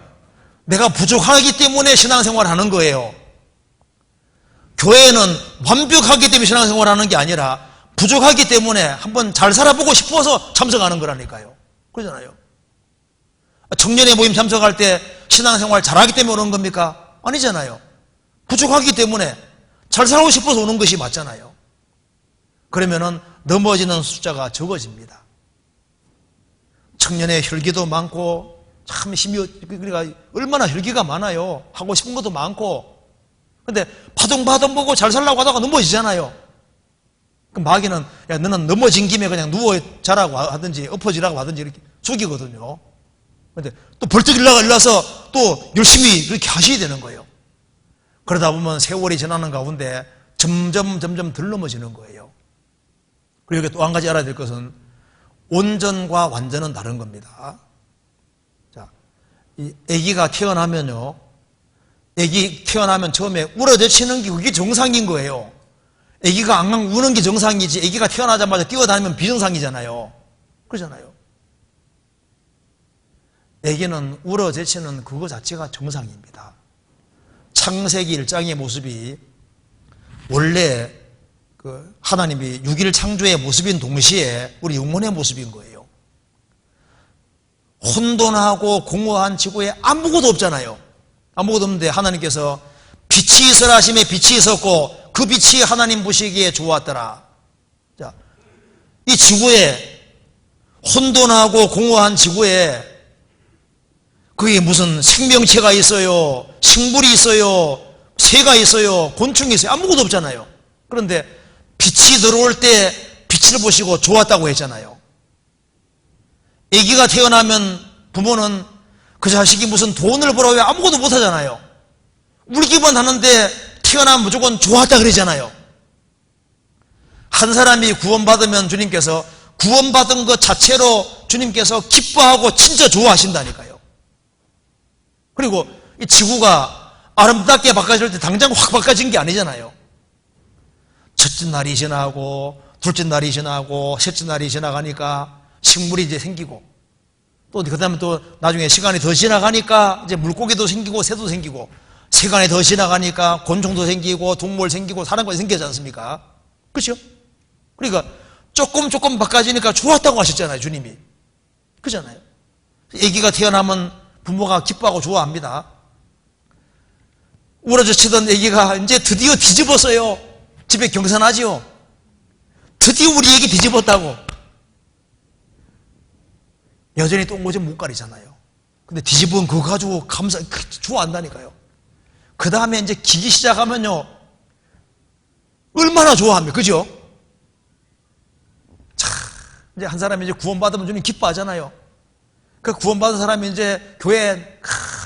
내가 부족하기 때문에 신앙생활을 하는 거예요. 교회는 완벽하기 때문에 신앙생활을 하는 게 아니라 부족하기 때문에 한번 잘 살아보고 싶어서 참석하는 거라니까요. 그러잖아요. 청년의 모임 참석할 때 신앙생활 잘하기 때문에 오는 겁니까? 아니잖아요. 부족하기 때문에 잘 살고 싶어서 오는 것이 맞잖아요. 그러면은 넘어지는 숫자가 적어집니다. 청년의 혈기도 많고 참 힘이, 그러니까 얼마나 혈기가 많아요. 하고 싶은 것도 많고. 근데 바둥바둥 보고 잘 살려고 하다가 넘어지잖아요. 그럼 마귀는 야 너는 넘어진 김에 그냥 누워 자라고 하든지 엎어지라고 하든지 이렇게 죽이거든요. 근데 또 벌떡 일어나서 또 열심히 그렇게 하셔야 되는 거예요. 그러다 보면 세월이 지나는 가운데 점점 덜 넘어지는 거예요. 그리고 여기 또 한 가지 알아야 될 것은 온전과 완전은 다른 겁니다. 자, 이 아기가 태어나면요, 아기 태어나면 처음에 울어젖히는 게 그게 정상인 거예요. 아기가 앙앙 우는 게 정상이지 아기가 태어나자마자 뛰어다니면 비정상이잖아요. 그러잖아요. 아기는 울어젖히는 그거 자체가 정상입니다. 창세기 1장의 모습이 원래 그 하나님이 6일 창조의 모습인 동시에 우리 영혼의 모습인 거예요. 혼돈하고 공허한 지구에 아무것도 없잖아요. 아무것도 없는데 하나님께서 빛이 있으라 하심에 빛이 있었고 그 빛이 하나님 보시기에 좋았더라. 자, 이 지구에 혼돈하고 공허한 지구에 거기에 무슨 생명체가 있어요, 식물이 있어요, 새가 있어요, 곤충이 있어요. 아무것도 없잖아요. 그런데 빛이 들어올 때 빛을 보시고 좋았다고 했잖아요. 아기가 태어나면 부모는 그 자식이 무슨 돈을 벌어야 아무것도 못하잖아요. 울기만 하는데 태어나면 무조건 좋았다 그러잖아요. 한 사람이 구원받으면 주님께서 구원받은 것 자체로 주님께서 기뻐하고 진짜 좋아하신다니까요. 그리고 이 지구가 아름답게 바꿔질 때 당장 확 바꿔진 게 아니잖아요. 첫째 날이 지나고 둘째 날이 지나고 셋째 날이 지나가니까 식물이 이제 생기고 또 그 다음에 또 나중에 시간이 더 지나가니까 이제 물고기도 생기고 새도 생기고 시간이 더 지나가니까 곤충도 생기고 동물 생기고 사람까지 생기지 않습니까? 그렇죠? 그러니까 조금 바꿔지니까 좋았다고 하셨잖아요, 주님이. 그렇잖아요. 아기가 태어나면 부모가 기뻐하고 좋아합니다. 울어젖히던 아기가 이제 드디어 뒤집었어요. 집에 경산하지요. 드디어 우리 애기 뒤집었다고. 여전히 똥오줌 못 가리잖아요. 근데 뒤집은 그거 가지고 좋아한다니까요. 그 다음에 이제 기기 시작하면요, 얼마나 좋아합니까? 그죠? 자, 이제 한 사람이 이제 구원받으면 주님 기뻐하잖아요. 그 구원받은 사람이 이제 교회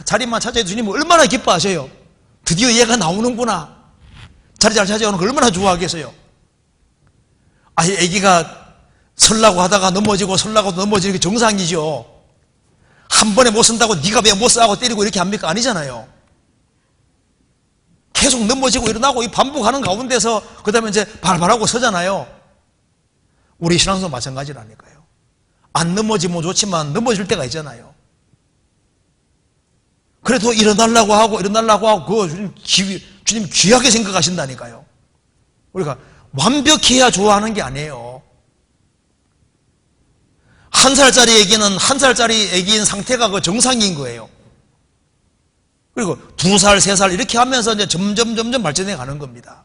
자리만 찾아도 주님은 얼마나 기뻐하셔요. 드디어 얘가 나오는구나. 자리 잘 찾아오는 걸 얼마나 좋아하겠어요. 아기 애기가 설라고 하다가 넘어지고 설라고 넘어지는 게 정상이죠. 한 번에 못 쓴다고 네가 왜 못 써 하고 때리고 이렇게 합니까? 아니잖아요. 계속 넘어지고 일어나고 이 반복하는 가운데서 그 다음에 이제 발발하고 서잖아요. 우리 신앙도 마찬가지라니까요. 안 넘어지면 좋지만 넘어질 때가 있잖아요. 그래도 일어나려고 하고 그거 주님 귀하게 생각하신다니까요. 우리가 완벽해야 좋아하는 게 아니에요. 1살짜리 애기는 1살짜리 애기인 상태가 그 정상인 거예요. 그리고 2살, 3살 이렇게 하면서 이제 점점 발전해 가는 겁니다.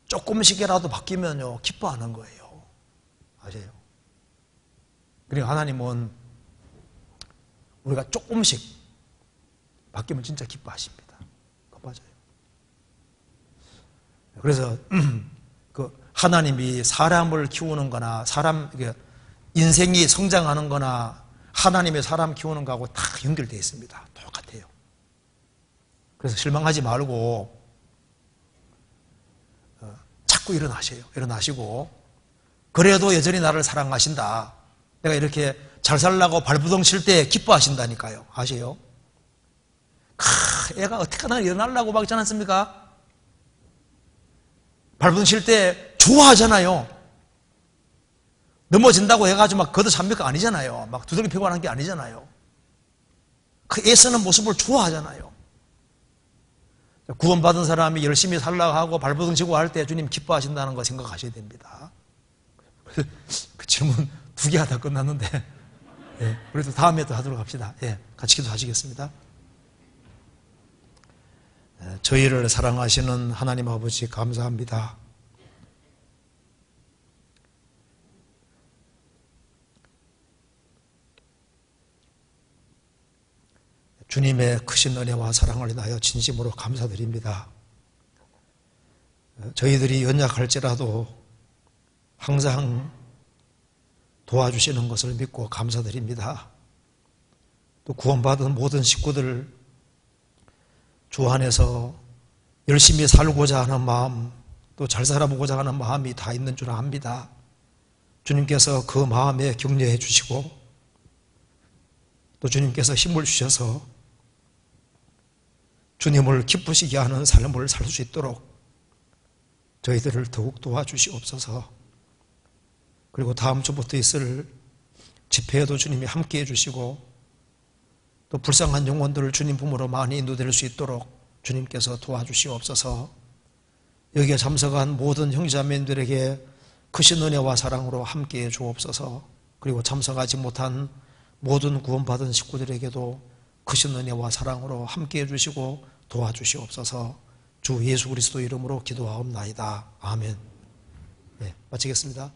조금씩이라도 바뀌면요, 기뻐하는 거예요. 아세요? 그러니까 하나님은 우리가 조금씩 바뀌면 진짜 기뻐하십니다. 맞아요. 그래서 그 하나님이 사람을 키우는 거나 인생이 성장하는 거나 하나님의 사람 키우는 거하고 다 연결되어 있습니다. 똑같아요. 그래서 실망하지 말고 자꾸 일어나시고 그래도 여전히 나를 사랑하신다. 내가 이렇게 잘 살라고 발부둥 칠 때 기뻐하신다니까요. 아세요? 애가 어떻게 하나 일어나려고 막 있지 않습니까? 발부둥 칠 때 좋아하잖아요. 넘어진다고 해가지고 막 걷어찹니까? 아니잖아요. 막 두들겨 패고 하는 게 아니잖아요. 그 애쓰는 모습을 좋아하잖아요. 구원받은 사람이 열심히 살라고 하고 발버둥 치고 할 때 주님 기뻐하신다는 거 생각하셔야 됩니다. 그 질문 2개 하다 끝났는데, 예, 우리도 다음에 또 하도록 합시다. 예, 같이 기도하시겠습니다. 저희를 사랑하시는 하나님 아버지 감사합니다. 주님의 크신 은혜와 사랑을 인하여 진심으로 감사드립니다. 저희들이 연약할지라도 항상 도와주시는 것을 믿고 감사드립니다. 또 구원받은 모든 식구들 주 안에서 열심히 살고자 하는 마음, 또 잘 살아보고자 하는 마음이 다 있는 줄 압니다. 주님께서 그 마음에 격려해 주시고 또 주님께서 힘을 주셔서 주님을 기쁘시게 하는 삶을 살 수 있도록 저희들을 더욱 도와주시옵소서. 그리고 다음 주부터 있을 집회에도 주님이 함께해 주시고 또 불쌍한 영혼들을 주님 품으로 많이 인도될 수 있도록 주님께서 도와주시옵소서. 여기에 참석한 모든 형제자매들에게 크신 은혜와 사랑으로 함께해 주옵소서. 그리고 참석하지 못한 모든 구원받은 식구들에게도 크신 은혜와 사랑으로 함께해 주시고 도와주시옵소서. 주 예수 그리스도 이름으로 기도하옵나이다. 아멘. 네, 마치겠습니다.